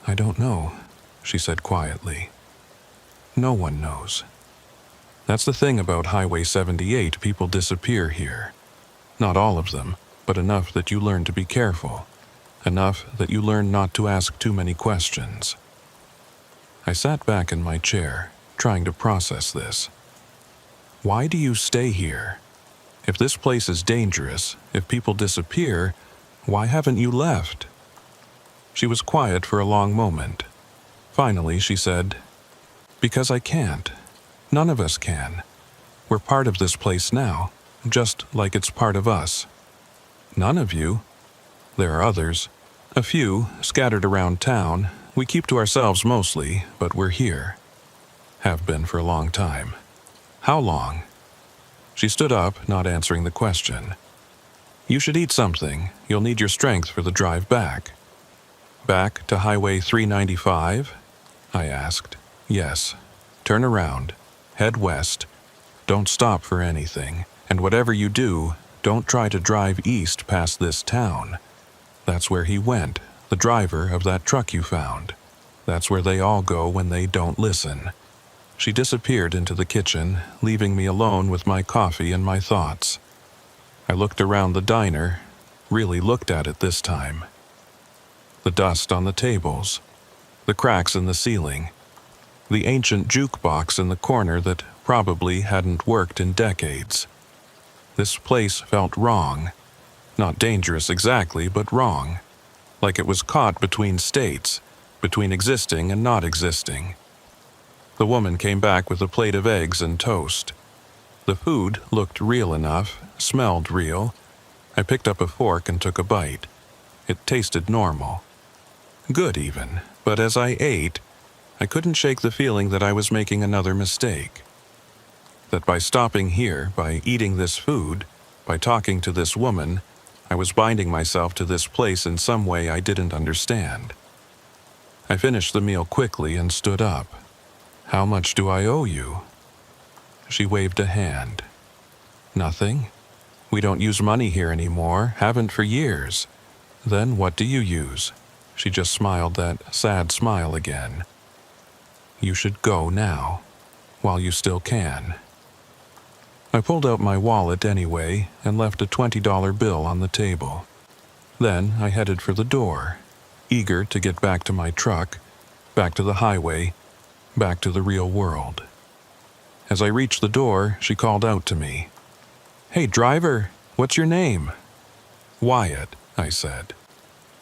I don't know, she said quietly. No one knows. That's the thing about Highway 78, people disappear here. Not all of them, but enough that you learn to be careful. Enough that you learn not to ask too many questions. I sat back in my chair, trying to process this. Why do you stay here? If this place is dangerous, if people disappear, why haven't you left? She was quiet for a long moment. Finally, she said, Because I can't. None of us can. We're part of this place now, just like it's part of us. None of you? There are others. A few, scattered around town. We keep to ourselves mostly, but we're here. Have been for a long time. How long? She stood up, not answering the question. You should eat something. You'll need your strength for the drive back. Back to Highway 395? I asked. Yes. Turn around. Head west. Don't stop for anything. And whatever you do, don't try to drive east past this town. That's where he went, the driver of that truck you found. That's where they all go when they don't listen. She disappeared into the kitchen, leaving me alone with my coffee and my thoughts. I looked around the diner, really looked at it this time. The dust on the tables, the cracks in the ceiling, the ancient jukebox in the corner that probably hadn't worked in decades. This place felt wrong. Not dangerous exactly, but wrong. Like it was caught between states, between existing and not existing. The woman came back with a plate of eggs and toast. The food looked real enough, smelled real. I picked up a fork and took a bite. It tasted normal. Good even, but as I ate, I couldn't shake the feeling that I was making another mistake. That by stopping here, by eating this food, by talking to this woman, I was binding myself to this place in some way I didn't understand. I finished the meal quickly and stood up. How much do I owe you? She waved a hand. Nothing. We don't use money here anymore, haven't for years. Then what do you use? She just smiled that sad smile again. You should go now, while you still can. I pulled out my wallet anyway and left a $20 bill on the table. Then I headed for the door, eager to get back to my truck, back to the highway, back to the real world. As I reached the door, she called out to me. Hey, driver, what's your name? Wyatt, I said.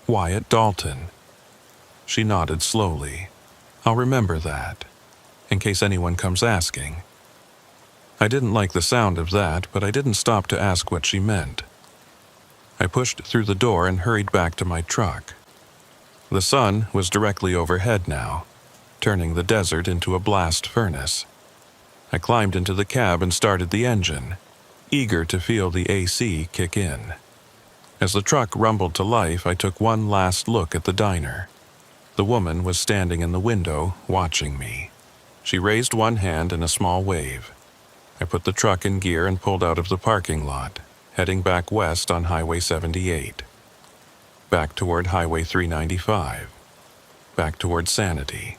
Wyatt Dalton. She nodded slowly. I'll remember that, in case anyone comes asking. I didn't like the sound of that, but I didn't stop to ask what she meant. I pushed through the door and hurried back to my truck. The sun was directly overhead now, turning the desert into a blast furnace. I climbed into the cab and started the engine, eager to feel the AC kick in. As the truck rumbled to life, I took one last look at the diner. The woman was standing in the window, watching me. She raised one hand in a small wave. I put the truck in gear and pulled out of the parking lot, heading back west on Highway 78. Back toward Highway 395. Back toward sanity.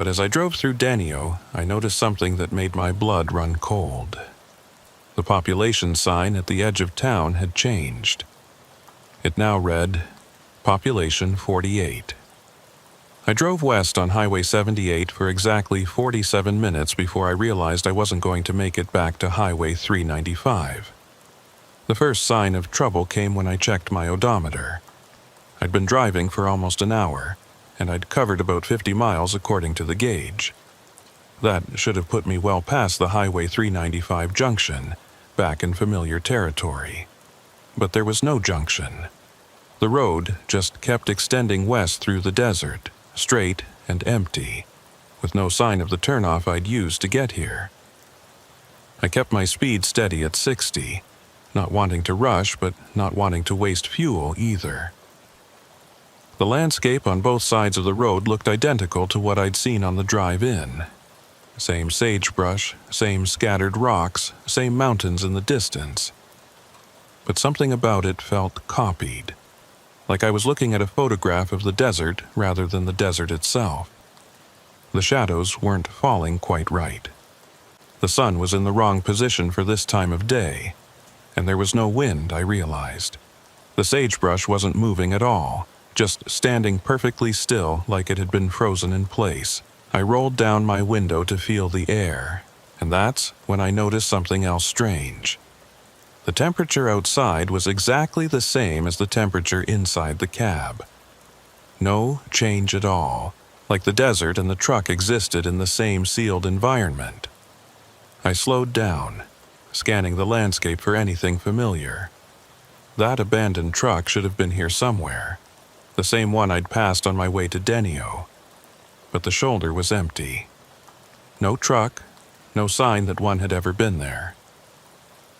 But as I drove through Danio, I noticed something that made my blood run cold. The population sign at the edge of town had changed. It now read, Population 48. I drove west on Highway 78 for exactly 47 minutes before I realized I wasn't going to make it back to Highway 395. The first sign of trouble came when I checked my odometer. I'd been driving for almost an hour, and I'd covered about 50 miles according to the gauge. That should have put me well past the Highway 395 junction, back in familiar territory. But there was no junction. The road just kept extending west through the desert, straight and empty, with no sign of the turnoff I'd used to get here. I kept my speed steady at 60, not wanting to rush, but not wanting to waste fuel either. The landscape on both sides of the road looked identical to what I'd seen on the drive in. Same sagebrush, same scattered rocks, same mountains in the distance. But something about it felt copied, like I was looking at a photograph of the desert rather than the desert itself. The shadows weren't falling quite right. The sun was in the wrong position for this time of day, and there was no wind, I realized. The sagebrush wasn't moving at all, just standing perfectly still like it had been frozen in place. I rolled down my window to feel the air, and that's when I noticed something else strange. The temperature outside was exactly the same as the temperature inside the cab. No change at all, like the desert and the truck existed in the same sealed environment. I slowed down, scanning the landscape for anything familiar. That abandoned truck should have been here somewhere, the same one I'd passed on my way to Denio. But the shoulder was empty. No truck, no sign that one had ever been there.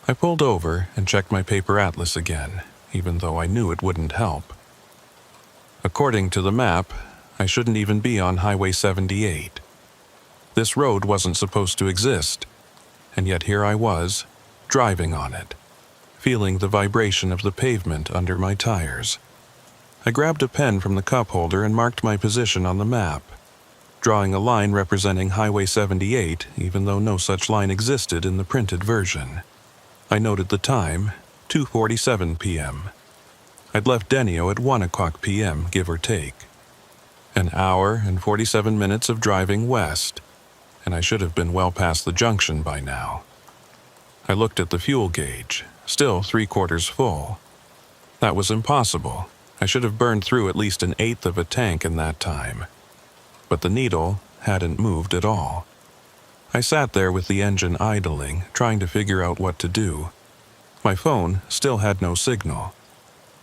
I pulled over and checked my paper atlas again, even though I knew it wouldn't help. According to the map, I shouldn't even be on Highway 78. This road wasn't supposed to exist, and yet here I was, driving on it, feeling the vibration of the pavement under my tires. I grabbed a pen from the cup holder and marked my position on the map, drawing a line representing Highway 78 even though no such line existed in the printed version. I noted the time, 2:47 p.m. I'd left Denio at 1 o'clock p.m., give or take. An hour and 47 minutes of driving west, and I should have been well past the junction by now. I looked at the fuel gauge, still 3/4 full. That was impossible. I should have burned through at least an eighth of a tank in that time. But the needle hadn't moved at all. I sat there with the engine idling, trying to figure out what to do. My phone still had no signal.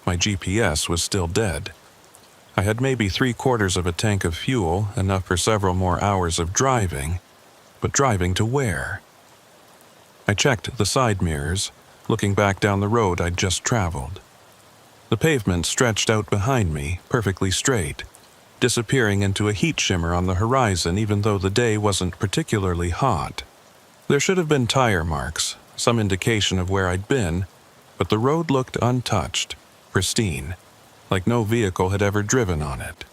My GPS was still dead. I had maybe 3/4 of a tank of fuel, enough for several more hours of driving, but driving to where? I checked the side mirrors, looking back down the road I'd just traveled. The pavement stretched out behind me, perfectly straight, disappearing into a heat shimmer on the horizon even though the day wasn't particularly hot. There should have been tire marks, some indication of where I'd been, but the road looked untouched, pristine, like no vehicle had ever driven on it.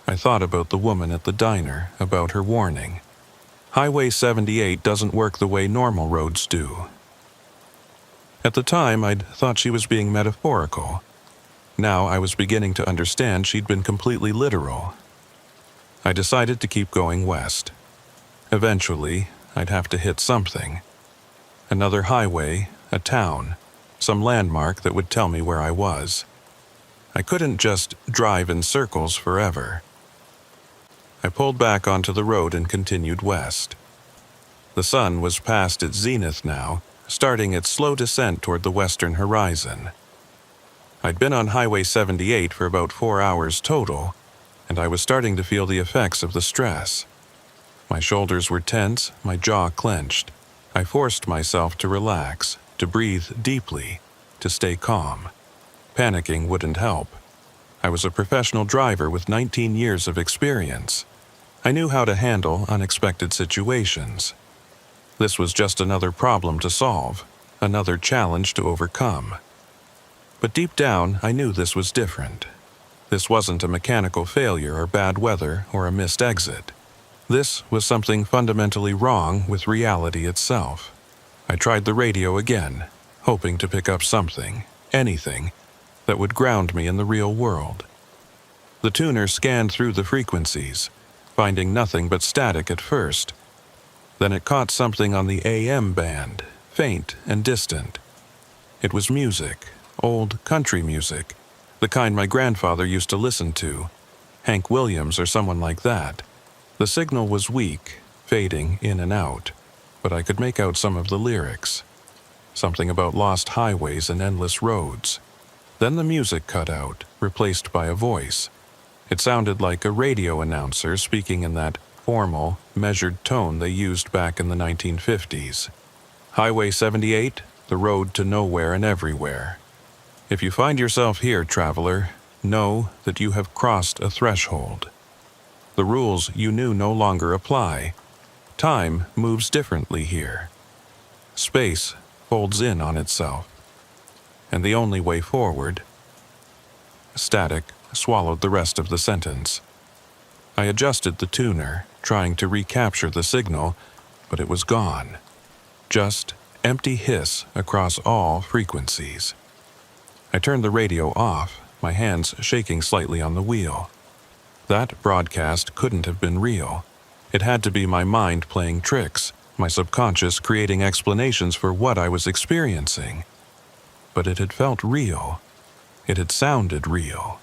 I thought about the woman at the diner, about her warning. Highway 78 doesn't work the way normal roads do. At the time, I'd thought she was being metaphorical. Now I was beginning to understand she'd been completely literal. I decided to keep going west. Eventually, I'd have to hit something. Another highway, a town, some landmark that would tell me where I was. I couldn't just drive in circles forever. I pulled back onto the road and continued west. The sun was past its zenith now, starting its slow descent toward the western horizon. I'd been on Highway 78 for about 4 hours total, and I was starting to feel the effects of the stress. My shoulders were tense, my jaw clenched. I forced myself to relax, to breathe deeply, to stay calm. Panicking wouldn't help. I was a professional driver with 19 years of experience. I knew how to handle unexpected situations. This was just another problem to solve, another challenge to overcome. But deep down, I knew this was different. This wasn't a mechanical failure or bad weather or a missed exit. This was something fundamentally wrong with reality itself. I tried the radio again, hoping to pick up something, anything, that would ground me in the real world. The tuner scanned through the frequencies, finding nothing but static at first. Then it caught something on the AM band, faint and distant. It was music, old country music, the kind my grandfather used to listen to, Hank Williams or someone like that. The signal was weak, fading in and out, but I could make out some of the lyrics. Something about lost highways and endless roads. Then the music cut out, replaced by a voice. It sounded like a radio announcer speaking in that formal, measured tone they used back in the 1950s. Highway 78, the road to nowhere and everywhere. If you find yourself here, traveler, know that you have crossed a threshold. The rules you knew no longer apply. Time moves differently here. Space folds in on itself. And the only way forward... Static swallowed the rest of the sentence. I adjusted the tuner, trying to recapture the signal, but it was gone. Just empty hiss across all frequencies. I turned the radio off, my hands shaking slightly on the wheel. That broadcast couldn't have been real. It had to be my mind playing tricks, my subconscious creating explanations for what I was experiencing. But it had felt real. It had sounded real.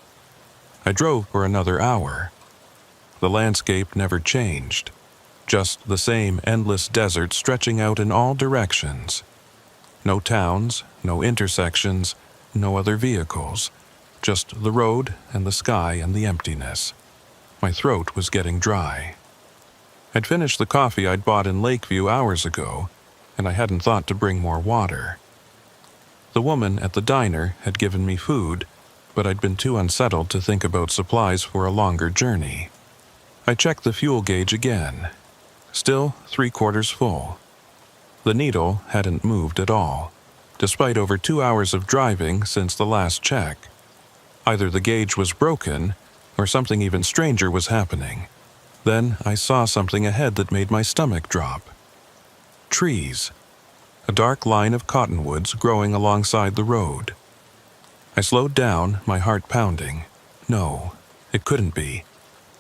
I drove for another hour. The landscape never changed. Just the same endless desert stretching out in all directions. No towns, no intersections, no other vehicles. Just the road and the sky and the emptiness. My throat was getting dry. I'd finished the coffee I'd bought in Lakeview hours ago, and I hadn't thought to bring more water. The woman at the diner had given me food, but I'd been too unsettled to think about supplies for a longer journey. I checked the fuel gauge again. Still 3/4 full. The needle hadn't moved at all, despite over 2 hours of driving since the last check. Either the gauge was broken, or something even stranger was happening. Then I saw something ahead that made my stomach drop. Trees. A dark line of cottonwoods growing alongside the road. I slowed down, my heart pounding. No, it couldn't be.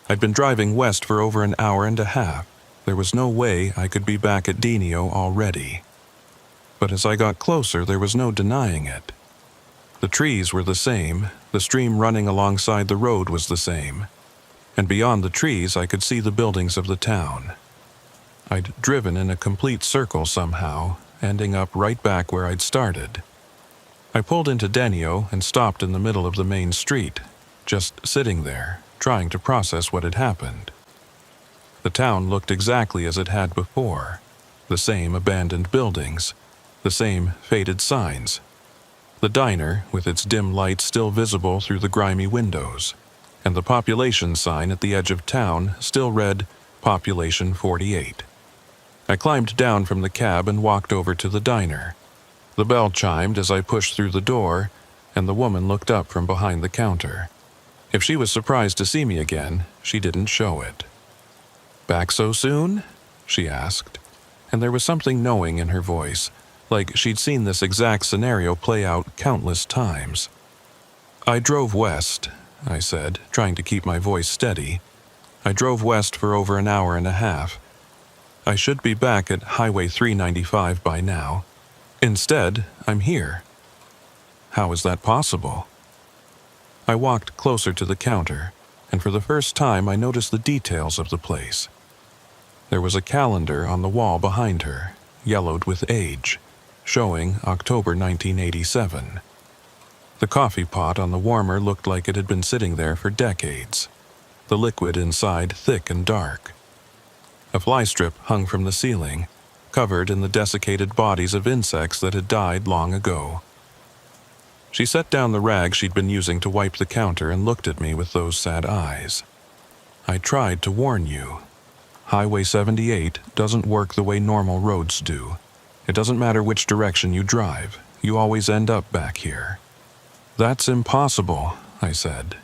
I'd been driving west for over an hour and a half. There was no way I could be back at Denio already. But as I got closer, there was no denying it. The trees were the same, the stream running alongside the road was the same, and beyond the trees I could see the buildings of the town. I'd driven in a complete circle somehow, ending up right back where I'd started. I pulled into Denio and stopped in the middle of the main street, just sitting there, trying to process what had happened. The town looked exactly as it had before. The same abandoned buildings, the same faded signs. The diner, with its dim lights still visible through the grimy windows, and the population sign at the edge of town still read, Population 48. I climbed down from the cab and walked over to the diner. The bell chimed as I pushed through the door, and the woman looked up from behind the counter. If she was surprised to see me again, she didn't show it. "Back so soon?" she asked, and there was something knowing in her voice, like she'd seen this exact scenario play out countless times. "I drove west," I said, trying to keep my voice steady. "I drove west for over an hour and a half. I should be back at Highway 395 by now. Instead, I'm here. How is that possible?" I walked closer to the counter, and for the first time I noticed the details of the place. There was a calendar on the wall behind her, yellowed with age, showing October 1987. The coffee pot on the warmer looked like it had been sitting there for decades, the liquid inside thick and dark. A fly strip hung from the ceiling, covered in the desiccated bodies of insects that had died long ago. She set down the rag she'd been using to wipe the counter and looked at me with those sad eyes. "I tried to warn you. Highway 78 doesn't work the way normal roads do. It doesn't matter which direction you drive, you always end up back here." "That's impossible," I said,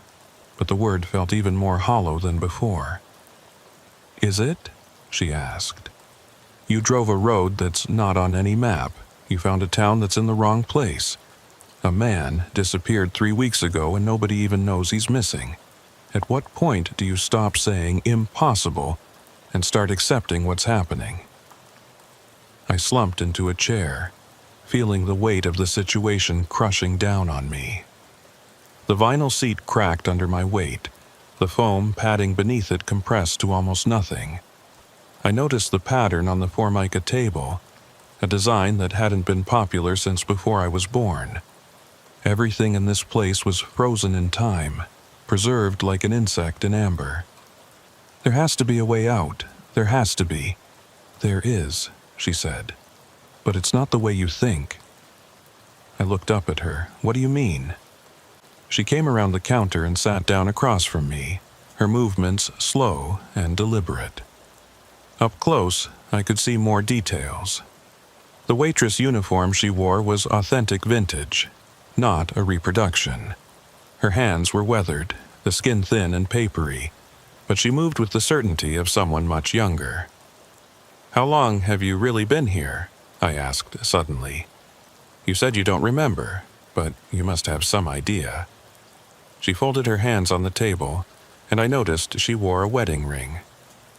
but the word felt even more hollow than before. "Is it?" she asked. "You drove a road that's not on any map. You found a town that's in the wrong place. A man disappeared 3 weeks ago and nobody even knows he's missing. At what point do you stop saying impossible and start accepting what's happening?" I slumped into a chair, feeling the weight of the situation crushing down on me. The vinyl seat cracked under my weight, the foam padding beneath it compressed to almost nothing. I noticed the pattern on the Formica table, a design that hadn't been popular since before I was born. Everything in this place was frozen in time, preserved like an insect in amber. "There has to be a way out. There has to be." "There is," she said. "But it's not the way you think." I looked up at her. "What do you mean?" She came around the counter and sat down across from me, her movements slow and deliberate. Up close, I could see more details. The waitress uniform she wore was authentic vintage, not a reproduction. Her hands were weathered, the skin thin and papery, but she moved with the certainty of someone much younger. "How long have you really been here?" I asked suddenly. "You said you don't remember, but you must have some idea." She folded her hands on the table, and I noticed she wore a wedding ring.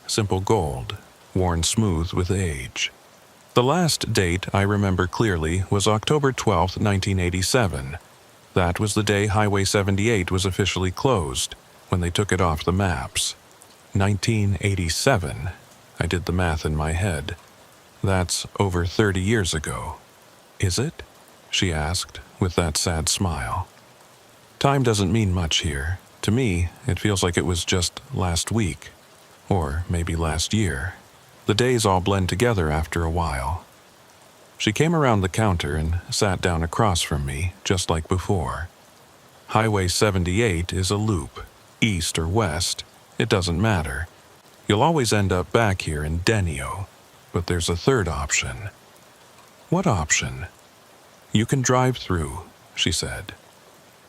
Simple gold, worn smooth with age. The last date I remember clearly was October 12, 1987. That was the day Highway 78 was officially closed, when they took it off the maps. 1987. I did the math in my head. That's over 30 years ago. "Is it?" she asked, with that sad smile. Time doesn't mean much here. To me, it feels like it was just last week. Or maybe last year. The days all blend together after a while. She came around the counter and sat down across from me, just like before. Highway 78 is a loop. East or west, it doesn't matter. You'll always end up back here in Denio. But there's a third option. "What option?" "You can drive through," she said.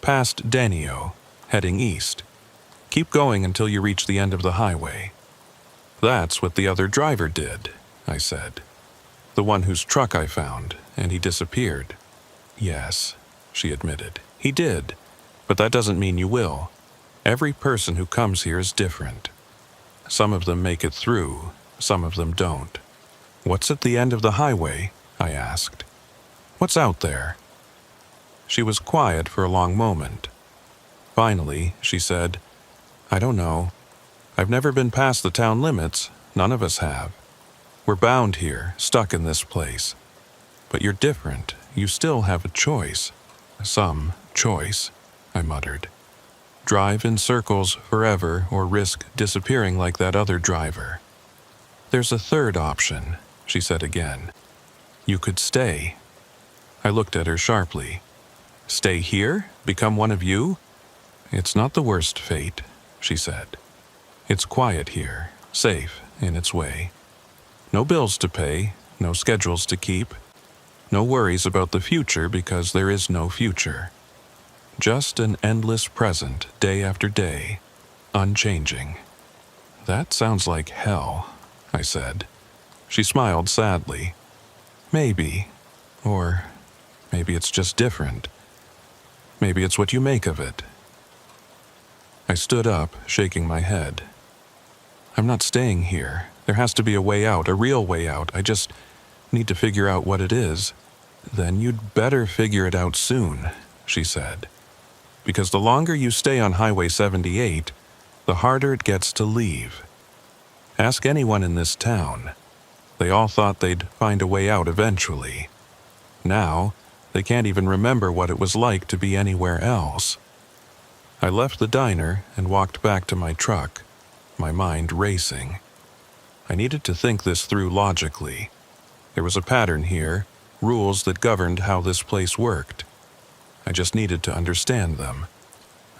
"Past Denio, heading east. Keep going until you reach the end of the highway." "That's what the other driver did," I said. "The one whose truck I found, and he disappeared." "Yes," she admitted. "He did. But that doesn't mean you will. Every person who comes here is different. Some of them make it through, some of them don't." "What's at the end of the highway?" I asked. "What's out there?" She was quiet for a long moment. Finally, she said, "I don't know. I've never been past the town limits. None of us have. We're bound here, stuck in this place. But you're different. You still have a choice." "Some choice," I muttered. "Drive in circles forever or risk disappearing like that other driver." "There's a third option," she said again. "You could stay." I looked at her sharply. "Stay here? Become one of you?" "It's not the worst fate," she said. "It's quiet here, safe in its way. No bills to pay, no schedules to keep, no worries about the future because there is no future. Just an endless present, day after day, unchanging." "That sounds like hell," I said. She smiled sadly. "Maybe. Or maybe it's just different. Maybe it's what you make of it." I stood up, shaking my head. "I'm not staying here. There has to be a way out, a real way out. I just need to figure out what it is." "Then you'd better figure it out soon," she said. "Because the longer you stay on Highway 78, the harder it gets to leave. Ask anyone in this town. They all thought they'd find a way out eventually. Now, they can't even remember what it was like to be anywhere else." I left the diner and walked back to my truck, my mind racing. I needed to think this through logically. There was a pattern here, rules that governed how this place worked. I just needed to understand them.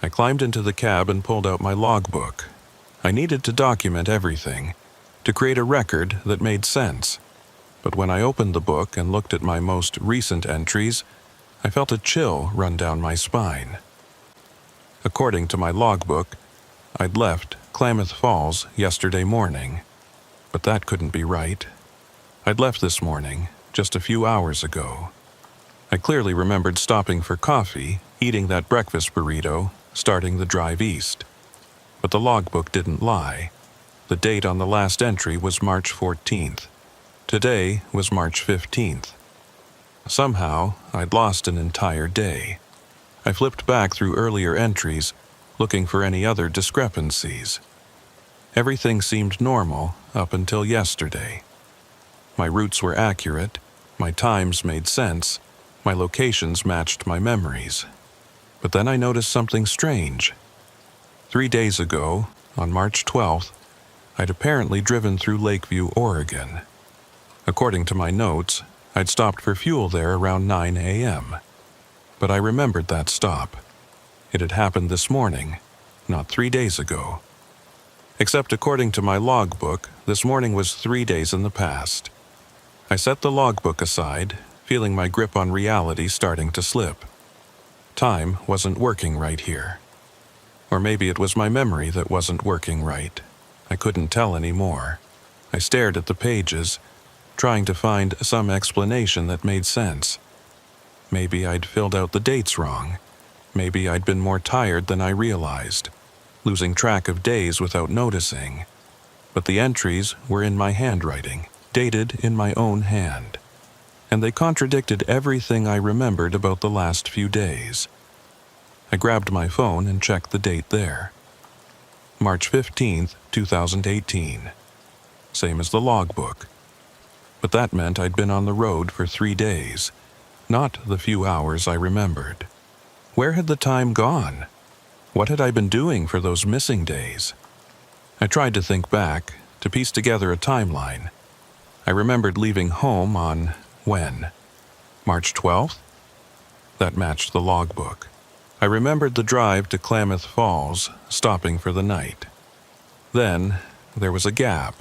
I climbed into the cab and pulled out my logbook. I needed to document everything, to create a record that made sense. But when I opened the book and looked at my most recent entries, I felt a chill run down my spine. According to my logbook, I'd left Klamath Falls yesterday morning. But that couldn't be right. I'd left this morning, just a few hours ago. I clearly remembered stopping for coffee, eating that breakfast burrito, starting the drive east. But the logbook didn't lie. The date on the last entry was March 14th. Today was March 15th. Somehow, I'd lost an entire day. I flipped back through earlier entries, looking for any other discrepancies. Everything seemed normal up until yesterday. My routes were accurate, my times made sense, my locations matched my memories. But then I noticed something strange. 3 days ago, on March 12th, I'd apparently driven through Lakeview, Oregon. According to my notes, I'd stopped for fuel there around 9 a.m. But I remembered that stop. It had happened this morning, not 3 days ago. Except according to my logbook, this morning was 3 days in the past. I set the logbook aside, feeling my grip on reality starting to slip. Time wasn't working right here. Or maybe it was my memory that wasn't working right. I couldn't tell anymore. I stared at the pages, trying to find some explanation that made sense. Maybe I'd filled out the dates wrong. Maybe I'd been more tired than I realized, losing track of days without noticing. But the entries were in my handwriting, dated in my own hand. And they contradicted everything I remembered about the last few days. I grabbed my phone and checked the date there. March 15th, 2018. Same as the logbook. But that meant I'd been on the road for 3 days, not the few hours I remembered. Where had the time gone? What had I been doing for those missing days? I tried to think back, to piece together a timeline. I remembered leaving home on when? March 12th? That matched the logbook. I remembered the drive to Klamath Falls, stopping for the night. Then, there was a gap,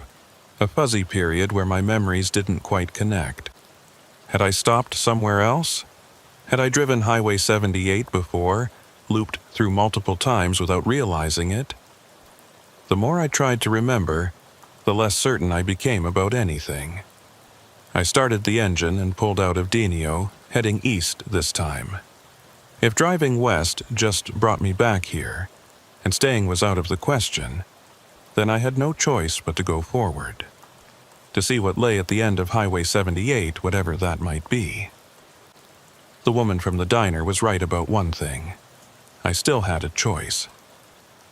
a fuzzy period where my memories didn't quite connect. Had I stopped somewhere else? Had I driven Highway 78 before, looped through multiple times without realizing it? The more I tried to remember, the less certain I became about anything. I started the engine and pulled out of Denio, heading east this time. If driving west just brought me back here, and staying was out of the question, then I had no choice but to go forward, to see what lay at the end of Highway 78, whatever that might be. The woman from the diner was right about one thing. I still had a choice.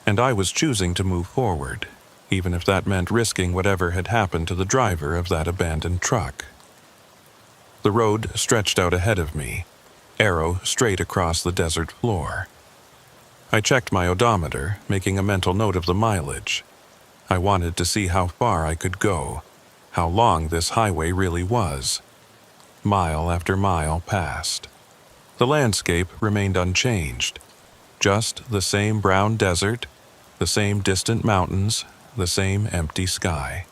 And I was choosing to move forward, even if that meant risking whatever had happened to the driver of that abandoned truck. The road stretched out ahead of me, arrow straight across the desert floor. I checked my odometer, making a mental note of the mileage. I wanted to see how far I could go, how long this highway really was. Mile after mile passed. The landscape remained unchanged. Just the same brown desert, the same distant mountains, the same empty sky.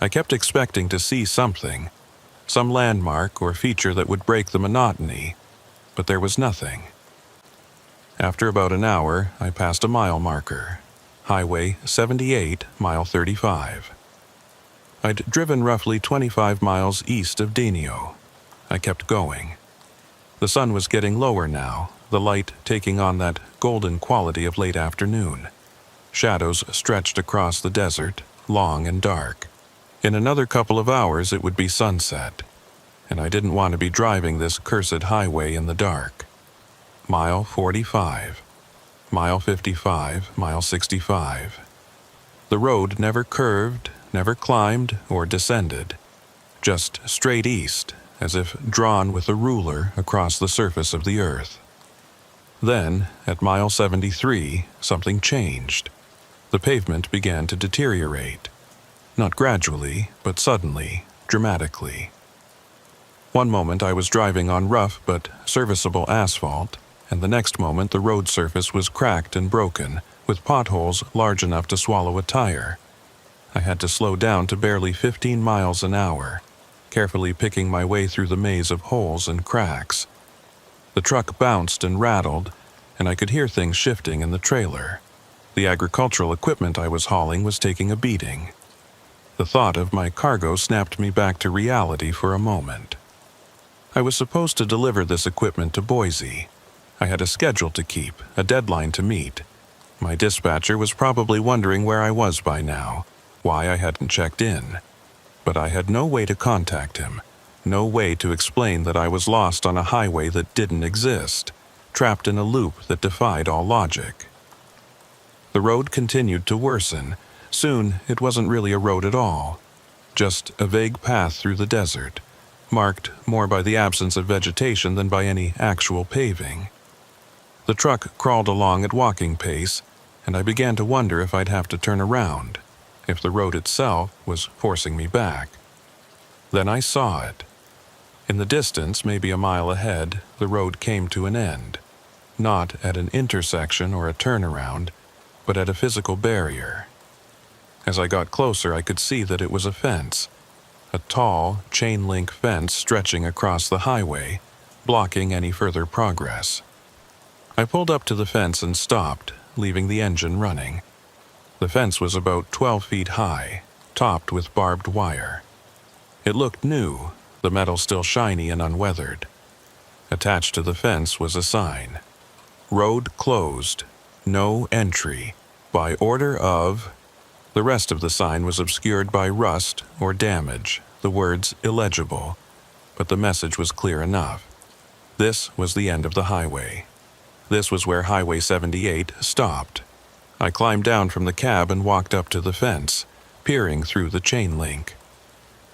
I kept expecting to see something, some landmark or feature that would break the monotony, but there was nothing. After about an hour, I passed a mile marker, Highway 78, mile 35. I'd driven roughly 25 miles east of Denio. I kept going. The sun was getting lower now, the light taking on that golden quality of late afternoon. Shadows stretched across the desert, long and dark. In another couple of hours it would be sunset, and I didn't want to be driving this cursed highway in the dark. Mile 45, mile 55, mile 65. The road never curved, never climbed or descended, just straight east, as if drawn with a ruler across the surface of the earth. Then, at mile 73, something changed. The pavement began to deteriorate. Not gradually, but suddenly, dramatically. One moment I was driving on rough but serviceable asphalt, and the next moment the road surface was cracked and broken, with potholes large enough to swallow a tire. I had to slow down to barely 15 miles an hour, carefully picking my way through the maze of holes and cracks. The truck bounced and rattled, and I could hear things shifting in the trailer. The agricultural equipment I was hauling was taking a beating. The thought of my cargo snapped me back to reality for a moment. I was supposed to deliver this equipment to Boise. I had a schedule to keep, a deadline to meet. My dispatcher was probably wondering where I was by now, why I hadn't checked in. But I had no way to contact him, no way to explain that I was lost on a highway that didn't exist, trapped in a loop that defied all logic. The road continued to worsen. Soon, it wasn't really a road at all, just a vague path through the desert, marked more by the absence of vegetation than by any actual paving. The truck crawled along at walking pace, and I began to wonder if I'd have to turn around, if the road itself was forcing me back. Then I saw it. In the distance, maybe a mile ahead, the road came to an end, not at an intersection or a turnaround, but at a physical barrier. As I got closer, I could see that it was a fence. A tall, chain-link fence stretching across the highway, blocking any further progress. I pulled up to the fence and stopped, leaving the engine running. The fence was about 12 feet high, topped with barbed wire. It looked new, the metal still shiny and unweathered. Attached to the fence was a sign. Road closed. No entry. By order of... The rest of the sign was obscured by rust or damage, the words illegible, but the message was clear enough. This was the end of the highway. This was where Highway 78 stopped. I climbed down from the cab and walked up to the fence, peering through the chain link.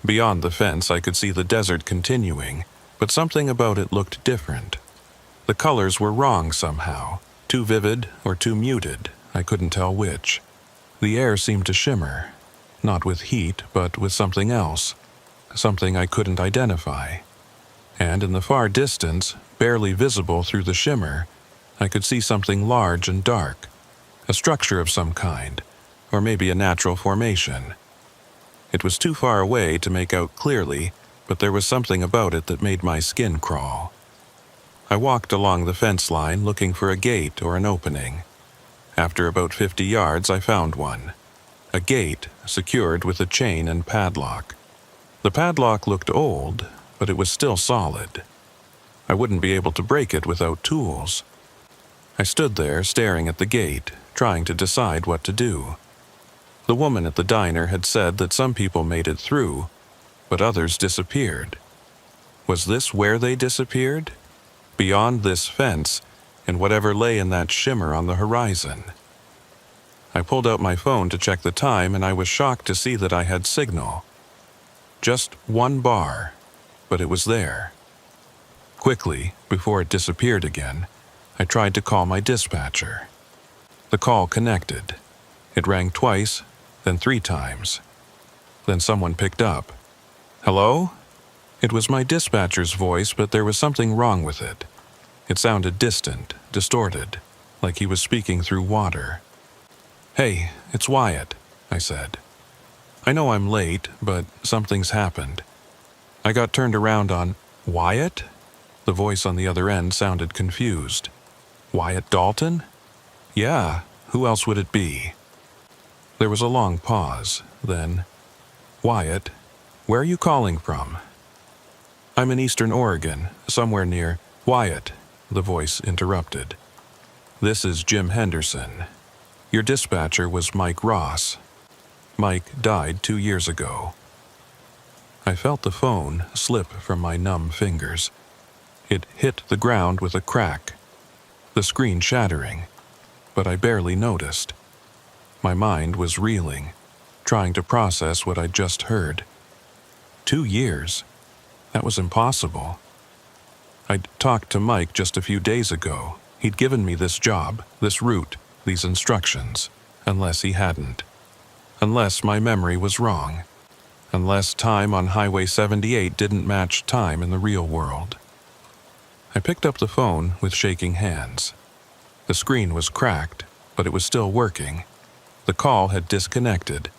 Beyond the fence, I could see the desert continuing, but something about it looked different. The colors were wrong somehow, too vivid or too muted, I couldn't tell which. The air seemed to shimmer, not with heat, but with something else, something I couldn't identify. And in the far distance, barely visible through the shimmer, I could see something large and dark, a structure of some kind, or maybe a natural formation. It was too far away to make out clearly, but there was something about it that made my skin crawl. I walked along the fence line looking for a gate or an opening. After about 50 yards, I found one. A gate secured with a chain and padlock. The padlock looked old, but it was still solid. I wouldn't be able to break it without tools. I stood there staring at the gate, trying to decide what to do. The woman at the diner had said that some people made it through, but others disappeared. Was this where they disappeared? Beyond this fence, and whatever lay in that shimmer on the horizon. I pulled out my phone to check the time, and I was shocked to see that I had signal. Just one bar, but it was there. Quickly, before it disappeared again, I tried to call my dispatcher. The call connected. It rang twice, then 3 times. Then someone picked up. "Hello?" It was my dispatcher's voice, but there was something wrong with it. It sounded distant, distorted, like he was speaking through water. "Hey, it's Wyatt," I said. "I know I'm late, but something's happened. I got turned around on..." "Wyatt?" The voice on the other end sounded confused. "Wyatt Dalton?" "Yeah, who else would it be?" There was a long pause, then, "Wyatt, where are you calling from?" "I'm in Eastern Oregon, somewhere near..." "Wyatt," the voice interrupted. "This is Jim Henderson. Your dispatcher was Mike Ross. Mike died 2 years ago." I felt the phone slip from my numb fingers. It hit the ground with a crack, the screen shattering, but I barely noticed. My mind was reeling, trying to process what I'd just heard. 2 years? That was impossible. I'd talked to Mike just a few days ago. He'd given me this job, this route, these instructions, unless he hadn't. Unless my memory was wrong. Unless time on Highway 78 didn't match time in the real world. I picked up the phone with shaking hands. The screen was cracked, but it was still working. The call had disconnected,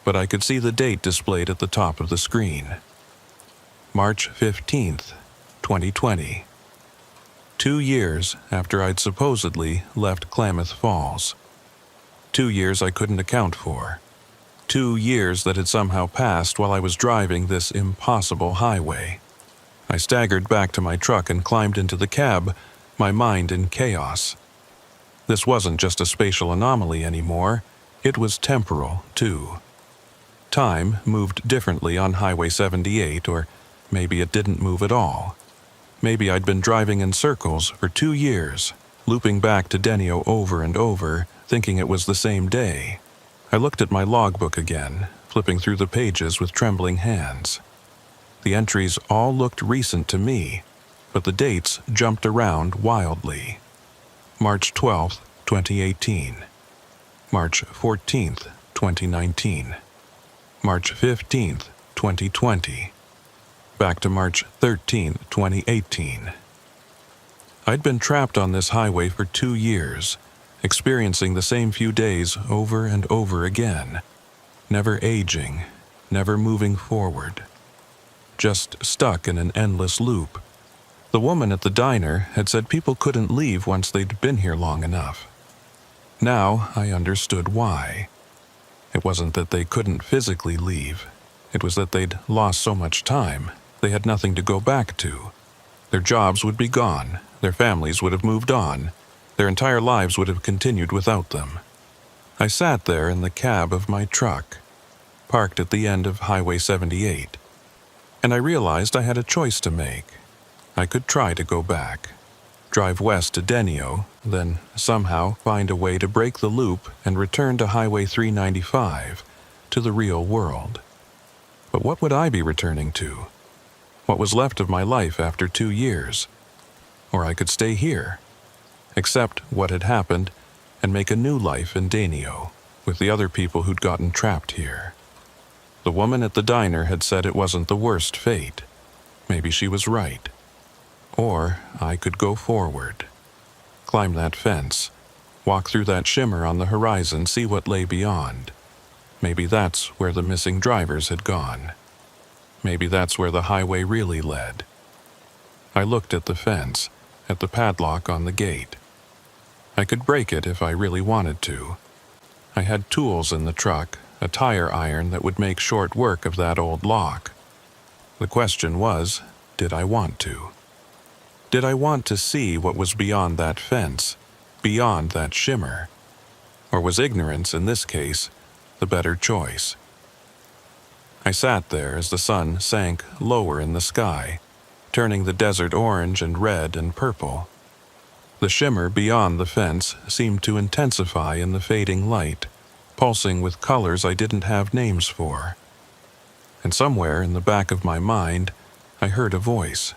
but I could see the date displayed at the top of the screen. March 15th, 2020. 2 years after I'd supposedly left Klamath Falls. 2 years I couldn't account for. 2 years that had somehow passed while I was driving this impossible highway. I staggered back to my truck and climbed into the cab, my mind in chaos. This wasn't just a spatial anomaly anymore. It was temporal, too. Time moved differently on Highway 78, or maybe it didn't move at all. Maybe I'd been driving in circles for 2 years, looping back to Denio over and over, thinking it was the same day. I looked at my logbook again, flipping through the pages with trembling hands. The entries all looked recent to me, but the dates jumped around wildly. March 12th, 2018. March 14th, 2019. March 15th, 2020. Back to March 13th, 2018. I'd been trapped on this highway for 2 years, experiencing the same few days over and over again. never aging, never moving forward. Just stuck in an endless loop. The woman at the diner had said people couldn't leave once they'd been here long enough. Now I understood why. It wasn't that they couldn't physically leave. It was that they'd lost so much time, they had nothing to go back to. Their jobs would be gone, their families would have moved on, their entire lives would have continued without them. I sat there in the cab of my truck, parked at the end of Highway 78, and I realized I had a choice to make. I could try to go back, drive west to Denio, then somehow find a way to break the loop and return to Highway 395, to the real world. But what would I be returning to? What was left of my life after 2 years? Or I could stay here, accept what had happened, and make a new life in Denio, with the other people who'd gotten trapped here. The woman at the diner had said it wasn't the worst fate. Maybe she was right. Or I could go forward, climb that fence, walk through that shimmer on the horizon, see what lay beyond. Maybe that's where the missing drivers had gone. Maybe that's where the highway really led. I looked at the fence, at the padlock on the gate. I could break it if I really wanted to. I had tools in the truck, a tire iron that would make short work of that old lock. The question was, did I want to? Did I want to see what was beyond that fence, beyond that shimmer? Or was ignorance, in this case, the better choice? I sat there as the sun sank lower in the sky, turning the desert orange and red and purple. The shimmer beyond the fence seemed to intensify in the fading light, pulsing with colors I didn't have names for. And somewhere in the back of my mind, I heard a voice.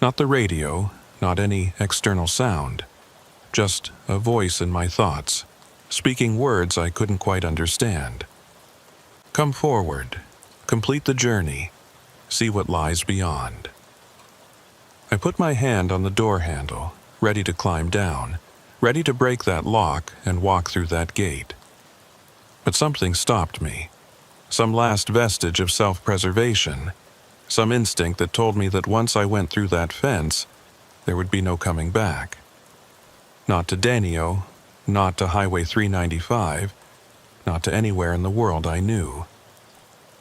Not the radio, not any external sound, just a voice in my thoughts, speaking words I couldn't quite understand. Come forward, complete the journey, see what lies beyond. I put my hand on the door handle, ready to climb down, ready to break that lock and walk through that gate. But something stopped me, some last vestige of self-preservation, some instinct that told me that once I went through that fence, there would be no coming back. Not to Denio, not to Highway 395, not to anywhere in the world I knew.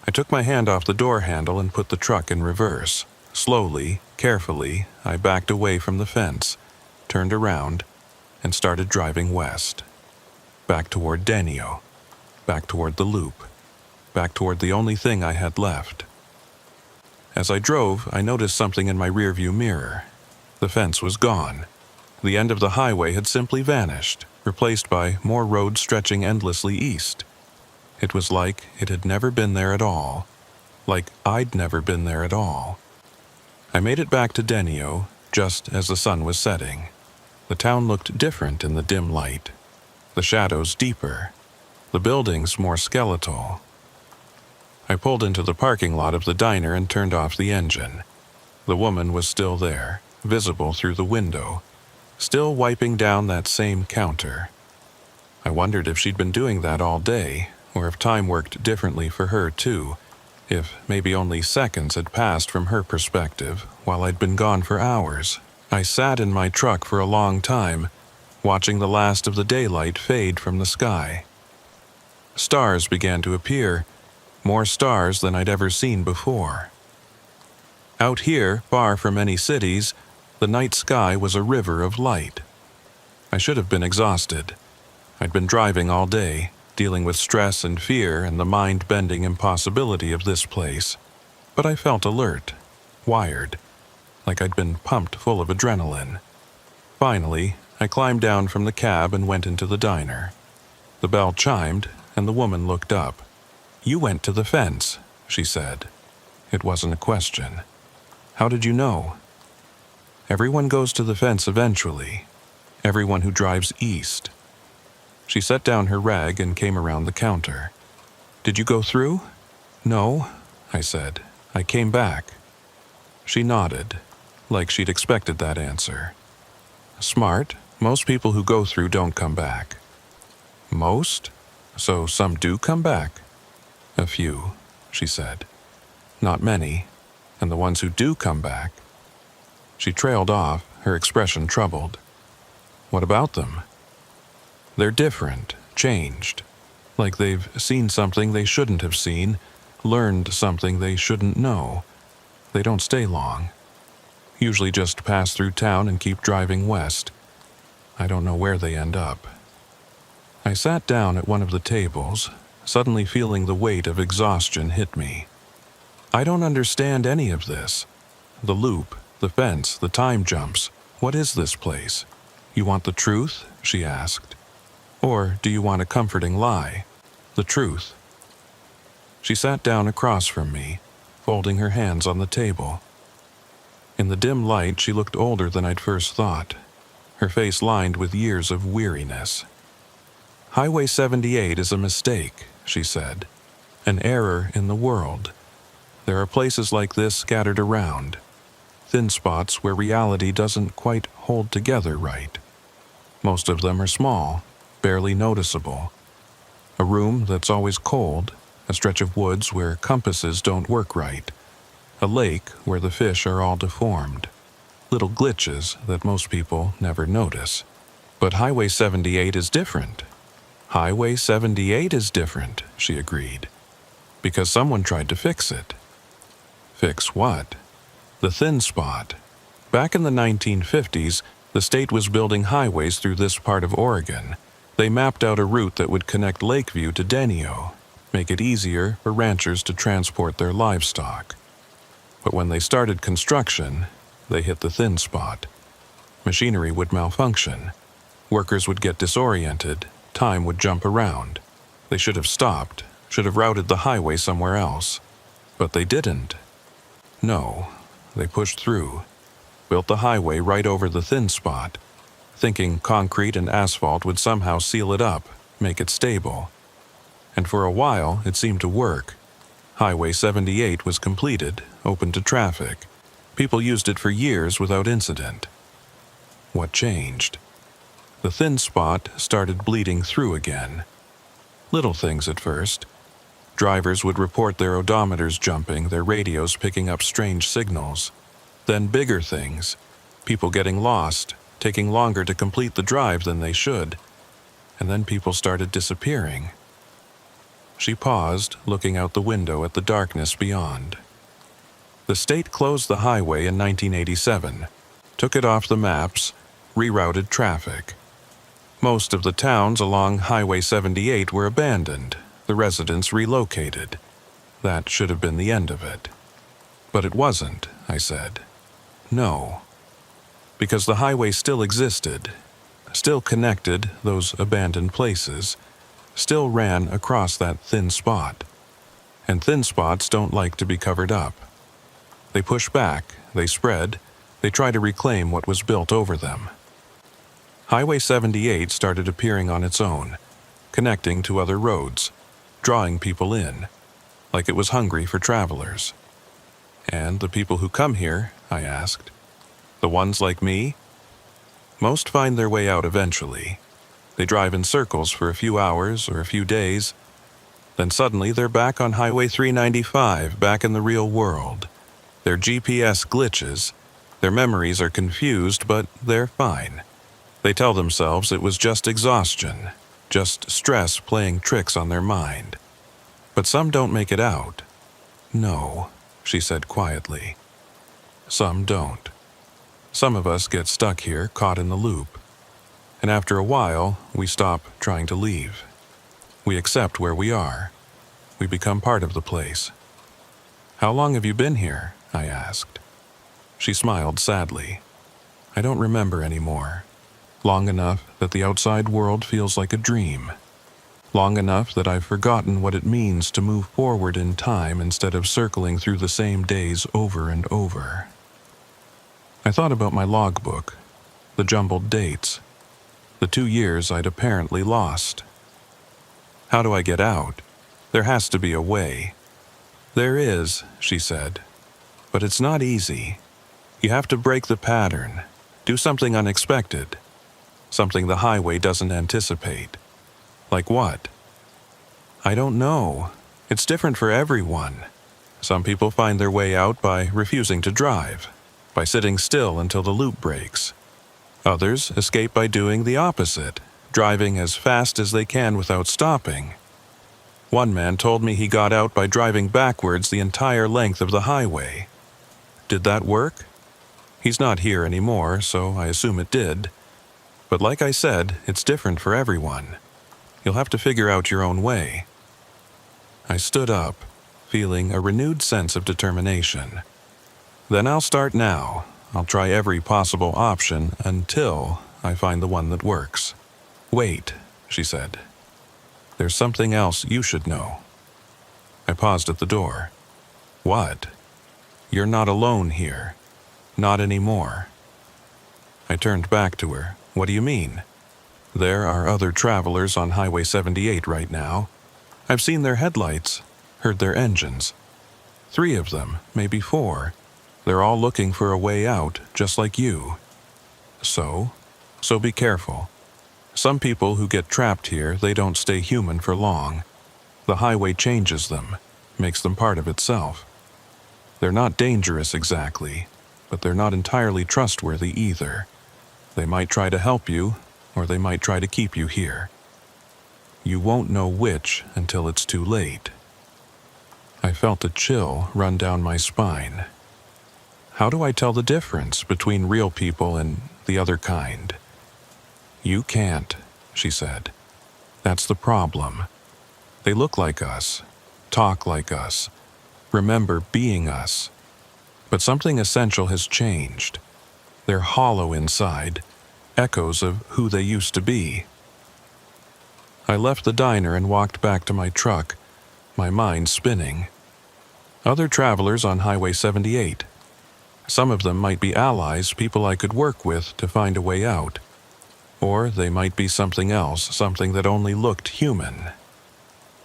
I took my hand off the door handle and put the truck in reverse. Slowly, carefully, I backed away from the fence, turned around, and started driving west. Back toward Denio, back toward the loop, back toward the only thing I had left. As I drove, I noticed something in my rearview mirror. The fence was gone. The end of the highway had simply vanished, replaced by more road stretching endlessly east. It was like it had never been there at all, like I'd never been there at all. I made it back to Denio just as the sun was setting. The town looked different in the dim light, the shadows deeper, the buildings more skeletal. I pulled into the parking lot of the diner and turned off the engine. The woman was still there, visible through the window, still wiping down that same counter. I wondered if she'd been doing that all day, or if time worked differently for her too, if maybe only seconds had passed from her perspective while I'd been gone for hours. I sat in my truck for a long time, watching the last of the daylight fade from the sky. Stars began to appear, more stars than I'd ever seen before. Out here, far from any cities, the night sky was a river of light. I should have been exhausted. I'd been driving all day, dealing with stress and fear and the mind-bending impossibility of this place. But I felt alert, wired, like I'd been pumped full of adrenaline. Finally, I climbed down from the cab and went into the diner. The bell chimed, and the woman looked up. "You went to the fence," she said. It wasn't a question. "How did you know?" "Everyone goes to the fence eventually. Everyone who drives east." She set down her rag and came around the counter. "Did you go through?" "No," I said. "I came back." She nodded, like she'd expected that answer. "Smart. Most people who go through don't come back." "Most? So some do come back?" A few, she said. Not many, and the ones who do come back. She trailed off, her expression troubled. What about them? They're different, changed. Like they've seen something they shouldn't have seen, learned something they shouldn't know. They don't stay long. Usually just pass through town and keep driving west. I don't know where they end up. I sat down at one of the tables, suddenly feeling the weight of exhaustion hit me. I don't understand any of this. The loop, the fence, the time jumps. What is this place? You want the truth? She asked. Or do you want a comforting lie? The truth. She sat down across from me, folding her hands on the table. In the dim light, she looked older than I'd first thought, her face lined with years of weariness. Highway 78 is a mistake, she said, an error in the world. There are places like this scattered around, thin spots where reality doesn't quite hold together right. Most of them are small, barely noticeable. A room that's always cold, a stretch of woods where compasses don't work right, a lake where the fish are all deformed. Little glitches that most people never notice. But Highway 78 is different. Highway 78 is different, she agreed. Because someone tried to fix it. Fix what? The thin spot. Back in the 1950s, the state was building highways through this part of Oregon. They mapped out a route that would connect Lakeview to Denio, make it easier for ranchers to transport their livestock. But when they started construction, they hit the thin spot. Machinery would malfunction. Workers would get disoriented. Time would jump around. They should have stopped, should have routed the highway somewhere else. But they didn't. No, they pushed through, built the highway right over the thin spot, thinking concrete and asphalt would somehow seal it up, make it stable. And for a while, it seemed to work. Highway 78 was completed, open to traffic. People used it for years without incident. What changed? The thin spot started bleeding through again. Little things at first. Drivers would report their odometers jumping, their radios picking up strange signals. Then bigger things. People getting lost, taking longer to complete the drive than they should. And then people started disappearing. She paused, looking out the window at the darkness beyond. The state closed the highway in 1987, took it off the maps, rerouted traffic. Most of the towns along Highway 78 were abandoned, the residents relocated. That should have been the end of it. But it wasn't, I said. No. Because the highway still existed, still connected those abandoned places, still ran across that thin spot. And thin spots don't like to be covered up. They push back, they spread, they try to reclaim what was built over them. Highway 78 started appearing on its own, connecting to other roads, drawing people in, like it was hungry for travelers. And the people who come here, I asked, the ones like me? Most find their way out eventually. They drive in circles for a few hours or a few days. Then suddenly they're back on Highway 395, back in the real world. Their GPS glitches. Their memories are confused, but they're fine. They tell themselves it was just exhaustion, just stress playing tricks on their mind. But some don't make it out. No, she said quietly. Some don't. Some of us get stuck here, caught in the loop. And after a while, we stop trying to leave. We accept where we are. We become part of the place. How long have you been here? I asked. She smiled sadly. I don't remember anymore. Long enough that the outside world feels like a dream. Long enough that I've forgotten what it means to move forward in time instead of circling through the same days over and over. I thought about my logbook, the jumbled dates, the 2 years I'd apparently lost. How do I get out? There has to be a way. There is, she said, but it's not easy. You have to break the pattern, do something unexpected, something the highway doesn't anticipate. Like what? I don't know. It's different for everyone. Some people find their way out by refusing to drive, by sitting still until the loop breaks. Others escape by doing the opposite, driving as fast as they can without stopping. One man told me he got out by driving backwards the entire length of the highway. Did that work? He's not here anymore, so I assume it did. But like I said, it's different for everyone. You'll have to figure out your own way. I stood up, feeling a renewed sense of determination. Then I'll start now. I'll try every possible option until I find the one that works. Wait, she said. There's something else you should know. I paused at the door. What? You're not alone here. Not anymore. I turned back to her. What do you mean? There are other travelers on Highway 78 right now. I've seen their headlights, heard their engines. 3 of them, maybe 4. They're all looking for a way out, just like you. So be careful. Some people who get trapped here, they don't stay human for long. The highway changes them, makes them part of itself. They're not dangerous exactly, but they're not entirely trustworthy either. They might try to help you, or they might try to keep you here. You won't know which until it's too late. I felt a chill run down my spine. How do I tell the difference between real people and the other kind? You can't, she said. That's the problem. They look like us, talk like us, remember being us. But something essential has changed. They're hollow inside, echoes of who they used to be. I left the diner and walked back to my truck, my mind spinning. Other travelers on Highway 78. Some of them might be allies, people I could work with to find a way out. Or they might be something else, something that only looked human.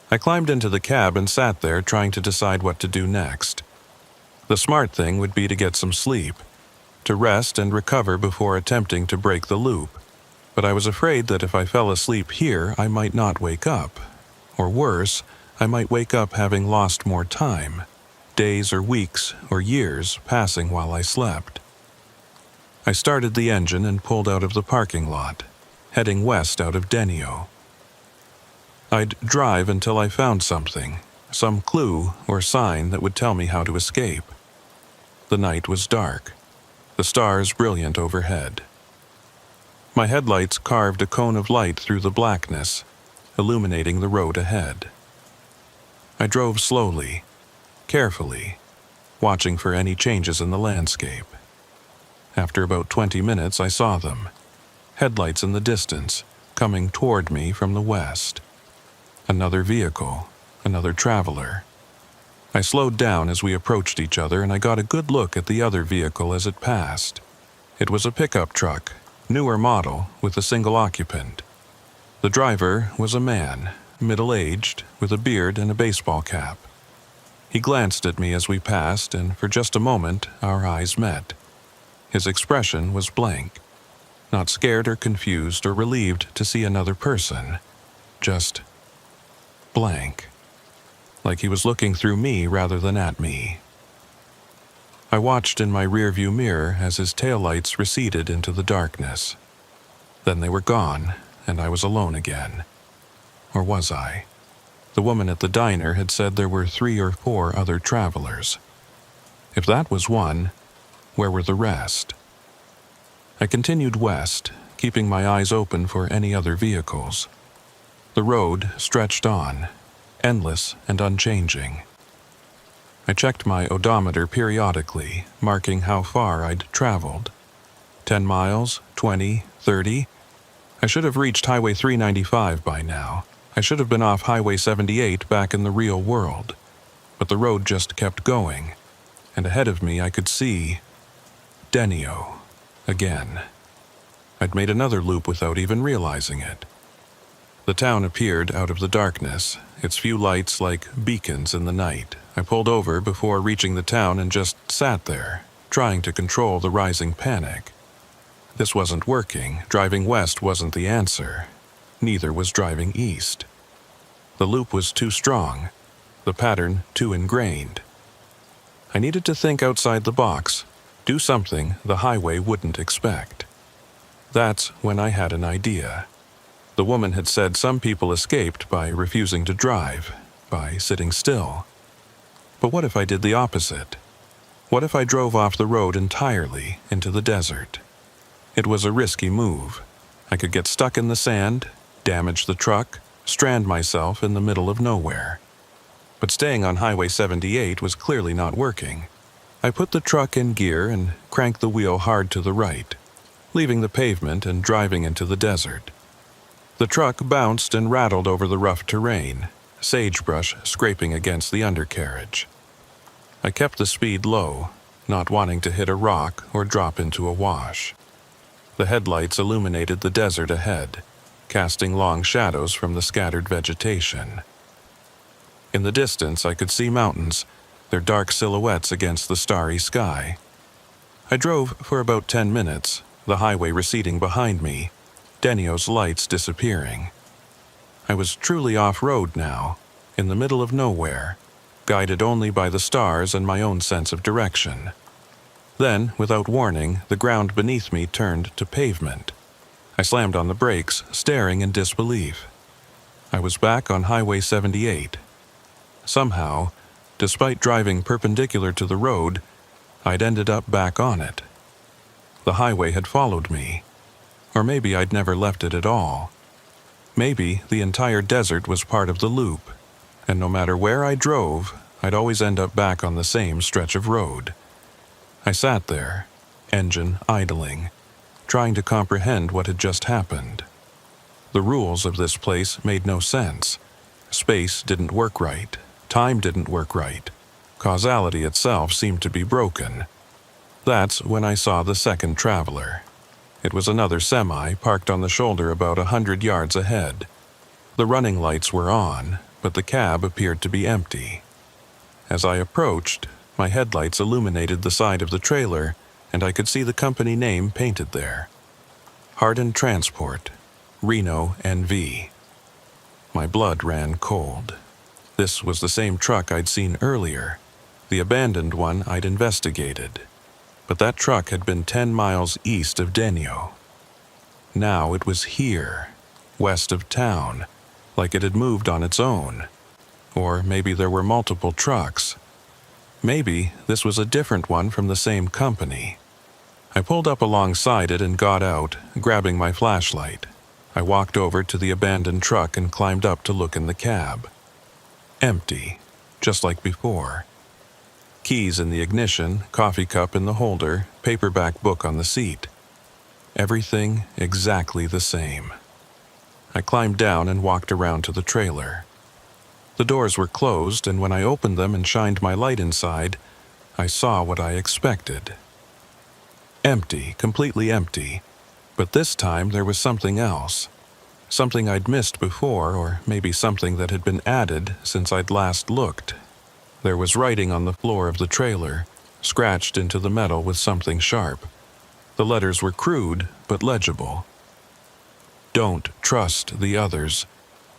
I climbed into the cab and sat there trying to decide what to do next. The smart thing would be to get some sleep, to rest and recover before attempting to break the loop. But I was afraid that if I fell asleep here, I might not wake up. Or worse, I might wake up having lost more time, days or weeks or years passing while I slept. I started the engine and pulled out of the parking lot, heading west out of Denio. I'd drive until I found something, some clue or sign that would tell me how to escape. The night was dark, the stars brilliant overhead. My headlights carved a cone of light through the blackness, illuminating the road ahead. I drove slowly, carefully, watching for any changes in the landscape. After about 20 minutes, I saw them, headlights in the distance, coming toward me from the west. Another vehicle, another traveler. I slowed down as we approached each other, and I got a good look at the other vehicle as it passed. It was a pickup truck, newer model, with a single occupant. The driver was a man, middle-aged, with a beard and a baseball cap. He glanced at me as we passed, and for just a moment, our eyes met. His expression was blank, not scared or confused or relieved to see another person, just blank, like he was looking through me rather than at me. I watched in my rearview mirror as his taillights receded into the darkness. Then they were gone, and I was alone again. Or was I? The woman at the diner had said there were 3 or 4 other travelers. If that was one, where were the rest? I continued west, keeping my eyes open for any other vehicles. The road stretched on, endless and unchanging. I checked my odometer periodically, marking how far I'd traveled. 10 miles, 20, 30. I should have reached Highway 395 by now. I should have been off Highway 78 back in the real world. But the road just kept going, and ahead of me I could see Denio again. I'd made another loop without even realizing it. The town appeared out of the darkness, its few lights like beacons in the night. I pulled over before reaching the town and just sat there, trying to control the rising panic. This wasn't working. Driving west wasn't the answer. Neither was driving east. The loop was too strong. the pattern too ingrained. I needed to think outside the box, do something the highway wouldn't expect. That's when I had an idea. The woman had said some people escaped by refusing to drive, by sitting still. But what if I did the opposite? What if I drove off the road entirely into the desert? It was a risky move. I could get stuck in the sand, damage the truck, strand myself in the middle of nowhere. But staying on Highway 78 was clearly not working. I put the truck in gear and cranked the wheel hard to the right, leaving the pavement and driving into the desert. The truck bounced and rattled over the rough terrain, sagebrush scraping against the undercarriage. I kept the speed low, not wanting to hit a rock or drop into a wash. The headlights illuminated the desert ahead, casting long shadows from the scattered vegetation. In the distance, I could see mountains, their dark silhouettes against the starry sky. I drove for about 10 minutes, the highway receding behind me, Denio's lights disappearing. I was truly off-road now, in the middle of nowhere, guided only by the stars and my own sense of direction. Then, without warning, the ground beneath me turned to pavement. I slammed on the brakes, staring in disbelief. I was back on Highway 78. Somehow, despite driving perpendicular to the road, I'd ended up back on it. The highway had followed me. Or maybe I'd never left it at all. Maybe the entire desert was part of the loop, and no matter where I drove, I'd always end up back on the same stretch of road. I sat there, engine idling, trying to comprehend what had just happened. The rules of this place made no sense. Space didn't work right. Time didn't work right. Causality itself seemed to be broken. That's when I saw the second traveler. It was another semi parked on the shoulder about 100 yards ahead. The running lights were on, but the cab appeared to be empty. As I approached, my headlights illuminated the side of the trailer, and I could see the company name painted there. Hardin Transport, Reno, NV. My blood ran cold. This was the same truck I'd seen earlier, the abandoned one I'd investigated. But that truck had been 10 miles east of Denio. Now it was here, west of town, like it had moved on its own. Or maybe there were multiple trucks. Maybe this was a different one from the same company. I pulled up alongside it and got out, grabbing my flashlight. I walked over to the abandoned truck and climbed up to look in the cab. Empty, just like before. Keys in the ignition, coffee cup in the holder, paperback book on the seat. Everything exactly the same. I climbed down and walked around to the trailer. The doors were closed, and when I opened them and shined my light inside, I saw what I expected. Empty, completely empty. But this time there was something else. Something I'd missed before, or maybe something that had been added since I'd last looked. There was writing on the floor of the trailer, scratched into the metal with something sharp. The letters were crude, but legible. Don't trust the others.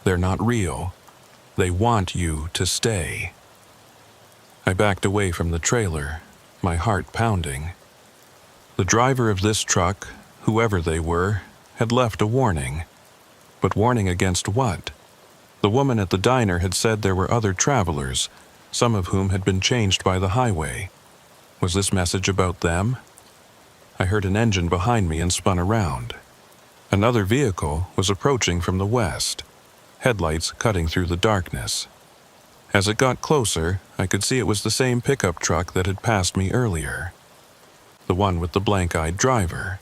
They're not real. They want you to stay. I backed away from the trailer, my heart pounding. The driver of this truck, whoever they were, had left a warning. But warning against what? The woman at the diner had said there were other travelers, some of whom had been changed by the highway. Was this message about them? I heard an engine behind me and spun around. Another vehicle was approaching from the west, headlights cutting through the darkness. As it got closer, I could see it was the same pickup truck that had passed me earlier. The one with the blank-eyed driver.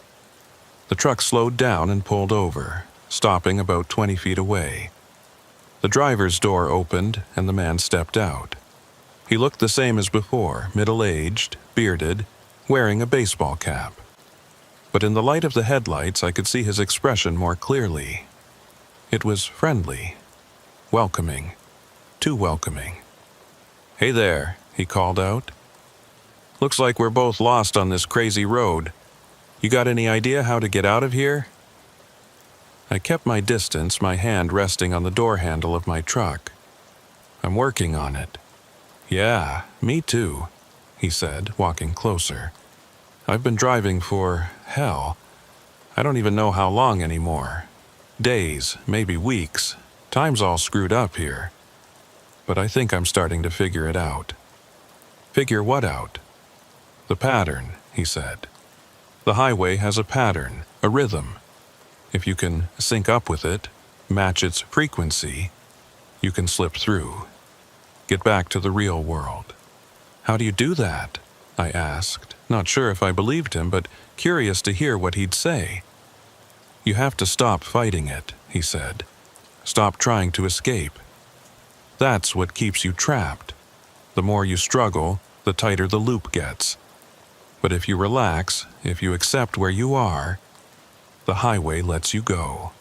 The truck slowed down and pulled over, stopping about 20 feet away. The driver's door opened and the man stepped out. He looked the same as before, middle-aged, bearded, wearing a baseball cap. But in the light of the headlights, I could see his expression more clearly. It was friendly, welcoming, too welcoming. "Hey there," he called out. "Looks like we're both lost on this crazy road. You got any idea how to get out of here?" I kept my distance, my hand resting on the door handle of my truck. I'm working on it. Yeah, me too, he said, walking closer. I've been driving for, hell, I don't even know how long anymore. Days, maybe weeks. Time's all screwed up here. But I think I'm starting to figure it out. Figure what out? The pattern, he said. The highway has a pattern, a rhythm. If you can sync up with it, match its frequency, you can slip through. Get back to the real world. How do you do that? I asked, not sure if I believed him, but curious to hear what he'd say. You have to stop fighting it, he said. Stop trying to escape. That's what keeps you trapped. The more you struggle, the tighter the loop gets. But if you relax, if you accept where you are, the highway lets you go.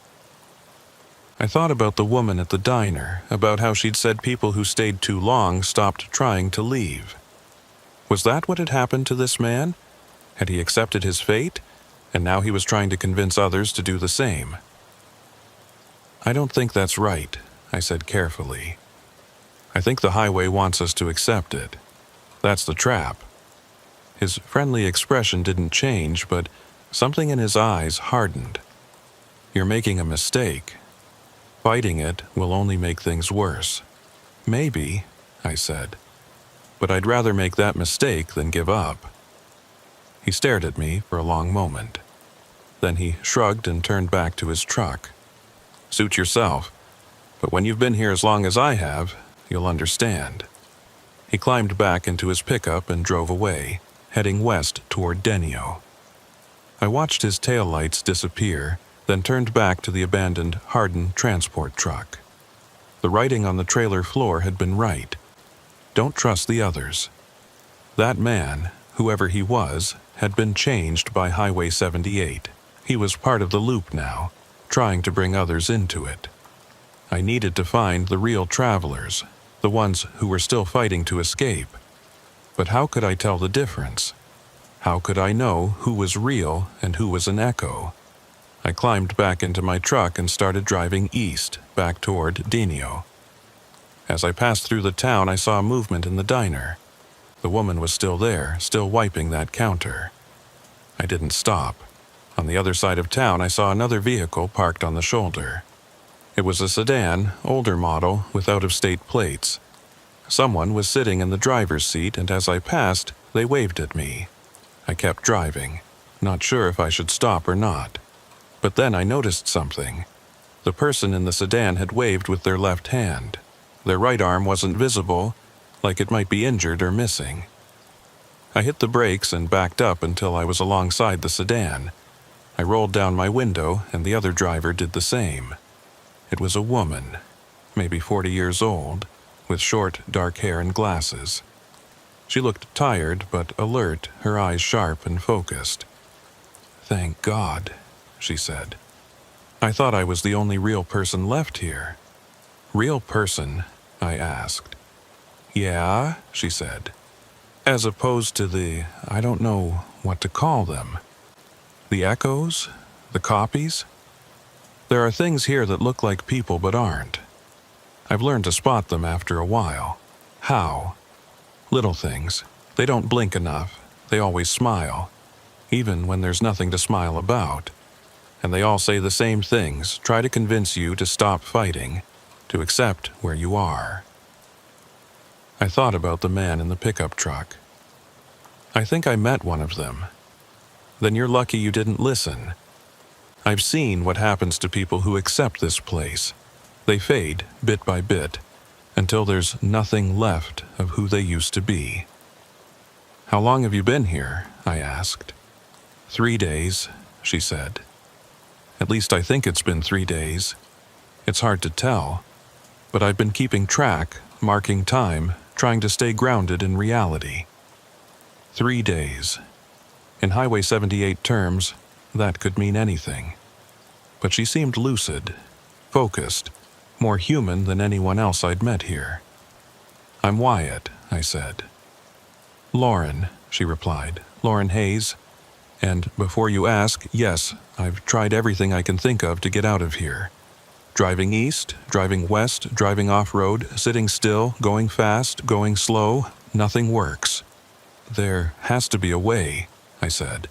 I thought about the woman at the diner, about how she'd said people who stayed too long stopped trying to leave. Was that what had happened to this man? Had he accepted his fate, and now he was trying to convince others to do the same? I don't think that's right, I said carefully. I think the highway wants us to accept it. That's the trap. His friendly expression didn't change, but something in his eyes hardened. You're making a mistake. Fighting it will only make things worse. Maybe, I said, but I'd rather make that mistake than give up. He stared at me for a long moment. Then he shrugged and turned back to his truck. Suit yourself, but when you've been here as long as I have, you'll understand. He climbed back into his pickup and drove away, heading west toward Denio. I watched his taillights disappear, then turned back to the abandoned Hardin transport truck. The writing on the trailer floor had been right. Don't trust the others. That man, whoever he was, had been changed by Highway 78. He was part of the loop now, trying to bring others into it. I needed to find the real travelers, the ones who were still fighting to escape. But how could I tell the difference? How could I know who was real and who was an echo? I climbed back into my truck and started driving east, back toward Denio. As I passed through the town, I saw movement in the diner. The woman was still there, still wiping that counter. I didn't stop. On the other side of town, I saw another vehicle parked on the shoulder. It was a sedan, older model, with out-of-state plates. Someone was sitting in the driver's seat, and as I passed, they waved at me. I kept driving, not sure if I should stop or not. But then I noticed something. The person in the sedan had waved with their left hand. Their right arm wasn't visible, like it might be injured or missing. I hit the brakes and backed up until I was alongside the sedan. I rolled down my window, and the other driver did the same. It was a woman, maybe 40 years old, with short, dark hair and glasses. She looked tired but alert, her eyes sharp and focused. "Thank God," she said. "I thought I was the only real person left here." "Real person?" I asked. "Yeah," she said. "As opposed to I don't know what to call them. The echoes? The copies? There are things here that look like people but aren't. I've learned to spot them after a while. How? Little things. They don't blink enough. They always smile, even when there's nothing to smile about. And they all say the same things, try to convince you to stop fighting, to accept where you are." I thought about the man in the pickup truck. I think I met one of them. Then you're lucky you didn't listen. I've seen what happens to people who accept this place. They fade, bit by bit, until there's nothing left of who they used to be. "How long have you been here?" I asked. 3 days, she said. At least I think it's been 3 days. It's hard to tell, but I've been keeping track, marking time, trying to stay grounded in reality. 3 days. In Highway 78 terms, that could mean anything. But she seemed lucid, focused, more human than anyone else I'd met here. "I'm Wyatt," I said. "Lauren," she replied. "Lauren Hayes. And before you ask, yes, I've tried everything I can think of to get out of here. Driving east, driving west, driving off-road, sitting still, going fast, going slow, nothing works. There has to be a way, I said.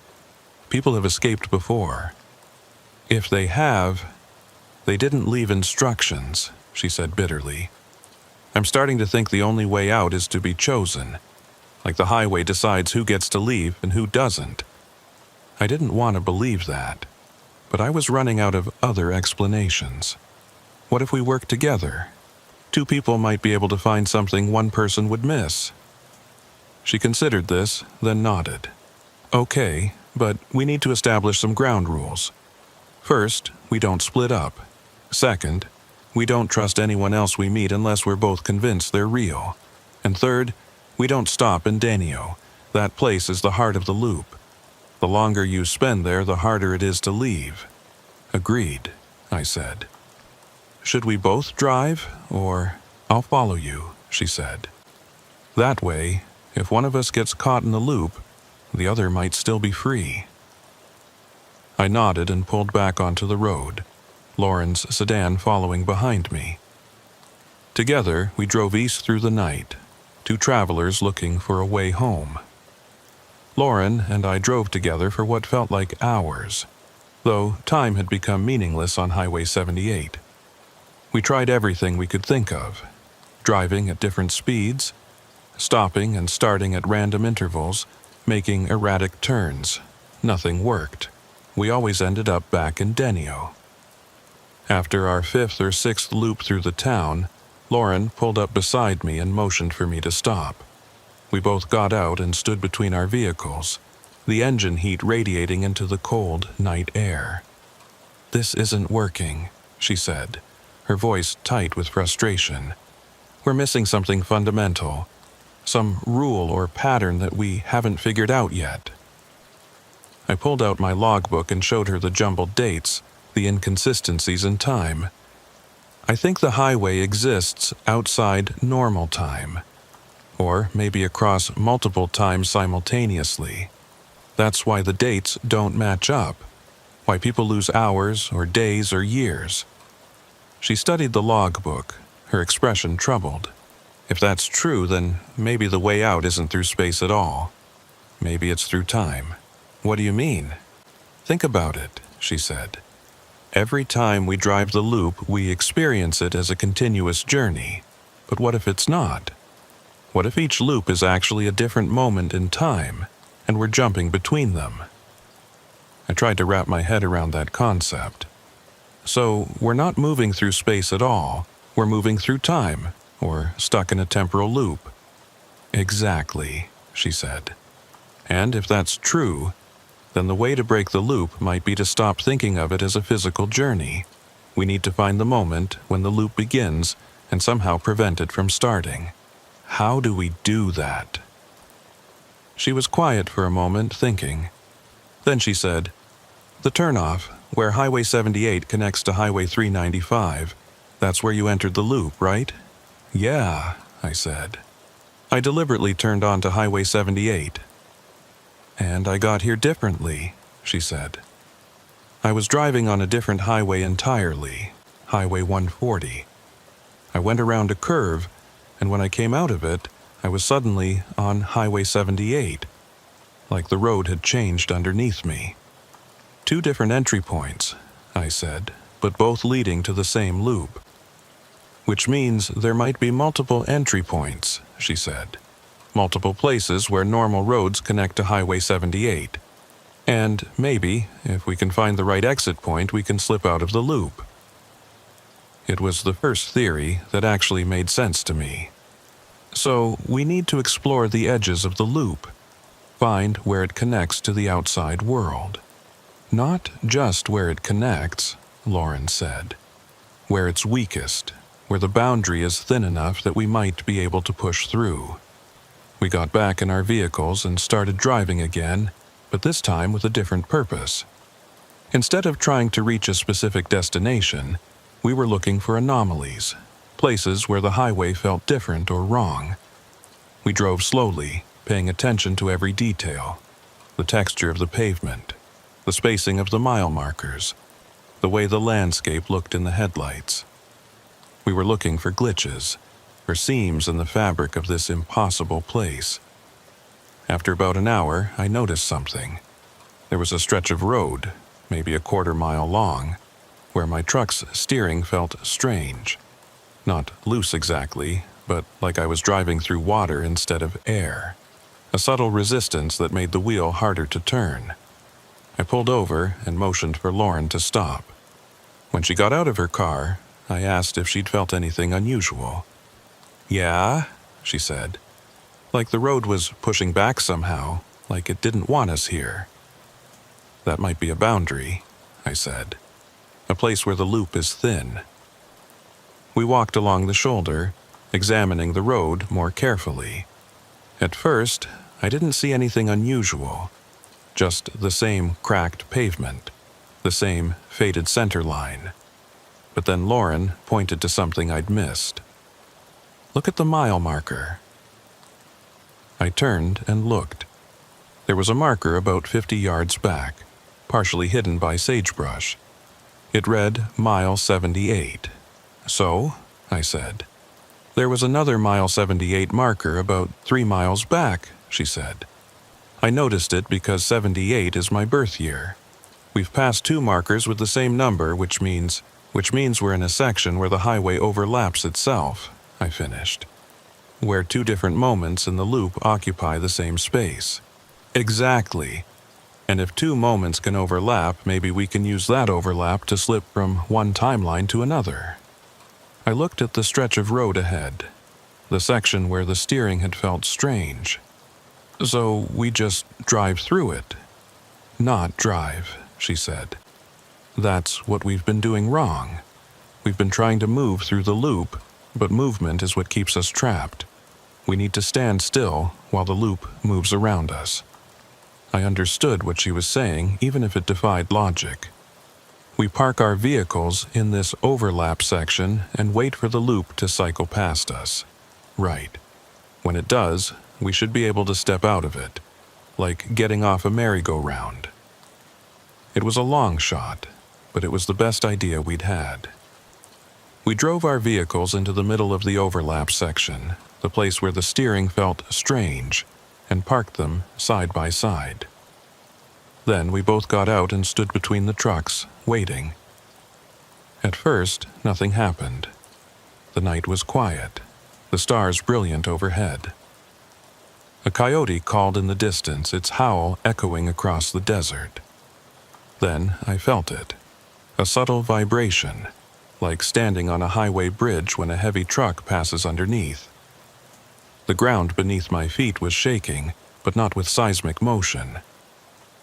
People have escaped before. If they have, they didn't leave instructions, she said bitterly. I'm starting to think the only way out is to be chosen, like the highway decides who gets to leave and who doesn't. I didn't want to believe that, but I was running out of other explanations. What if we worked together? Two people might be able to find something one person would miss. She considered this, then nodded. Okay, but we need to establish some ground rules. First, we don't split up. Second, we don't trust anyone else we meet unless we're both convinced they're real. And third, we don't stop in Danio. That place is the heart of the loop. The longer you spend there, the harder it is to leave. Agreed, I said. Should we both drive, or I'll follow you, she said. That way, if one of us gets caught in the loop, the other might still be free. I nodded and pulled back onto the road, Lauren's sedan following behind me. Together, we drove east through the night, two travelers looking for a way home. Lauren and I drove together for what felt like hours, though time had become meaningless on Highway 78. We tried everything we could think of, driving at different speeds, stopping and starting at random intervals, making erratic turns. Nothing worked. We always ended up back in Denio. After our fifth or sixth loop through the town, Lauren pulled up beside me and motioned for me to stop. We both got out and stood between our vehicles, the engine heat radiating into the cold night air. "This isn't working," she said, her voice tight with frustration. "We're missing something fundamental, some rule or pattern that we haven't figured out yet." I pulled out my logbook and showed her the jumbled dates, the inconsistencies in time. "I think the highway exists outside normal time, or maybe across multiple times simultaneously. That's why the dates don't match up, why people lose hours or days or years." She studied the logbook, her expression troubled. If that's true, then maybe the way out isn't through space at all. Maybe it's through time. "What do you mean?" "Think about it," she said. "Every time we drive the loop, we experience it as a continuous journey. But what if it's not? What if each loop is actually a different moment in time, and we're jumping between them?" I tried to wrap my head around that concept. "So, we're not moving through space at all. We're moving through time, or stuck in a temporal loop." "Exactly," she said. "And if that's true, then the way to break the loop might be to stop thinking of it as a physical journey. We need to find the moment when the loop begins and somehow prevent it from starting. How do we do that?" She was quiet for a moment, thinking. Then she said, "The turnoff, where Highway 78 connects to Highway 395, that's where you entered the loop, right?" "Yeah," I said. "I deliberately turned onto Highway 78. "And I got here differently," she said. "I was driving on a different highway entirely, Highway 140. I went around a curve, and when I came out of it, I was suddenly on Highway 78, like the road had changed underneath me. Two different entry points," I said, "but both leading to the same loop." "Which means there might be multiple entry points," she said. "Multiple places where normal roads connect to Highway 78. And maybe, if we can find the right exit point, we can slip out of the loop." It was the first theory that actually made sense to me. So, we need to explore the edges of the loop, find where it connects to the outside world. "Not just where it connects," Lauren said. "Where it's weakest, where the boundary is thin enough that we might be able to push through." We got back in our vehicles and started driving again, but this time with a different purpose. Instead of trying to reach a specific destination, we were looking for anomalies, places where the highway felt different or wrong. We drove slowly, paying attention to every detail: the texture of the pavement, the spacing of the mile markers, the way the landscape looked in the headlights. We were looking for glitches, for seams in the fabric of this impossible place. After about an hour, I noticed something. There was a stretch of road, maybe a quarter-mile long, where my truck's steering felt strange. Not loose exactly, but like I was driving through water instead of air. A subtle resistance that made the wheel harder to turn. I pulled over and motioned for Lauren to stop. When she got out of her car, I asked if she'd felt anything unusual. "Yeah," she said. "Like the road was pushing back somehow, like it didn't want us here." "That might be a boundary," I said. "A place where the loop is thin." We walked along the shoulder, examining the road more carefully. At first, I didn't see anything unusual. Just the same cracked pavement, the same faded center line. But then Lauren pointed to something I'd missed. "Look at the mile marker." I turned and looked. There was a marker about 50 yards back, partially hidden by sagebrush. It read mile 78. "So," I said. "There was another mile 78 marker about 3 miles back," she said. "I noticed it because 78 is my birth year. We've passed 2 markers with the same number, which means we're in a section where the highway overlaps itself," I finished. "Where 2 different moments in the loop occupy the same space." "Exactly. And if 2 moments can overlap, maybe we can use that overlap to slip from one timeline to another." I looked at the stretch of road ahead, the section where the steering had felt strange. "So we just drive through it?" "Not drive," she said. "That's what we've been doing wrong. We've been trying to move through the loop, but movement is what keeps us trapped. We need to stand still while the loop moves around us." I understood what she was saying, even if it defied logic. We park our vehicles in this overlap section and wait for the loop to cycle past us. Right. When it does, we should be able to step out of it, like getting off a merry-go-round. It was a long shot, but it was the best idea we'd had. We drove our vehicles into the middle of the overlap section, the place where the steering felt strange, and parked them side by side. Then we both got out and stood between the trucks, waiting. At first, nothing happened. The night was quiet, the stars brilliant overhead. A coyote called in the distance, its howl echoing across the desert. Then I felt it, a subtle vibration, like standing on a highway bridge when a heavy truck passes underneath. The ground beneath my feet was shaking, but not with seismic motion.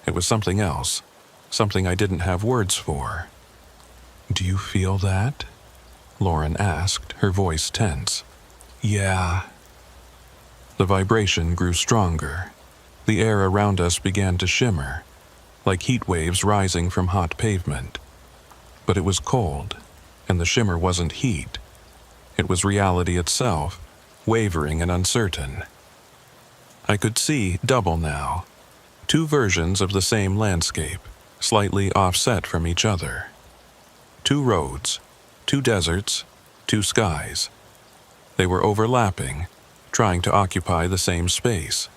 It was something else, something I didn't have words for. "Do you feel that?" Lauren asked, her voice tense. "Yeah." The vibration grew stronger. The air around us began to shimmer, like heat waves rising from hot pavement. But it was cold, and the shimmer wasn't heat. It was reality itself, wavering and uncertain. I could see double now, 2 versions of the same landscape, slightly offset from each other. 2 roads, 2 deserts, 2 skies. They were overlapping, trying to occupy the same space.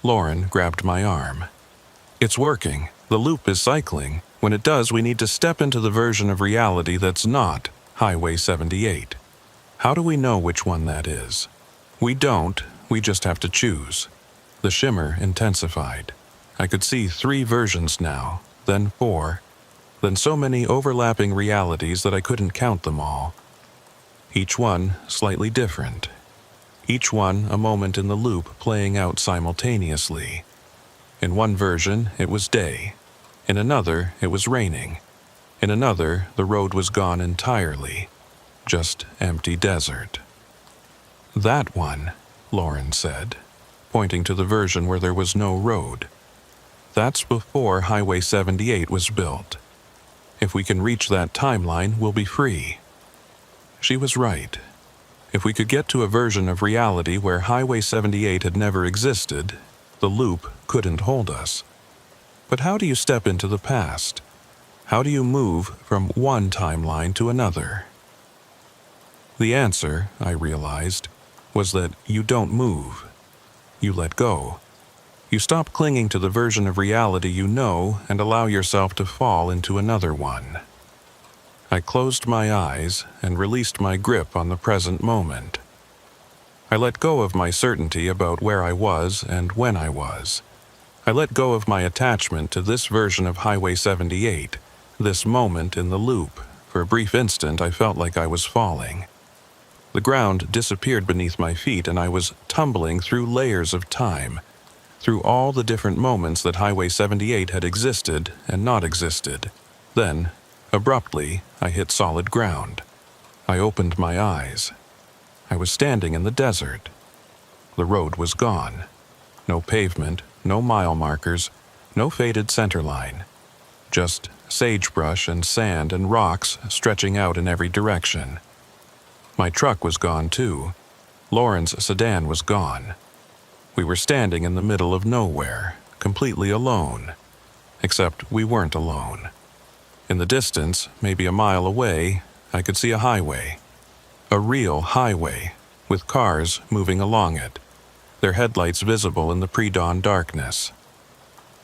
Lauren grabbed my arm. "It's working. The loop is cycling. When it does, we need to step into the version of reality that's not Highway 78. How do we know which one that is?" "We don't. We just have to choose." The shimmer intensified. I could see 3 versions now, then 4, then so many overlapping realities that I couldn't count them all. Each one slightly different. Each one a moment in the loop playing out simultaneously. In one version, it was day. In another, it was raining. In another, the road was gone entirely. Just empty desert. "That one," Lauren said, pointing to the version where there was no road. "That's before Highway 78 was built. If we can reach that timeline, we'll be free." She was right. If we could get to a version of reality where Highway 78 had never existed, the loop couldn't hold us. But how do you step into the past? How do you move from one timeline to another? The answer, I realized, was that you don't move. You let go. You stop clinging to the version of reality you know and allow yourself to fall into another one. I closed my eyes and released my grip on the present moment. I let go of my certainty about where I was and when I was. I let go of my attachment to this version of Highway 78, this moment in the loop. For a brief instant, I felt like I was falling. The ground disappeared beneath my feet and I was tumbling through layers of time, through all the different moments that Highway 78 had existed and not existed. Then, abruptly, I hit solid ground. I opened my eyes. I was standing in the desert. The road was gone. No pavement, no mile markers, no faded centerline. Just sagebrush and sand and rocks stretching out in every direction. My truck was gone too. Lauren's sedan was gone. We were standing in the middle of nowhere, completely alone. Except we weren't alone. In the distance, maybe a mile away, I could see a highway. A real highway, with cars moving along it, their headlights visible in the pre-dawn darkness.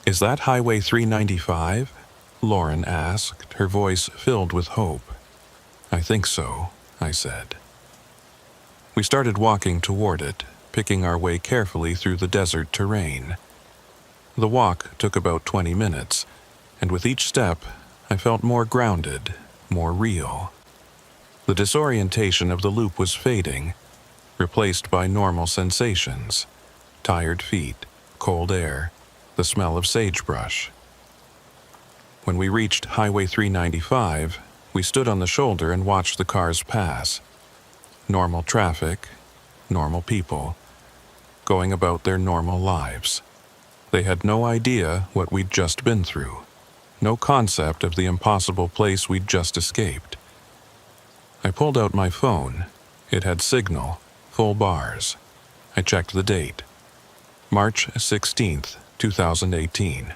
"Is that Highway 395? Lauren asked, her voice filled with hope. "I think so," I said. We started walking toward it, picking our way carefully through the desert terrain. The walk took about 20 minutes, and with each step, I felt more grounded, more real. The disorientation of the loop was fading, replaced by normal sensations: tired feet, cold air, the smell of sagebrush. When we reached Highway 395, we stood on the shoulder and watched the cars pass. Normal traffic, normal people, going about their normal lives. They had no idea what we'd just been through, no concept of the impossible place we'd just escaped. I pulled out my phone. It had signal, full bars. I checked the date. March 16th, 2018.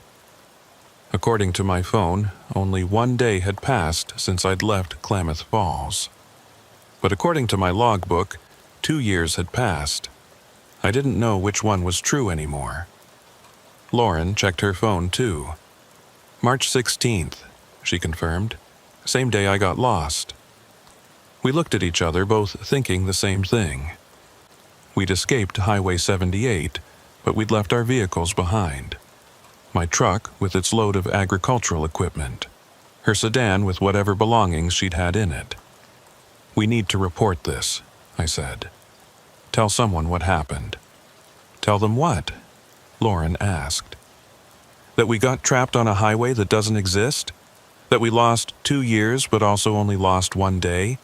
According to my phone, only 1 day had passed since I'd left Klamath Falls. But according to my logbook, 2 years had passed. I didn't know which one was true anymore. Lauren checked her phone too. March 16th, she confirmed. Same day I got lost. We looked at each other, both thinking the same thing. We'd escaped Highway 78, but we'd left our vehicles behind. My truck with its load of agricultural equipment. Her sedan with whatever belongings she'd had in it. "We need to report this," I said. "Tell someone what happened." "Tell them what?" Lauren asked. "That we got trapped on a highway that doesn't exist? That we lost 2 years but also only lost 1 day?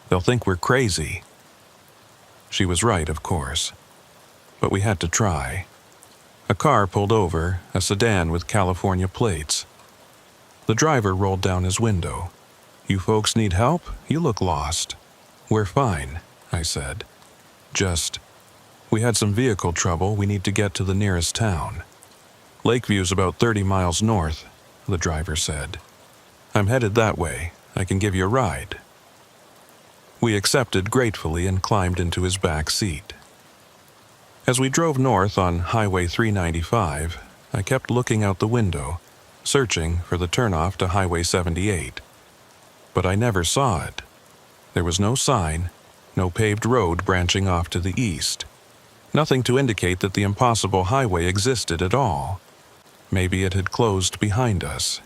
They'll think we're crazy." She was right, of course. But we had to try. A car pulled over, a sedan with California plates. The driver rolled down his window. "You folks need help? You look lost." "We're fine," I said. We had some vehicle trouble. We need to get to the nearest town." "Lakeview's about 30 miles north," the driver said. "I'm headed that way. I can give you a ride." We accepted gratefully and climbed into his back seat. As we drove north on Highway 395, I kept looking out the window, searching for the turnoff to Highway 78. But I never saw it. There was no sign, no paved road branching off to the east. Nothing to indicate that the impossible highway existed at all. Maybe it had closed behind us.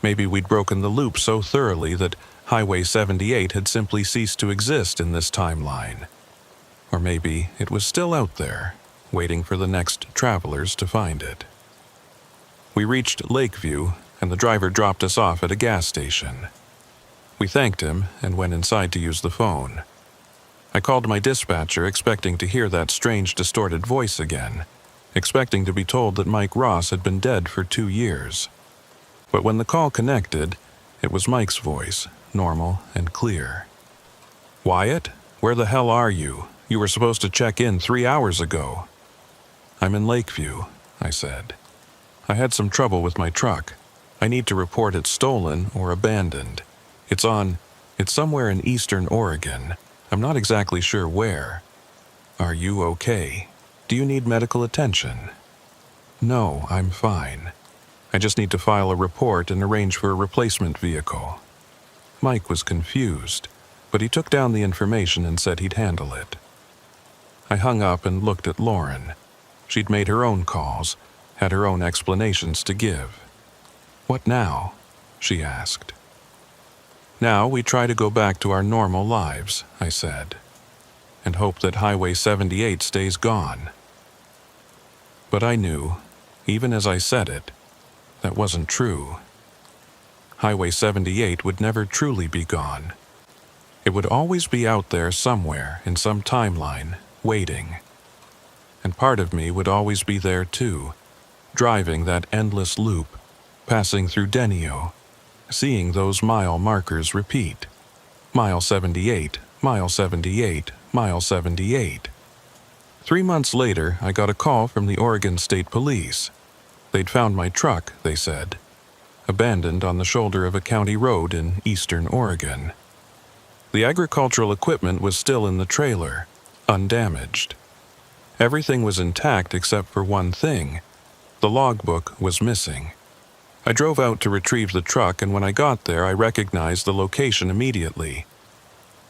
Maybe we'd broken the loop so thoroughly that Highway 78 had simply ceased to exist in this timeline. Or maybe it was still out there, waiting for the next travelers to find it. We reached Lakeview, and the driver dropped us off at a gas station. We thanked him and went inside to use the phone. I called my dispatcher, expecting to hear that strange, distorted voice again, expecting to be told that Mike Ross had been dead for 2 years. But when the call connected, it was Mike's voice, normal and clear. "Wyatt, where the hell are you? You were supposed to check in 3 hours ago." "I'm in Lakeview," I said. "I had some trouble with my truck. I need to report it stolen or abandoned. It's somewhere in eastern Oregon. I'm not exactly sure where. Are you okay? Do you need medical attention? No, I'm fine. I just need to file a report and arrange for a replacement vehicle. Mike was confused, but he took down the information and said he'd handle it. I hung up and looked at Lauren. She'd made her own calls, had her own explanations to give. What now? She asked. Now we try to go back to our normal lives, I said, and hope that Highway 78 stays gone. But I knew, even as I said it, that wasn't true. Highway 78 would never truly be gone. It would always be out there somewhere in some timeline, waiting. And part of me would always be there too, driving that endless loop, passing through Denio, seeing those mile markers repeat. Mile 78, mile 78, mile 78. 3 months later, I got a call from the Oregon State Police. They'd found my truck, they said, abandoned on the shoulder of a county road in eastern Oregon. The agricultural equipment was still in the trailer, undamaged. Everything was intact except for one thing. The logbook was missing. I drove out to retrieve the truck, and when I got there, I recognized the location immediately.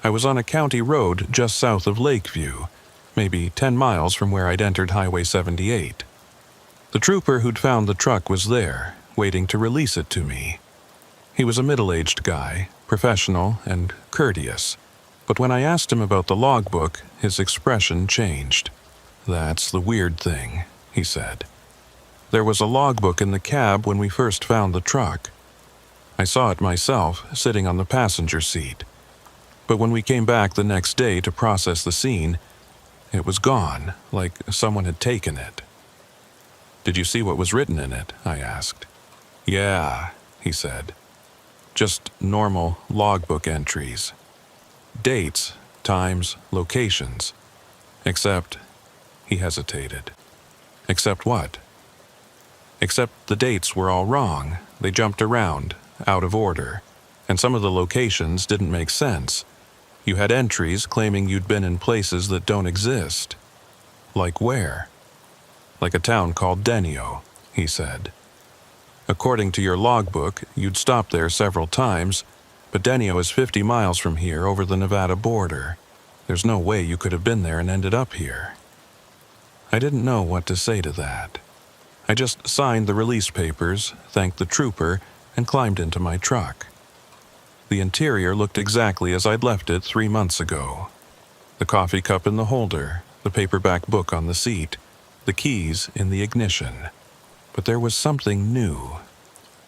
I was on a county road just south of Lakeview, maybe 10 miles from where I'd entered Highway 78. The trooper who'd found the truck was there, waiting to release it to me. He was a middle-aged guy, professional and courteous, but when I asked him about the logbook, his expression changed. "That's the weird thing," he said. "There was a logbook in the cab when we first found the truck. I saw it myself, sitting on the passenger seat. But when we came back the next day to process the scene, it was gone, like someone had taken it." "Did you see what was written in it?" I asked. "Yeah," he said. "Just normal logbook entries. Dates, times, locations. Except," he hesitated. "Except what?" "Except the dates were all wrong. They jumped around, out of order, and some of the locations didn't make sense. You had entries claiming you'd been in places that don't exist." "Like where?" "Like a town called Denio," he said. "According to your logbook, you'd stopped there several times, but Denio is 50 miles from here over the Nevada border. There's no way you could have been there and ended up here." I didn't know what to say to that. I just signed the release papers, thanked the trooper, and climbed into my truck. The interior looked exactly as I'd left it 3 months ago. The coffee cup in the holder, the paperback book on the seat, the keys in the ignition. But there was something new.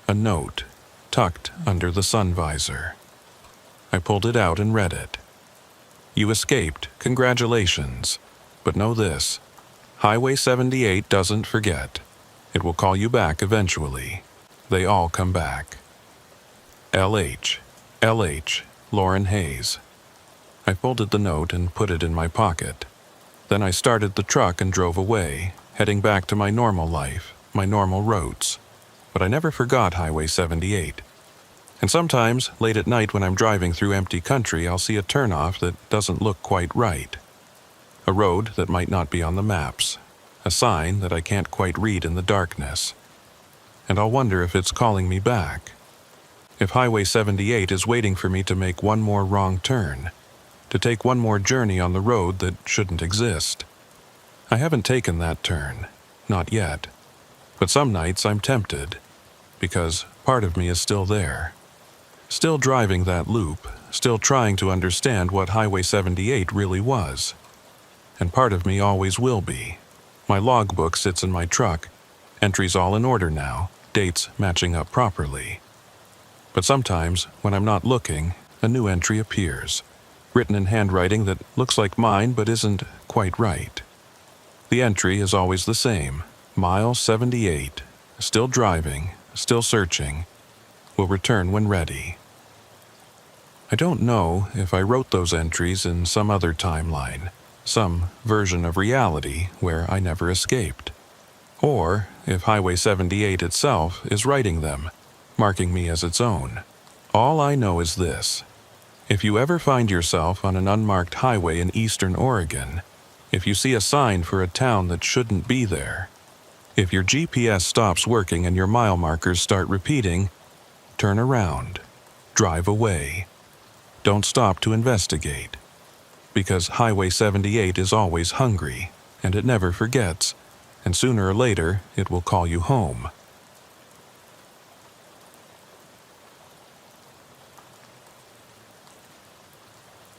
A note, tucked under the sun visor. I pulled it out and read it. "You escaped, congratulations. But know this, Highway 78 doesn't forget. It will call you back eventually. They all come back. LH, Lauren Hayes." I folded the note and put it in my pocket. Then I started the truck and drove away, heading back to my normal life, my normal roads. But I never forgot Highway 78. And sometimes, late at night when I'm driving through empty country, I'll see a turnoff that doesn't look quite right. A road that might not be on the maps. A sign that I can't quite read in the darkness. And I'll wonder if it's calling me back. If Highway 78 is waiting for me to make one more wrong turn, to take one more journey on the road that shouldn't exist. I haven't taken that turn, not yet. But some nights I'm tempted, because part of me is still there. Still driving that loop, still trying to understand what Highway 78 really was. And part of me always will be. My logbook sits in my truck, entries all in order now, dates matching up properly. But sometimes, when I'm not looking, a new entry appears, written in handwriting that looks like mine but isn't quite right. The entry is always the same, mile 78, still driving, still searching, will return when ready. I don't know if I wrote those entries in some other timeline, some version of reality where I never escaped. Or if Highway 78 itself is writing them, marking me as its own. All I know is this. If you ever find yourself on an unmarked highway in eastern Oregon, if you see a sign for a town that shouldn't be there, if your GPS stops working and your mile markers start repeating, turn around, drive away. Don't stop to investigate. Because Highway 78 is always hungry, and it never forgets, and sooner or later it will call you home.